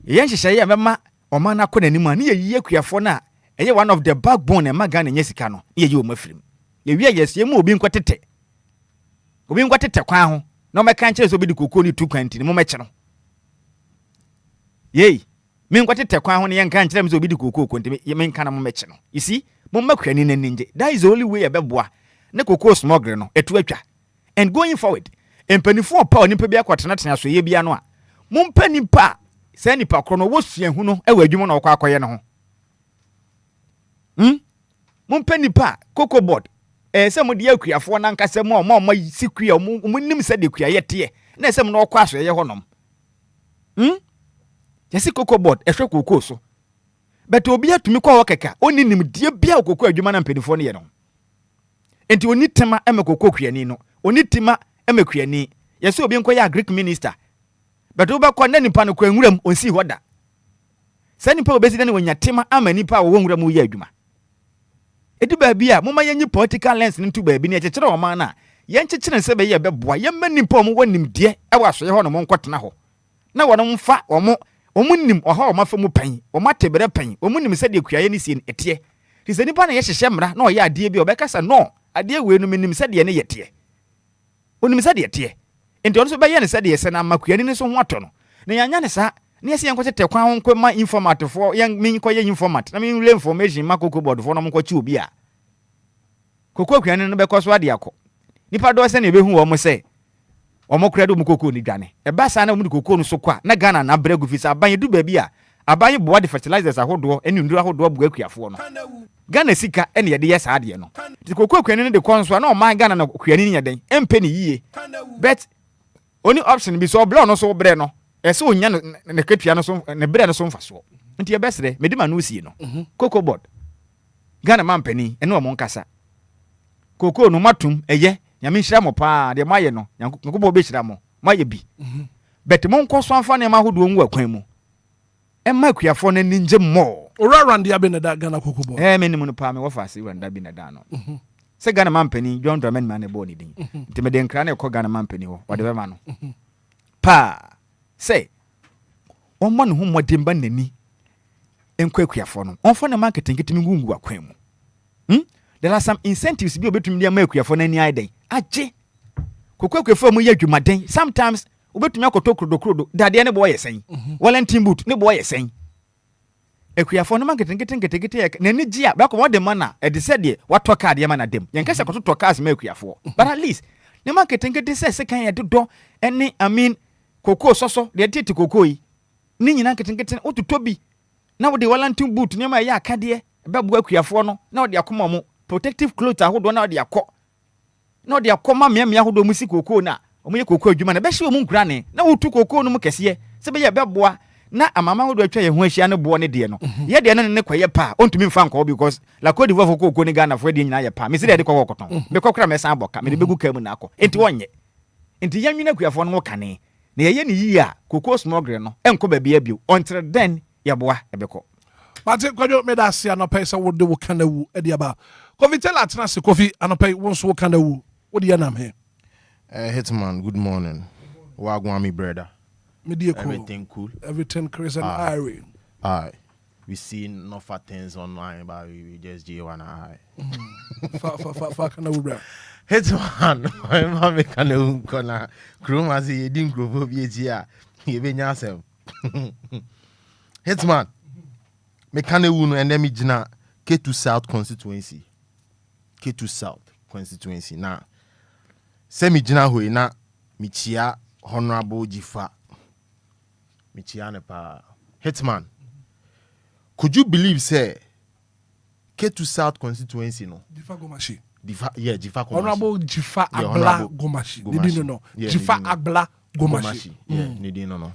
yen hyehyɛ ye mema ɔma na kɔ nanim a ne yayi akuafo na ɛyɛ one of the backbone ma Ghana nya sika no ne yayi wo mafirim ye wie yes ye mu obi nkɔtete kwa ho na ɔmɛka nkyerɛ so obi di kokoo ni 2 kwanti ne mo mɛkye no yei me nkɔtete kwa ho ne yen kan nkyerɛ me so obi di kokoo konti me nka na mo mɛkye no you see mummakwani naninje that is the only way ebeboa ne kokoo smogre no etu atwa and going forward empanifo pa onipa bia kwatena tena so ye bia no a mumpanipa sa nipa kro no wosua hu no ewa adwuma na okwa akoye ne ho mumpanipa kokoo board se mo de akuafo na nkasa mo mo sikua mo nim se de kua yete na se mo no okwa so ye honom yesi kokoo board ehwe kokoo so but obi atumi kwa wakeka oni nimdie bia kokoo adwuma na mpanifo ne ye no enti oni tema emekokoo kuani no oni tima emekuani yesi obi nkoya agric minister but oba kwa na nipa no kwa nwuram onsi hoda sa nipa obesi na wonya tema ama nipa wo nwuram wo ye adwuma edu ba bia moma yenyi political lens ntu ba bi ne kyekere o man na yenkyekere nse be ye beboa yemma nipa mo wanimdie ewa so ye ho no mo nkotena ho na wono mfa omunim oha omafa mu pan omatebere pan omunim se de kuaye ne sie etie ti se nipa na ye hyehye mra na oya ade bi obekasa no ade we no menim se de ne yete onim se de yete enti ono so be ye ne se de yese na makuani ne so ho ato no na yanya ne sa ne yese yanko tete kwa ho nkoma informative fo yan min ko ye informant na min le information makoko board fo no mo kwachi obi a kokoo kuani no be koso ade akọ nipa do se na ebe hu wo mo se omokredo mu kokoo ni dwane e ba sa na mu kokoo no so kwa na Ghana na bregu fisa aban du ba bi a aban boa de fertilizers ahodo eni nduru ahodo bu akuafo no Ghana sika ene ye de yes ade no ti kokoo kuani no de konso na o man Ghana na kuani ni yeden empe ni yie but oni option bi so blow no so bre no ese onya ne katua no so ne bre no so mfa so nti ye besre medima no sie no kokoo board Ghana mampani ene o mo nkasa kokoo no matum eye nyame nhira mo pa de maye no nyankopɔ be hira mo maye bi bet mo nkoso amfa ne ma hodo nwu akwan mu emma akuafo no ninje mo ora rande abi na da Ghana kokoo board menim no pa me wo fa se rande abi na da no se Ghana mampani John Dramani man e bo ni din nti me de nkra na ekɔ Ghana mampani ho wode be ma no pa se on mo ne ho modem ba nani enkɔ akuafo no onfa ne marketing kitimi ngungu akwan mu there are some incentives bi obetumi dia ma akuafo nani aiden aje kokoo akuafo mu ye adwumaden sometimes obetumi akoto krodo dade ne bo ye sen Wellington boot ne bo ye sen akuafo no marketing nani gia ba ko modem na e de se de wato card ye ma na dem yen kase koto to cars ma akuafo but at least ne marketing se sekan ye dodo ene I mean kokoo soso de tete kokoo yi ni nyina marketing otuto bi na wo de Wellington boot ne ma ye akade be bo akuafo no na wo de akoma mo protective clothes ahodo na de akọ ma mia ahodo mu si kokoo na omo ye kokoo adwuma na be hye omo nkura ne na wotu kokoo no mu kese se be ye beboa na amama ho do atwa ye ho ahia ne bo ne de no ye de ne kwaye pa ontumi mfa nko because la Cote d'Ivoire fo kokoo ne Ghana fo de nyina ye pa me se de kwa koton me kokora me san aboka me de begu ka mu na akọ enti wonye enti yanwina kuafo no kane na ye ne yi a kokoo smuggler no enko ba bia bio until then ye boa ebeko Mate kwadwo me da sia no pay se wo de wo kana wu e dia ba Kofi tell atena se Kofi anopay won so wo kana wu wo de yanam he Hitman, good morning. Wagwan me brother. Everything cool. Everything Chris and Irene. Aye. We see no fat things online, but we just J1 eye. Fa kana wu bra. Hitman, my me kana wu kona. Krum as he didn't grow up here. He be nyasem. Hitman. Me kana wu no and then me jina K2 South constituency. K2 South constituency. Now, semi jina hoi na michia honorable Jifa. Michia ne pa. Hitman. Could you believe say K2 South constituency no? Jifa Gomashi. Jifa Gomashi. Honorable Jifa Agla Gomashi. Nidi no. Jifa Agla Gomashi. Yeah, nidi no.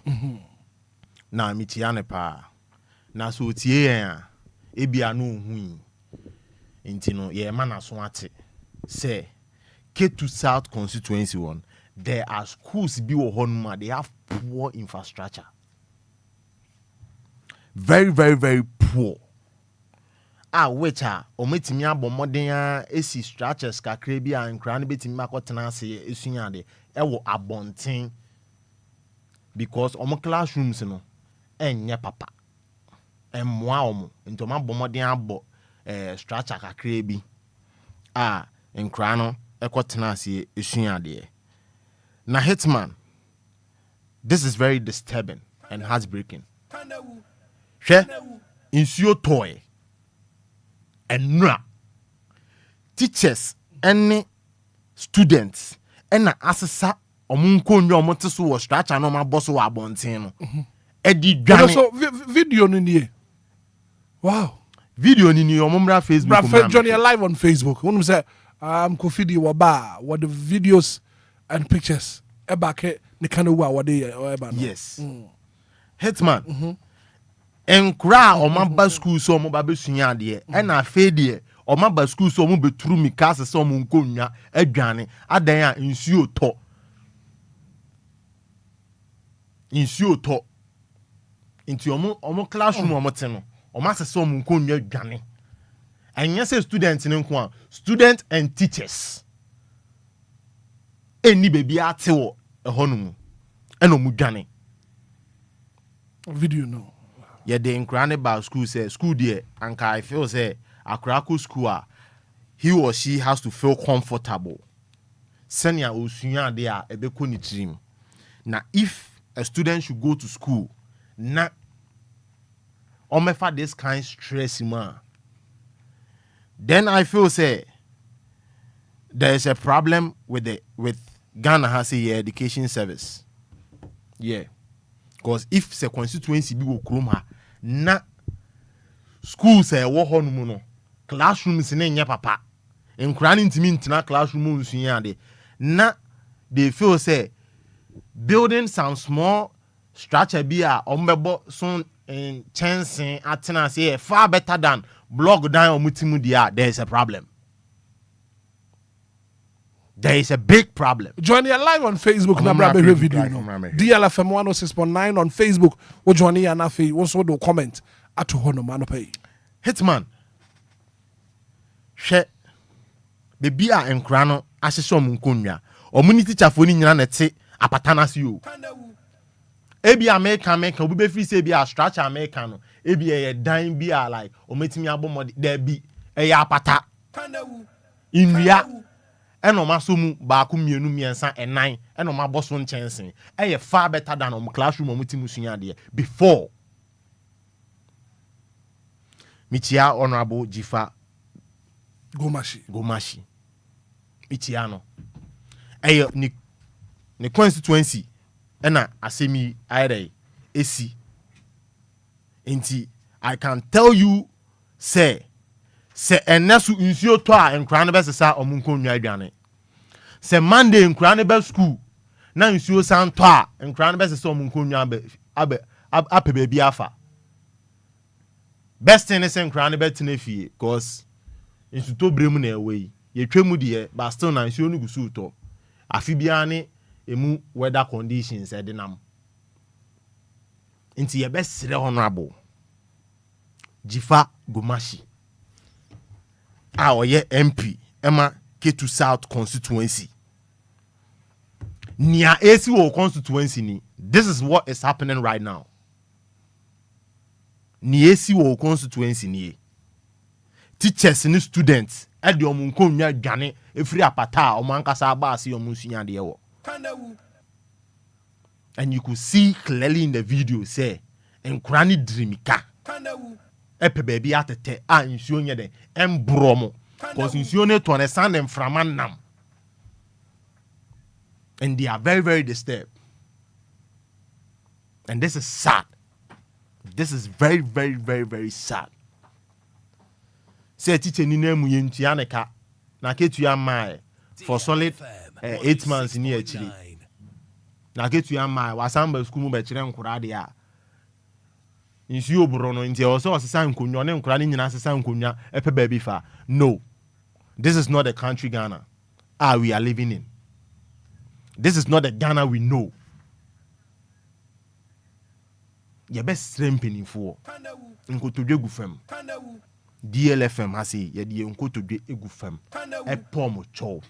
Na michia ne pa. Na so tie ya ebia no hui. Inti no ye man aso ate. Say K2 South constituency one, there are schools be honma, they have poor infrastructure. Very, very, very poor. Which are ometimi abomodenya esi structures kakra bi a nkra ne betimi makotena ase esunya de ewo abonten because omo classrooms no enye papa emmoa omo ntoma bomodenya abo structure kakra bi nkra no ekotena ase esunya de na Hitman, this is very disturbing and heartbreaking. Hwe insuo toy enra teachers any students ena asesa omunko nwa omoteso wo structure no ma boso wa abonten no edi dwane so video ni nie wow video ni omumra Facebook bra Johnny live on Facebook wonu say Kofi di waba what the videos and pictures ebake ne kana wa wade eba no yes Hitman enkura omaba school so omoba besunya de e na afa de omaba school so omo beturu mi kase so omo nkonwa adwane adan a nsuo to inti omo classroom omo te no omo asese omo nkonwa adwane anya say student ne nko a student and teachers eni baby ate wo ehonum eno mu dwane video no ye de nkra ba school say school there anka I feel say akrako school he or she has to feel comfortable senior osunya de a ebeko ni trim na if a student should go to school na omefa this kind stress man then I feel say there is a problem with Ghana has a education service. Yeah. Because if the constituency be go kroma na schools wo honum no classrooms na nya papa enkura ni ntimi ntina classroom nsuya de na they feel say building some small structure be a ombebo so in chancing atena say far better than block down omutimu dia there is a problem. There is a big problem. Join you live on Facebook. Na bra be video no. DLFM 106.9 on Facebook. O join you na fe. Also do comment at hono man pay. Hitman. Hwe bebi a enkra no ahyeso om nkonwa. Omuni teacher fo ni nyina na te apatana si o. Ebi America obi be free say bi a structure America no. Ebi e dan bi a like ometimi abomode there bi e ya apata. Inria eno masomu baako mienu miensa enan eno maboso nchensen eye far better than classroom omutimu sunya de before michia honorable Jifa Gomashi michia no eye ni constituency ena asemi aire esi enti I can tell you say enesu insio to a nkra ne besesa omunko nwa adwane se Monday nkra ne be school na nsuo san to a nkran be se om nkonwa ape baby afa best thing is nkran be tena fie cause nsu to bremu na ewe ye twemu de but still na nsuo no gusu to afi bia ne emu weather conditions e de nam nti ye be sere honorable Jifa Gomashi oye MP Emma Ketu South constituency Nia AC constituency ni. This is what is happening right now. Ni AC constituency ni. Teachers and students at the omunkonya gane every apata omankasa abasi omunsunya de ewo. And you could see clearly in the video say Enquires dreamika. Epe baby atete a nsuo nye de embromo cause nsuo ne to understand them from nam. And they are very, very disturbed. And this is sad. This is very, very, very, very sad. Say teacher ni name yentianeka na ketu ya mai for solid 8 months ni actually. Na ketu ya mai wasamba school mu be kire nkura de a. Nsi obro no nti also osesa nkonwa ne nkura ni nyina asesa nkonwa epe baby fa. No. This is not the country Ghana we are living in. This is not the Ghana we know. Your best strengthening for Nkotodwe gufem. DLFM has say ye di Nkotodwe egufem. E pomo chow.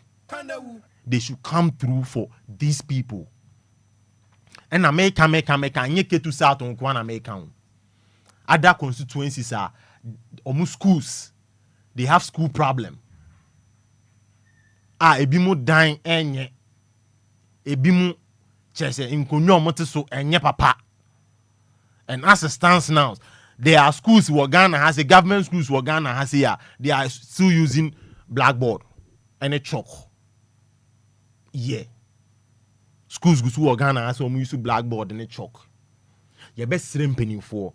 They should come through for these people. And America nye Ketu South on Kwana America. Other constituencies are almost schools. They have school problem. Ebimu dying enye. Ebimu chese inkonyo mote so enye papa. And as it stands now, there are schools where Ghana has a government schools where Ghana has a they are still using blackboard and a chalk. Yeah. Schools where Ghana has some use blackboard and a chalk. You best shrimping for.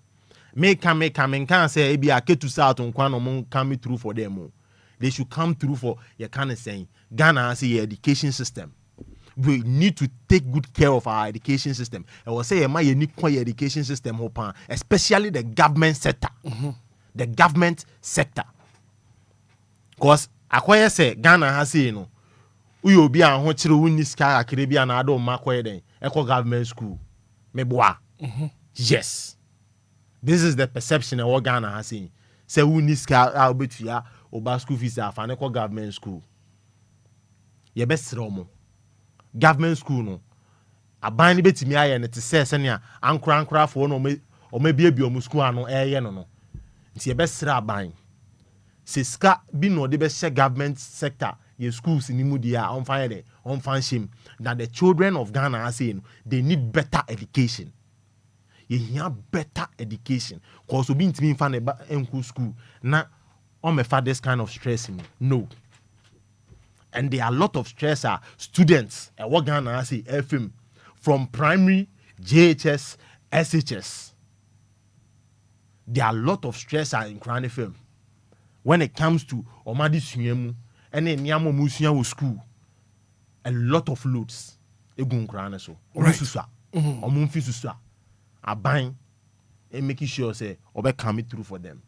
Make can say ebi Ketu South on Kwano mon come through for them. They should come through for you kind saying Ghana has a education system. We need to take good care of our education system. I will say my unique education system open, especially the government sector. The government sector. Because akwaya say Ghana has Obia and Hochiro Winiska Caribbean Ado Makweden, Eco Government School. Meboa. Yes. This is the perception of what Ghana has seen. Say Winiska Albetia Oba school fees are for Eco Government School. Ye best romo. Government school no abani betimi aye ne te se ne ankra fo no o mebie bi o school ano eye no nti e be sra aban se ska bi no de be share government sector ye schools ni mu dia on fan shame that the children of Ghana are saying they need better education. You hear better education cause obi ntimi fan enku school na on me fa this kind of stress no. And there are a lot of stressor students at what Ghana say FM from primary, JHS, SHS. There are a lot of stressor in Crown FM when it comes to Omadi Sunyemu and then Nyamo Musunya school. A lot of loads. Egun Crown so. Omususa. Omunfisusa. Abang and making sure say obe coming through for them.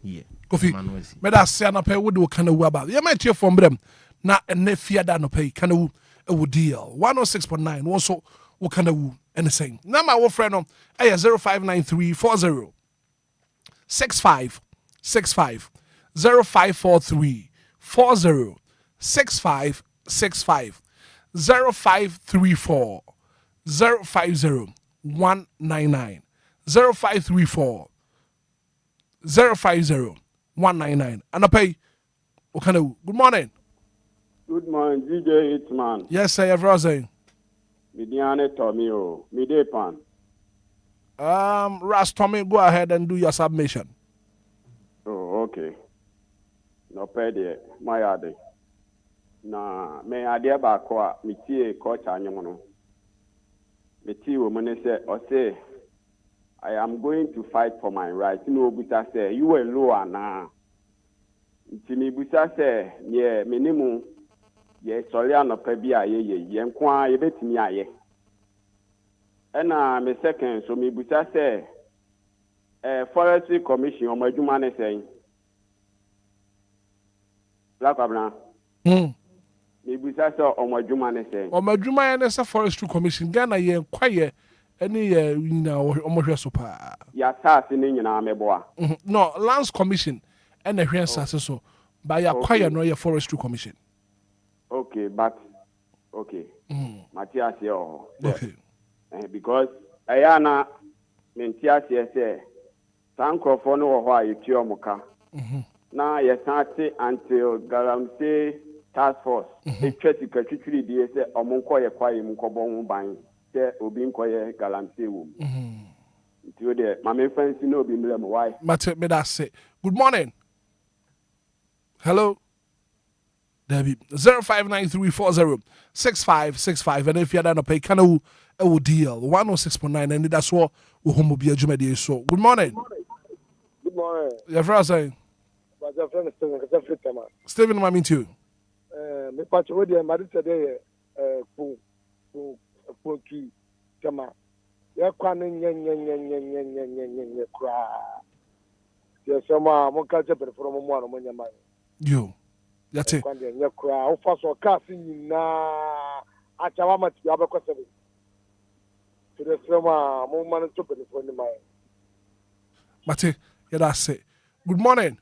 Yeah. Kofi. Meda say na pe wo de kind of about. You might hear from them. Na ene fiada no pay kana wu e deal 106.9 also wo kana wu anything na my wo friend no 059340 6565 0543 40 6565 0534 050 199 0534 050 199 and I pay wo kana wu. Good morning. Good morning, DJ Hitman. Yes, sir, everyone. Midiane Tommy, Midepan. Ras Tommy, go ahead and do your submission. Oh, okay. No pay there, my ade. Na me ade ba ko me tie coach anyom no. Me tie woman say, I am going to fight for my rights. No, buta say you were low na. Ntimi buta say, yeah, minimum Ye sorry anɔpa bi a ye nko a ye betimi aye. Ɛna me second so me busa sɛ Forestry Commission o madwuma ne sɛn. Black Abna. Me busa sɛ o madwuma ne sɛn. O madwuma ne sɛ Forestry Commission Ghana ye Enquires any nyina o mohwe so pa. Ya taase ne nyina meboa. No, Lands Commission and the hwe nsase so by Enquires no ye Forestry Commission. Okay, but okay. Matthias here. Okay. Because ayana Mentias here say Sankrofo no wo ho a yetuo muka. Na ye sante until Galamsey Task Force. Etwati katwitwiri die say omonko ye kwaye mu kobon ho ban. Say obi nkoye Galamsey wo. Nti de mama fancy no obi mlem why. Mate me that say. Good morning. Hello. Debbie 0593406565 and if you don't pay can I will deal 106.9 and that's what we home be a jumedi so. Good morning. Good morning. Your friend saying. But your friend Steven Steven, I mean to you. Me patch with the married today ku ki kama ya kwane nye kra ya sama mo ka je perform mo ano mo nyama yo yate kwande nye kra o fa so ka si nyina achawa mati ya bekose bi to sama mo man to perform ni mai mate ya da say. Good morning.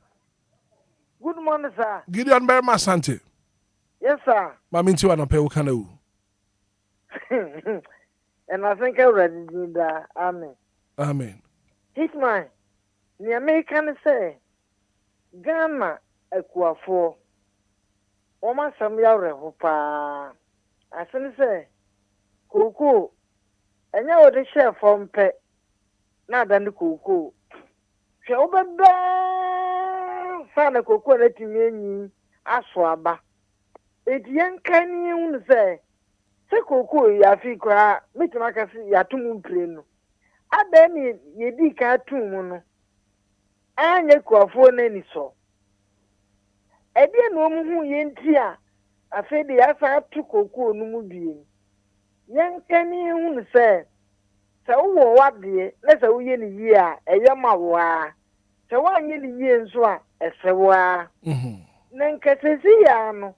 Good morning, sir. Gideon Berma Sante. Yes, sir. Mami nti wa no pe wo kana wo. And I think I already did that. Amen. Amen. Hitman, the American say, Ghana Equafo, Oma Samia Rehopa. I say, Kuku, and you would share from pet, not than the Kuku. She opened the Sana Kuku, letting me Aswaba. It young can you say. Sekoko ya fi kwa metima kasi ya tumu pleno adani yedi ka tumu no anye kwafo na ni so ede no mu hu yenti a afede ya sa tu koko no mu bie yankani hu se wo wade na se wo ye ni yi a eye ma wo a se wo anye ni yi nso a ese wo a na nkasesi ya no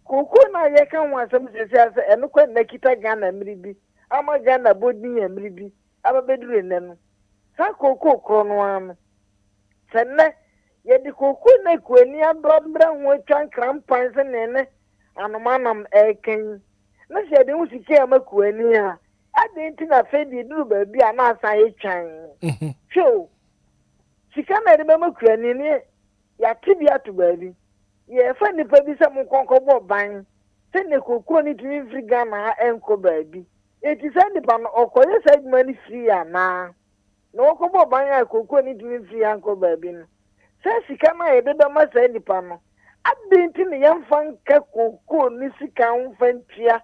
Koko na ye kan wasam sese ase eno kwa nakita Ghana mribi ama Ghana bodin ya mribi aba bedure nenu sa koko krono anu senne ye di koko na kwani adobra ho twan krampan se nene anomanam eken na se de usike ama kwani a adenti na fedi duru ba bi ana asan ye twan hwo sika na de ba makwani ne ya tibia to ba bi ye fa nipa bi se mo konkobo ban se ne kokoro ni tumi free Ghana enko baabi eti se nipa no okoye se adwuma ni free ana na okobo ban ya kokoro ni tumi free enko baabi no se sika na ye de ma se nipa no adenti ne yemfa nka kokoro ni sika mfa ntia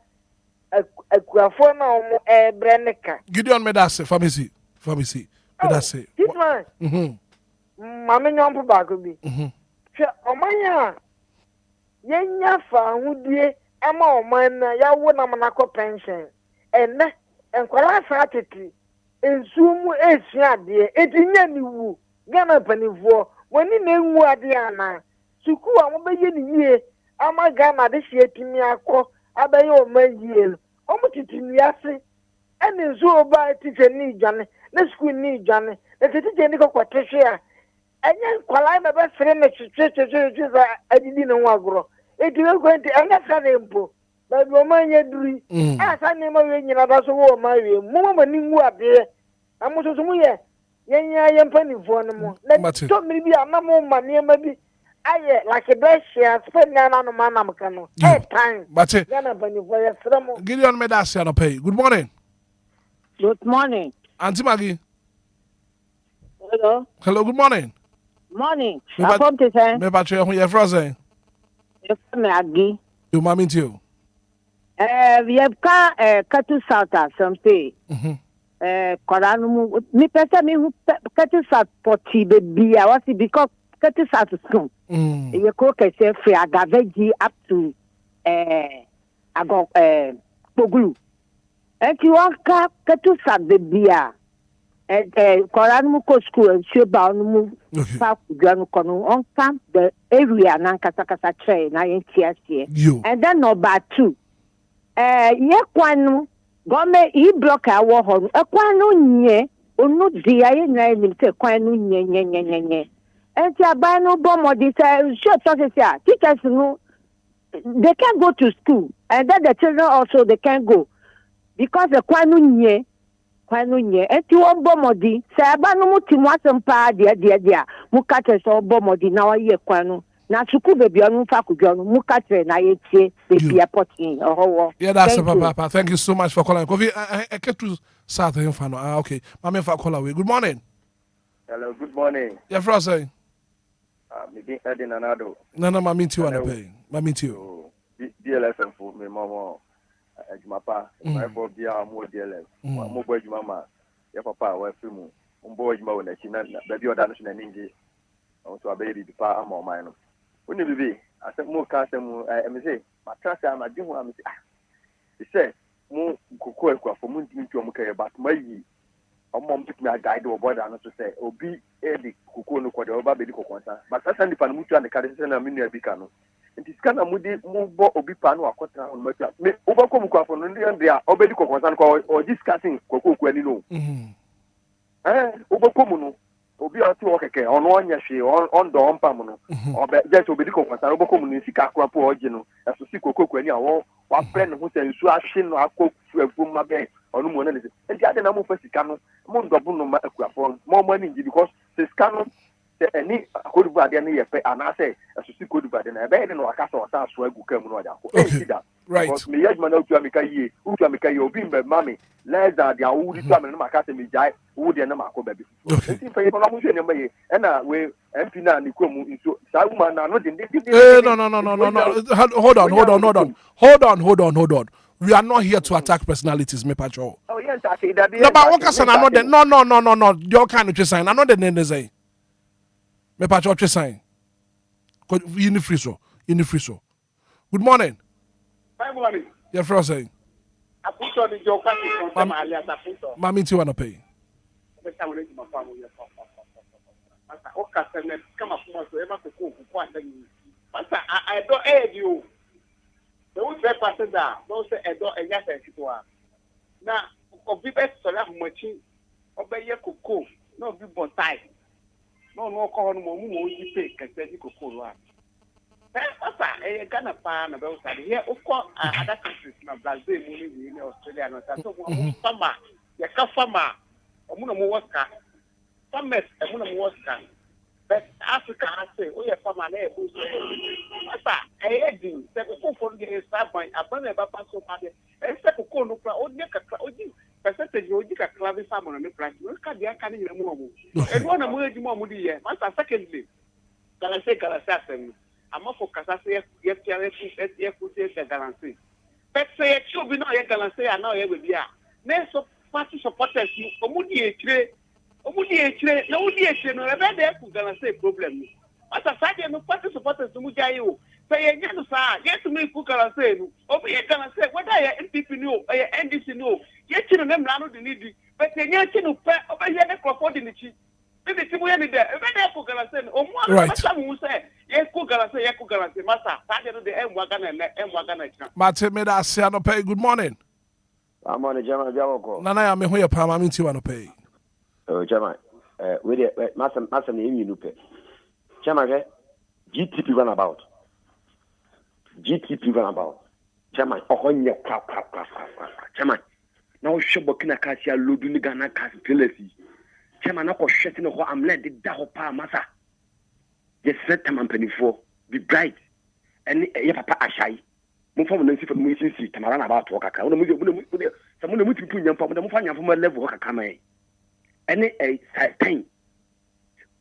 akuafo na omo ebre ne ka Gideon Medase pharmacy Medase Hitman mama nyompo ba ko bi hwe omanya yenya fa hudie ama oman na yawo na manako pension enne enkwala sa tete ensumu esiade etinya ni wu Ghana panivuo woni na enwu ade ana suku a mo beye ni yie ama Ghana de hie timi akọ abaye oman yie omo titimi ase ene nso oba tite ni dwane na suku ni dwane na tite ni kokwote hwe a enye nkwala na be fere na twetwetwetwe za adidi na ho agoro etiwe kwenti anga sane mpo ba bi o manye duri asa ne ma we nyina ba so wo ma we mo ma ni ngu ade amuso so mu ye yenya ye mpanifo no mo na to mmiri bi anam ma ne ma bi aye like be share spend na no ma na mka no time Bate Ghana mpanifo ye fremo Gideon Medase no pay. Good morning. Good morning. Auntie Maggie. Hello. Hello, good morning. Morning. I come to say. Me ba try your frozen. You me agi. You mami too. We have cattle south something. Koranu mu mi pese mi hu cattle south poti baby. I was because cattle south soon. You go kese free agaveji up to ago poglu enti wonka ketu sabe bia koran mu ko school nsuo ba no mu fa kudwa no kono onka the area na kasa tray na yentiasie and then number 2 ye kwanu gome e block awo ho kwanu nye onu di aye na ni te kwanu nye enti abanu bomodi say short say teachers no they can go to school and then the children also they can go because the kwanu nye enti won bomodi say abanu mutim wasempa dia mukate so bomodi na waye kwanu na suku bebi onu fa kudwa no mukate na yetie bebi apotin ohowo. Yeah, that's papa. Thank you so much for calling. Kofi eketu south infano. Okay. Mama fa call away. Good morning. Hello, good morning. Yeah, for say. Me Edin Anado. No, mama meet you on the pay. Mama meet you. DLFM for me mama. Ejumapa. My Obia mo DLF. Mo boy mama. Ya papa wa fimu. Mbo ejuma wona china baby oda no na ninje. On so baby bi pa ama o man no. Oni bibi asem mo ka asem me say matrasa ama di ho am say say mo kokko akwa mo ntimi twa mo kay but mayi omom pick me a guide o border no to say obi e di kokko no kwode oba be di kokko nsa but sasa ndi pa no mutu an ka de say na me nua bi ka no nti sika na mudi mo bo obi pa no akota on matua me obako mu kwafo no ndi ande a obedi kokko nsa no ko o discussing kokko kwani no obako mu no obi ati o keke ono onya hwe on do ompa mu no obe just obedi kokwasa oboko mu ni sika akwa po oje no eso si kokoko ani awo wa pre no ho sensu ahwe no akofu agum ma be ono mu na ne enti ade na mo fa sika no mo ndobu no ma akuafo mo ni ngi because se sika no se ani akodu ade na ye pe ana se eso si kodu ade na be no akasa o sa so agu kam no oja ko enti da because me yedma na otu amika yie obi mbe mami less than the awudi to amena makase me jai wudi na mako baby enti fa yeba mo hwe ne maye na we MP na ni kwamu nso sa woman na no de no hold on we are not here to attack personalities me patrol oh yes I say that no but what can I not no your kind of sign I know the name say me patrol sign you free so good morning. Good morning. Your friend saying. Aputo di joka ki from alias Aputo. Mami ti wanna pay. Beta wole di mafamu ya papa. Masa o kasene kama kuma so ema ko kwa ndani. Masa I don't aid you. The we be pass da, no say I don't enya se kitwa. Na obi be so la humachi, obeye koko, no obi bon tai. No ko hono mo yi pay kase di koko lo. Pasa Ghana pa na be usadi here ukọ other countries na Brazil mu ni Australia no so farmer ya ka farmer omu no mo worker farmers omu no mo worker but Africa has say o ye farmer na e bu so pasa di se ko for the start aban e ba pa so pa de e se ko no pra o de kakra o di percentage o di kakra bi farmer no price no ka dia ka ni mu mo e do na mo eji mo di ye masa secondly kala se asem ama for kasa se ye the balance but say e chu bi no ye balance ya na ye we bia na so party supporters ni omudi etire na odi etire no e be dey ku balance problem ni asa sade no party supporters mu jaye o say ye nya no sa ye to me ku balance no obi ye balance whether ye NPP ni o ye NDC ni o ye chi no na mra no de ni di but ye nya chi no pe obi ye dey crop de ni chi bibi ti mu ye ni de e be dey ku balance no o mu asa mu say ye ku galase masa sade no de Gana Mate me da se no pay good morning. Amone jama jawoko. Nana ya me ho ye pa ma minti wa no pay. Oh jama we de masa ne yinu pe. Jama ge GTP run about. Jama ohonye kwa. Jama na o hwe Burkina Faso lodu ni Ghana kas pelesi. Jama na ko hwete no ho amle de da ho pa masa. Yes, set time and be bright. And your papa ashai. Move from the city from Mission City, Tamarana about Waka. Someone who put young from the Mufanya from a level of Kame. Any a size 10.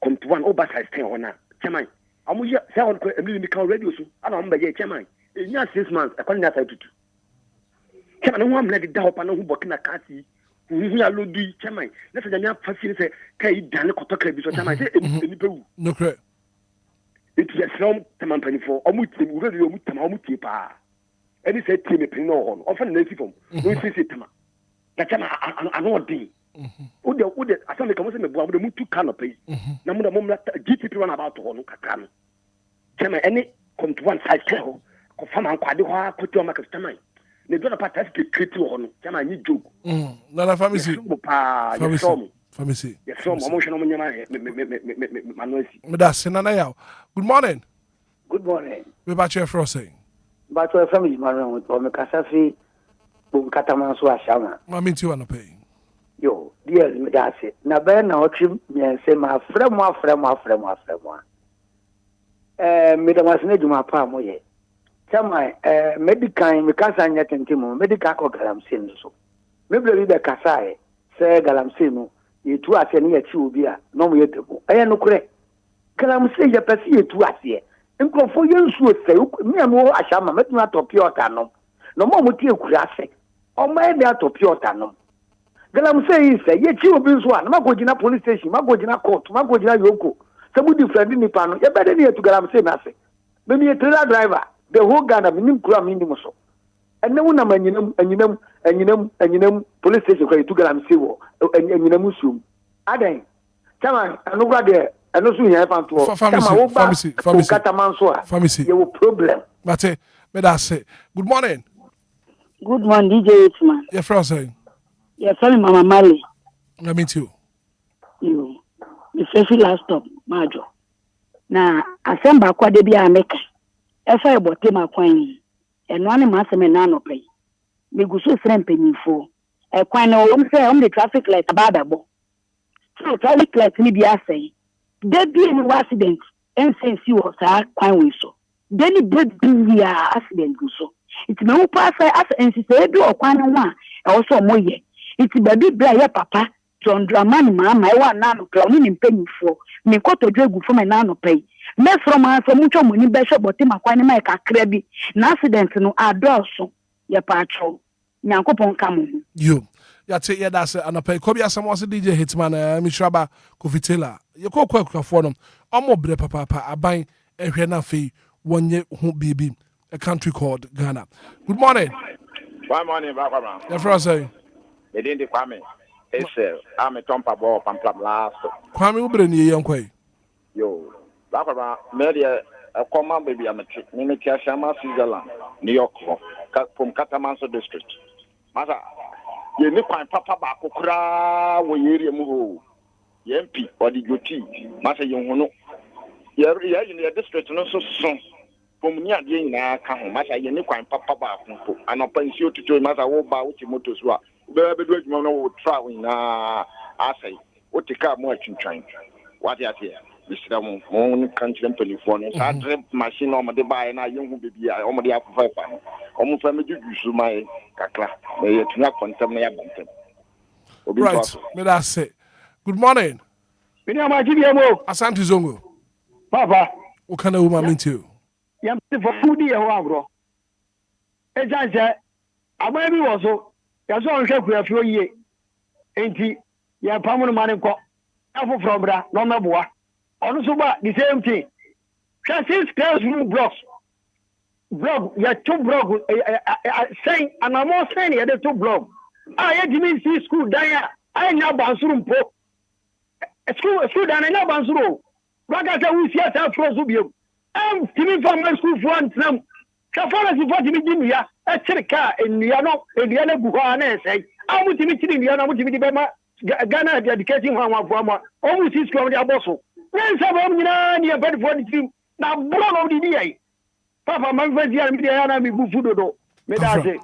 Come to one over size 10 or not. Chairman, I'm with you. Sound a million radio. I don't remember, Chairman. In just 6 months, I can't answer to. Chairman, I'm let it down upon who Burkina Faso. Who are Lodi, Chairman. Let's say, I'm facility. Can you done a cotoka before Chairman? No, correct. It's a strong time for Omuti, pa. Any say team pin on often native from no see tama na chama ano din ode asame kamo se me bua mo tu canopy na mo GTP run about to no kakra no chama any come to one side ho ko fama nkwade ho akoto ma customer ne do na pata se create ho no chama ni joke na pharmacy yes so mo hwe no mo nyama manosi me da senana ya good morning we ba che fro say but your family maron to me kasafi bum katama so ashama ma minti wa no pay yo dear me da se na be na otrim nyense ma fremo me da masne juma pa mo ye chama medical me kasa nya tentimo medical ko galamsin so me ble be kasa e se galamsin no yetu ase ne yachi obi a no mo yetebo no kure galamsin ya pesi yetu ase nkrofo yensu ose me no ashama metuma topia otano no mo mo tie kura ase o ma e atopia otano galamsin yi se yechi obi so a na magogina police station magogina court magogina yoko sabu different ni pa no ye bede ne yetu galamsin na ase me me trailer driver the whole Ghana minim kura minim so enne wona anyinam police station kwa yetu galamsin wo anyinam sum adan chama anugwa de eno so yan fan to chama wo ba kataman so a you will problem mate me da say good morning DJ Hitman your friend say your friend Mama Mali I meet you the first laptop majo na asemba kwa de bia meka efa ebote makwan eno ane ma aseme na no pay me guso frem penyifo kwan no won say the traffic light abadabo so traffic light ni bia say there be an accident and since you was kwan we so then it did be accident so it me pass as and say do kwan no a also moye it baby bra ya papa John Dramani mama e wa na no pay oni ni mpanyifo me koto dwegu fo me na no pay me from afọ mucho moni be shoboti makwan ma kakra bi na accident no adoso ye pacho nyankopon kamo yo ya te ya da se anapa ko bi asem wose DJ Hitman mi shraba Kofitela ye ko kwakufo no omo bre papa aban ehwe na fe wonye hu bibi a country called Ghana. Good morning. Good morning, Baba. Your friend say they didn't Kwame. I'm a tompa ball pamplam last. Kwame ubre ni ye nkwai. Yo, Baba, media a common baby I'm a trick. Mimikia Shama, Switzerland, New York, from Katamanso district. Masa, you need papa bakukra, we area move. MP or the Goti, Masa Yono. You're in the district, no so soon. From near the Naka, Masa, you need papa back, and open you to join Masa Woba, which motors were. Baby, do traveling? I say, what the car more trying? What is here? Mr. Mon country telephone, I drive machine on the buy and I young baby, I already have 5 pounds. Almost family to my kakla, may you not contaminate them. Right, may I say, good morning. Asante Zongo. Papa, what kind of woman mean to you? Yam for food here, bro. Eja ababi wo so ya so nhwe kuafio ye enti ya pamu mane ko afo from bra no meboa onu so ba the same thing since classroom blocks ya two blog saying and I'm all saying ya the two blog ya jimi see school dan ya anya bansuru mpo school dan anya bansuru raga sa we see asa fro so biom timi from school for antram kafara si for timi jimi ya Chirika in Yano, Indiana Buhana say, I would meet in Yana, would be Ghana dedicating one from almost his comedy apostle. When some near bed for the team, now blown of the day. Papa, my friend, Diana, me bufudo.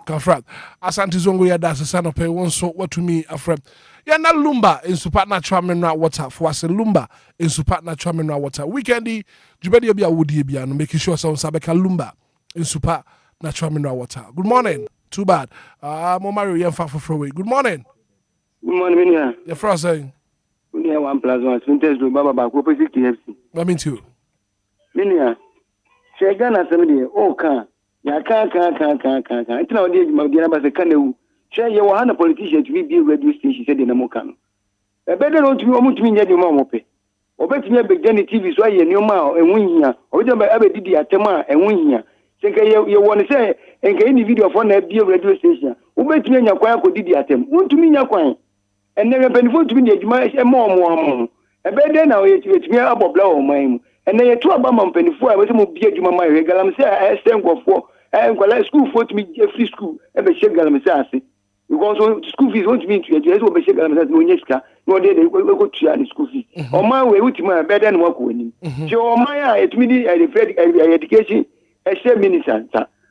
Kafrat, Asante Zongo, ya that's a son of pay one so what to me, a friend. Yana Lumba in supernatural mineral water for us, Lumba in supernatural mineral water. Weekendy, Jubedi Obia Woody Bian, making sure some Sabeka Lumba in super. Natural mineral water. Good morning. Too bad. Mario, you're far from away. Good morning. Good morning, Minia. Your friend saying? We have 1+1. Swinters do Baba back. What is it? I mean to you. Minia. Say Ghana somebody. Oh, can. Ya can. It's not the Magdina Basa Canoe. Say you are a politician to be radio station, she said in Amokan. I better not to almost mean that your mom will pay. Or better me a big Jenny TV, so I knew ma and win here. Or just by Abby Didi at Tema and win here. Think you want to say, and any video for a radio station. Who bet me in your quiet could did them? Want to mean your quiet. And then a benefit to me, a more. A better now, it's me about blow mine. And then a 2 about penny for I was a beer to my regular. I'm saying I stand for and school for me, free school, and a sugar. Because school fees won't mean to address what Bishop and Muneska, nor did they go to the school fees. On my way, which my better than work winning. So, my eye, it's me, I education, a share minister.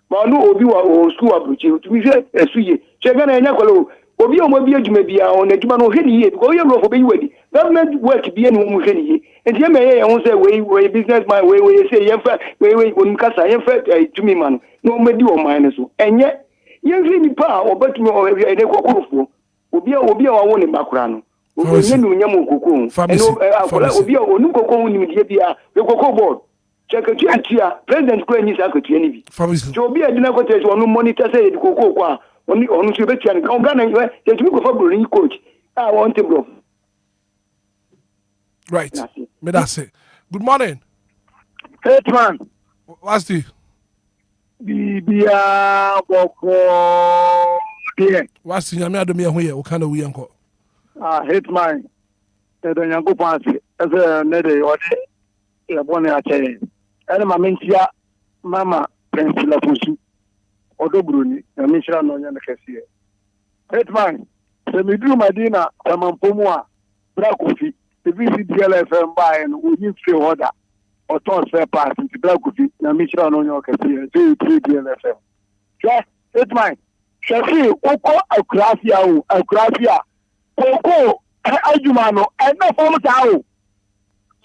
But no, Obia school approach to be fair, a sweet. Chegan and Yakolo, Obia may be on a Jumano Henny, go your for being ready. Government work be any woman Henny. And you may also say, way business my way, where you say, way, when Casa, to me, man, no, may do minus. And yet, you see pa obet me o e de kokofo obi a wa in background onye no nyam kokon eno obi a onu kokon ni me bia we kokon board check atua president ko anyi sa akotua ni bi so obi a dina ko tese onu monitor say de kokon kwa onu so betua ni kan Ghana you to go for bowling coach I want to bro right me that's it. Good morning Hitman. What's the Bibia boko die. What's the nyame adom ye ho ye o kana wi enko. Hitman. Edo nyango panse. Ese ne de ode e bone ache. Ene ma mentia mama Prince la Fusu. Odo bruni, na mentia no nya kese. Hitman. Se mi du Madina tamampomu a bra kofi. The DLFM by and we need to order. Or toss fair pass into Black Coffee, and Michel on your cafe, 3 DLFM. Just it's mine. Shall see, Oko, Acrafia, Coco, Ajumano, and no form of our.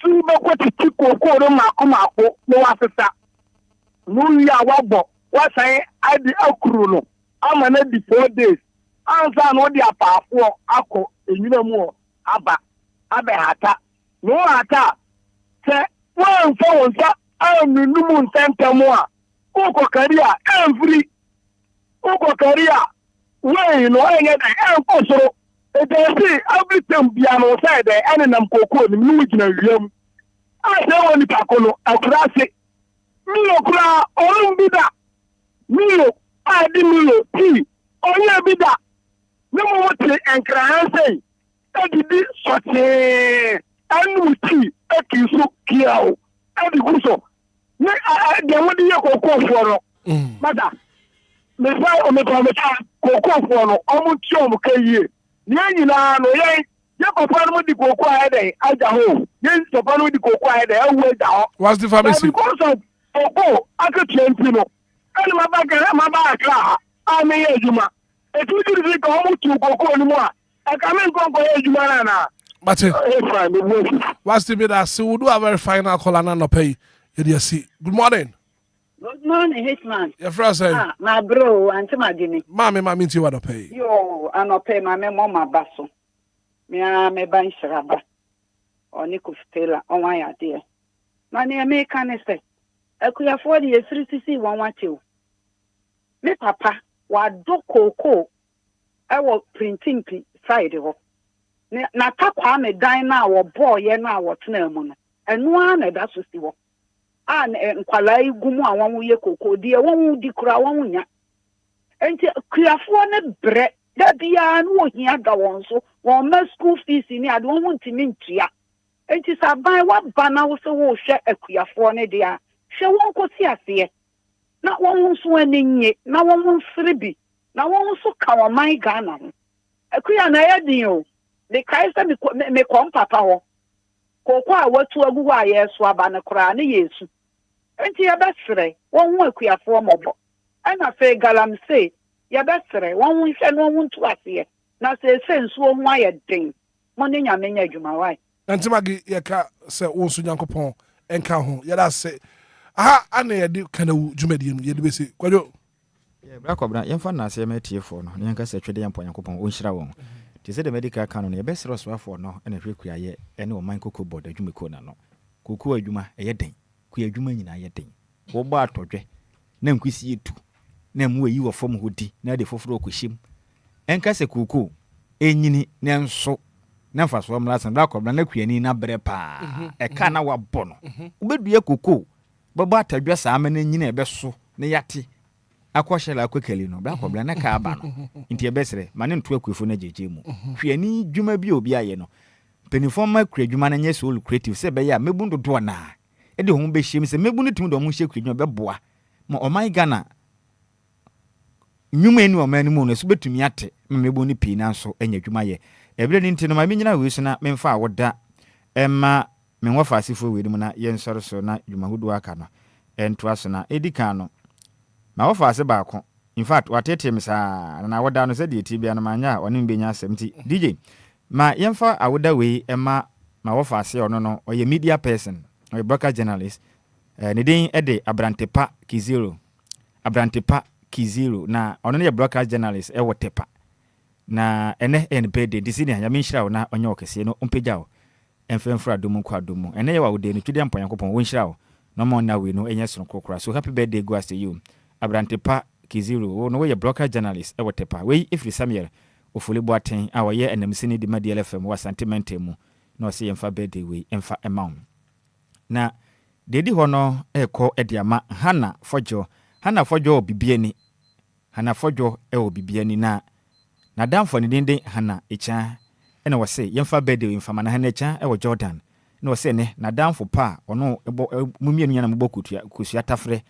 See, what to keep Coco, Macumako, no officer. Nuria Wabo, what I did Akruno. I'm an edit 4 days. Answer no dia pa for Ako, and you know more. Abba Hata. No Hata. Say, one phone, I'm the Numun Santa Moa. Oko Caria, every Oko Caria. Way, no, I get a also. They say everything beyond outside there, and I'm Coco, the Nujan Yum. I don't want to Pacono, a classic. Milo Cra, or Bida. Milo, I didn't Milo, T. Oh, yeah, Bida. No more and cry say. I did such a. And we see a kiso kiao. And the guso. They want to go for Mother. The fire on the Palmata, Coco for almost Chom Kaye. Yanina, no, yay. Yakopan with the Coco Ade, Idaho. Yes, the one with the Coco Ade, I went down. What's the family? Because of Coco, I could change Pino. And my back, I may Juma. If you did almost to Coco anymore, I come and go for Jumana. But what's the bit as we do a very final call and not pay. You see. Good morning. Good morning, Hitman. Your friend say, my bro, and my guinea. Mammy, you want to pay. Yo, I not pay my mama basso. Me ban shraba. Or Nico Taylor, on my idea. My name may can say, I could afford you 3cc 112. Me papa, what do cocoa? I was printing side of. Na takwa me dan na wo boy ye na wo tena mu no eno ana da so si wo an nkwala igumu a won ye kokodi e won di kura won nya enti kuafo ne bre da bia no wo hia da won so won ma school fees ni ade won ntimi ntua enti saban wa bana wo so wo hwe akuafo ne dia hwe won kosi ase na won so anenye na won sribi na won so ka wo man Ghana no akuya na ya din o the Christ me kom papa ho kokwa a watu agugu a yeso aba ne kora ne yesu enti ya besre won hu akuafo mobo ana fe galam say ya besre won hu hwe no hu ntu ase na se sensu hu aye den mo ne nya menya adwuma wai Antimagi yeka se wonsu nyankopon enka ho ya da se aha ana ye de kana dwumadi mu ye de bese kwadwo ye bra kobra yemfa na se metiefo no ne yanka se twede yempo nyankopon onhyira won ti se the medical canon ye best roswafo no ena hwe kuaye ene o man koko board adwumeko na no koko adwuma eye den ku adwuma nyina ye den wo ba atodwe na nkwisi etu na mu yi wo fom hodi na de foforo okohyim enka se koko enyini ne nso na faso mlasan bra kobra na kuani na bre pa e ka na wabɔ no obedua koko baba atadwa saa ma na nyina ebeso ne yate akɔhyɛ la akɔkali no bra kɔbra na ka aba no nti ebesere ma ne nto akuefo na jeje mu hwani dwuma bi obi aye no penifo ma kura dwuma na nye so lucrative se be ya mebu dodo na e de ho be hiem se mebu ne tum do ho hye kura dwuma be boa ma omai Ghana nwuma eni omani mu no so betumi ate mebu ne pii na so anya dwuma ye ebere ni ntino ma menyina we so na memfa awoda emma me nwa fasifo we mu na ye nsɔre so na dwuma hudu aka no ento aso na edika no ma wo faase baako in fact watete me saa na woda no se de tibia no manya one mbenya asɛm ti DJ ma yemfa awoda we ema ma wo faase ono no oye media person oye broadcast journalist ne din de Abrantepa Kizero na ono ne broadcast journalist e wotepa na ene birthday disini ya menhira na onye okese no ompegya emfemfra domu kwa domu ene ye wa wode no twide ampan yakopon wonhira wo no mo na we no enye sono kokora so happy birthday goes to you Abrantepa Kizero no we broadcast journalist e wotepa we ifri Samuel ofule boaten a woye enamsini di ma DLFM wa sentiment mu na o se yemfa birthday we emfa emaum na dedi hono eko ediama Hana Fojo obibiani Hana Fojo obibiani na damfo ne dinde Hana echa ena wo se yemfa birthday emfa mana Hana echa wo Jordan na wo se ne na damfo pa ono mumienu yana mbokutua kusua tafre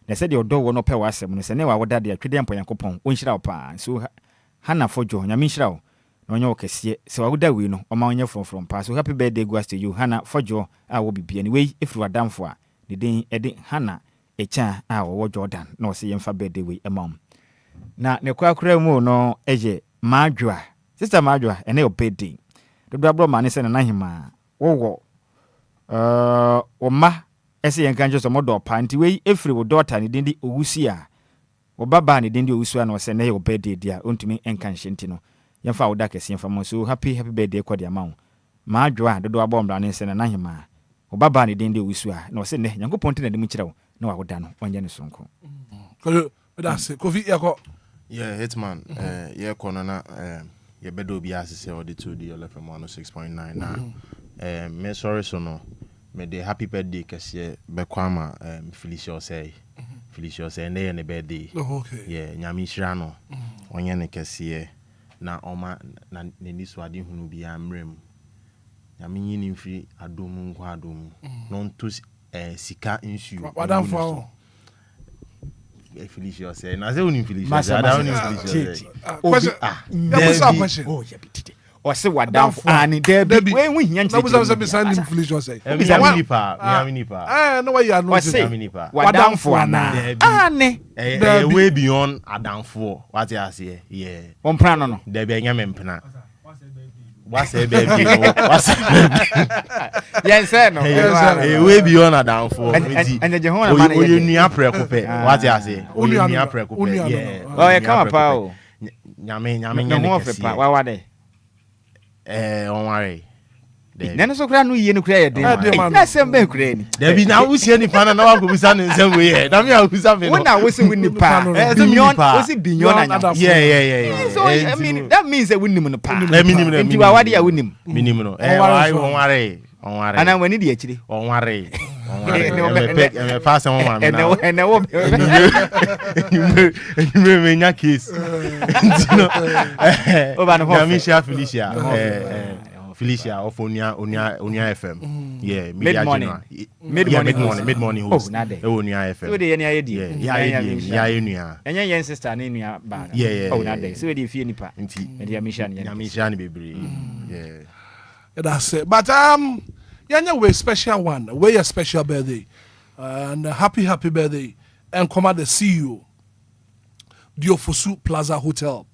na se de odo wo no pe wasem no se ne wa wodade atwede ampo yankopon onhyira wo pa so Hana Fojo nyame nhyira wo na onye okese se wa woda we no oma onye from pa so happy birthday goes to you Hana Fojo a wo bibia ni we efru adamfo a ne den ede Hana echa a wo Jordan na wo se yemfa birthday we emam na ne kwakura mu no eje Madwa sister Madwa ene birthday dodo abro ma ne se na hima wo oma ese yen kanjo so modo pa nti we efri wo daughter ne dindi owusi a wo baba ne dindi owusu a no se na your birthday dia ontumi enkanhye nti no yemfa wo da kese yemfa mo so happy birthday kwa dia mawo Madwa dodo abro mra ne se na hima wo baba ne dindi owusu a no se ne Nyankopɔn te na de mu kyerɛ wo na wa woda no onye ne sonko ko that's Kofi yako yeah Hitman yeah kono na ye bedo bi asese o de to DLFM 106.9 na me sorry so no me de happy birthday kese be kwama Felicia say ne ne birthday okay yeah nyame hira no onye ne kese na oma na ni so ade hunu bi amrem nyame nyini mfiri adomu nkwa adomu no nto sika insu wadamfo Felicia say na say unim Felicia say ada unim Felicia question oh yeah bitite o se wadamfo ani debi we hu hia nche na buza be send Felicia say mi pa no way you know say wadamfo ana ani way beyond adamfo what you say yeah on plan no debi enya mempena what's a baby yes no way beyond adamfo and the jehona man you nua preko pe what you say you nua preko pe yeah oh yeah come pa o nyame no fe pa wa de on worry nene so kra no yie no kra ye den na sem be kra ni David na wusie ni pa na wa ko bisa ne nsem we ye na me a wusa me no wona wusi wini pa beyond wusi beyond anya yeah so I mean that means that winim no pa nti wa wade ya winim minim no why on worry ana wani di akire on worry me pass on ma me na and wo me nya case no oba no Felicia Felicia of Onia FM. Yeah, mid-morning host. Onia FM. So the any idea. Yeah. Enya yen sister na nua ba. Yeah. Oh na dey. So the fie nipa. Nti. E dia mission yen. Mission bebre. Yeah. That's it. But yanya we special one. We a special birthday. And happy birthday. And come at the CEO. Diofosu Plaza Hotel.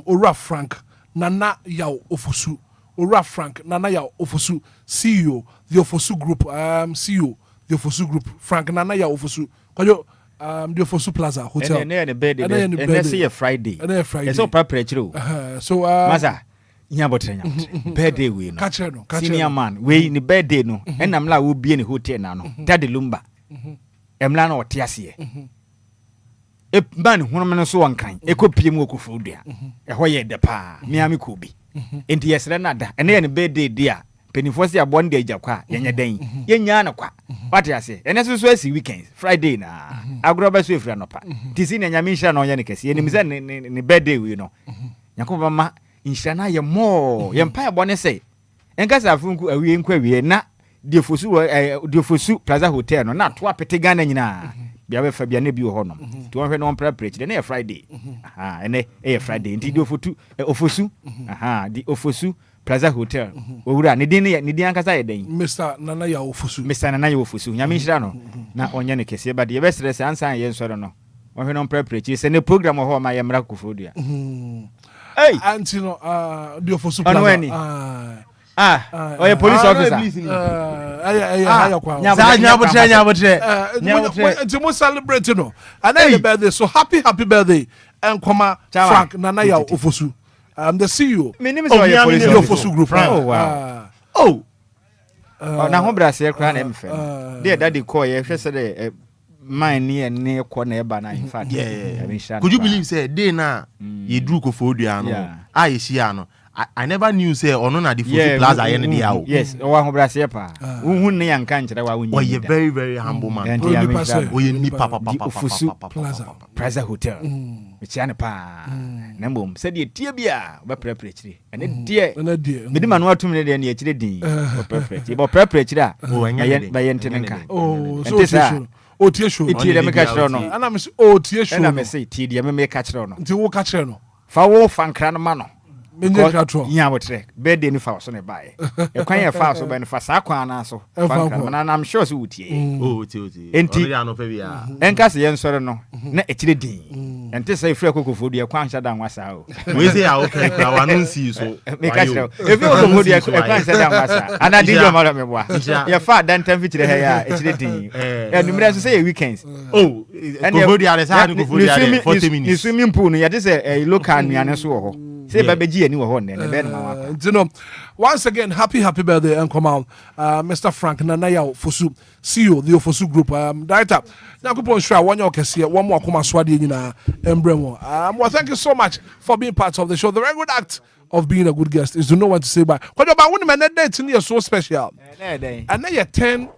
Ora Frank Nana Yao Ofosu. Ora Frank Nana Yao Ofosu, CEO, the Ofosu Group, CEO, the Ofosu Group, Frank Nana Yao Ofosu. Kajo the Ofosu Plaza Hotel. And then the birthday. And then see a Friday. And then Friday. It's all preparatory. So Maza, Yabotrenya. Birthday we no. Senior man, we ni birthday no. And I'm la will be in the hotel now. Daddy Lumba. Emlano or Tiasie. E man hono so wankan e kopie mu okufudua e hoye de pa miami kubi enti yesre nada ene ye ne birthday dia penifo se abon de jakwa yenye den yenya na kwa what you say ene so asi weekends Friday na agroba so efra no pa tisi na nyame nhira na onye ne kese enim se ne birthday we no yakoba ma nhira na ye more ye mpa abone se enkasa afunku awie nkwa wie na Diofosu Plaza Hotel no na to apete Ghana nyina bia be fa bia na bi ho no to won hwe no mpra preach na Friday ene Friday nti Diofosu Ofosu di Ofosu Plaza Hotel owura ne din ankasa ye den Mr. Nana ya Ofosu nyame nhira no na onye ne kese ba de ye be stress ansan ye nsoro no won hwe no mpra preach se ne program ho ma ye mra kofodua Antino Diofosu Plaza oye police officer. Nti mo celebrate no. Ana your birthday, so happy birthday. And Frank Nanaya Ofosu. I'm the CEO. My name is Police Ofosu Group. Oh wow. Na ho bra se kra na mfe. There daddy call ye hwe se de mine near near corner na in fact. Could you believe say day na ye drew Kofodua no. I see no. I never knew say ono na the Fosu Plaza yen dey out. Yes, wa ho brase pa. Unhu ne yanka nkyere wa unyi. Oh, you very very humble man. Oh, you ni papa Fosu Plaza Hotel. Mechiane pa. Na mbom se de tie bia ba preprechiri. Ene die. Me di manu atum ne de ne akire din. Ba preprechiri. Ba preprechiri a. Ba yente nka. Oh, so o tie show. Tie de me ka kire no. Ana me se o tie show. Ana me se tie de me ka kire no. Nti wo ka kire no. Fa wo fankra no ma no. Yeah, but birthday ni fa so ne bae. E kwan ye fa so ba ne fa sa kwan na so. Na I'm sure so utie. Oh, utie. Enti ano fa bia. Enka se ye nsore no na ekire din. Enti se ifre Kofodua kwan hya dan wasa o. We say okay, kwa wa no see so. Me ka kire. Efi Kofodua kwan hya dan wasa. Ana di do ma me boa. Ye fa dan tan fitire he ya ekire din. E numere so say ye weekends. Oh, Kofodua le sa Kofodua 40 minutes. Ni swimming pool no ye dey say local nuane so ho. Say babeji ani wo ho ne be na wa. You know, once again happy birthday and come out Mr. Frank Nanaya Ofosu CEO the Ofosu Group director. Now kupon sure one your kese one more akoma swade nyina embremo. Well, thank you so much for being part of the show. The very good act of being a good guest is to know what to say by. But about one man date is so special. And then you 10.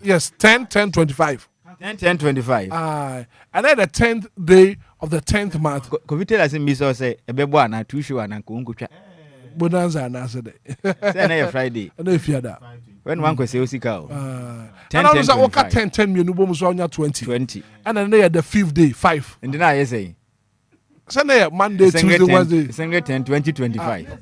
Yes, 10-25. 10-25. And then the 10th day of the 10th month. Could you tell us in Miso say a bebo na two show and uncle Bonanza na say day. Friday. And if you that. When one could say Osika. And I was at 10 million bombs on your 20. And then they had the 5th day, 5. And then I say Sunday, Monday, Tuesday, Wednesday. Single 10-20-25.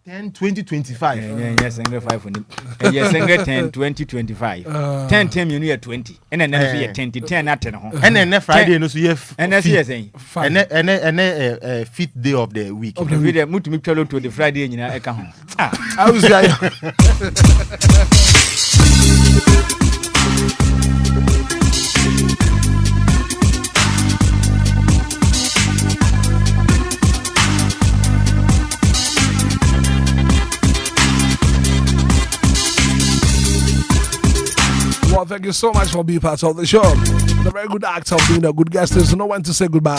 10-20-25. Yes, single 5 for him. Yes, single 10-20-25. 10 you need 20. And then never 10 at 10. And then Friday no so you and that's yes saying. And 5th day of the week. Of the week mutu mi tell to the Friday nyina e ka ho. I was Well, thank you so much for being part of the show. The very good act of being a good guest is to know when to say goodbye.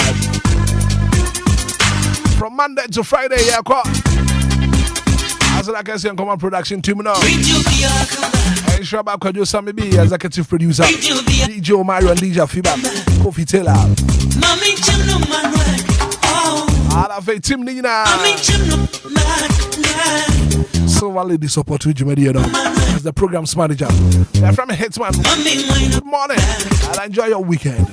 From Monday to Friday, yeah, as I can see on Common Production team now. And Shabba producer, maybe executive producer, DJ Mario and DJ Fiba, Kofi Taylor. I have a team Nina. So valid support with Jimmy as the program's manager. They're from Hitman. Good morning and enjoy your weekend.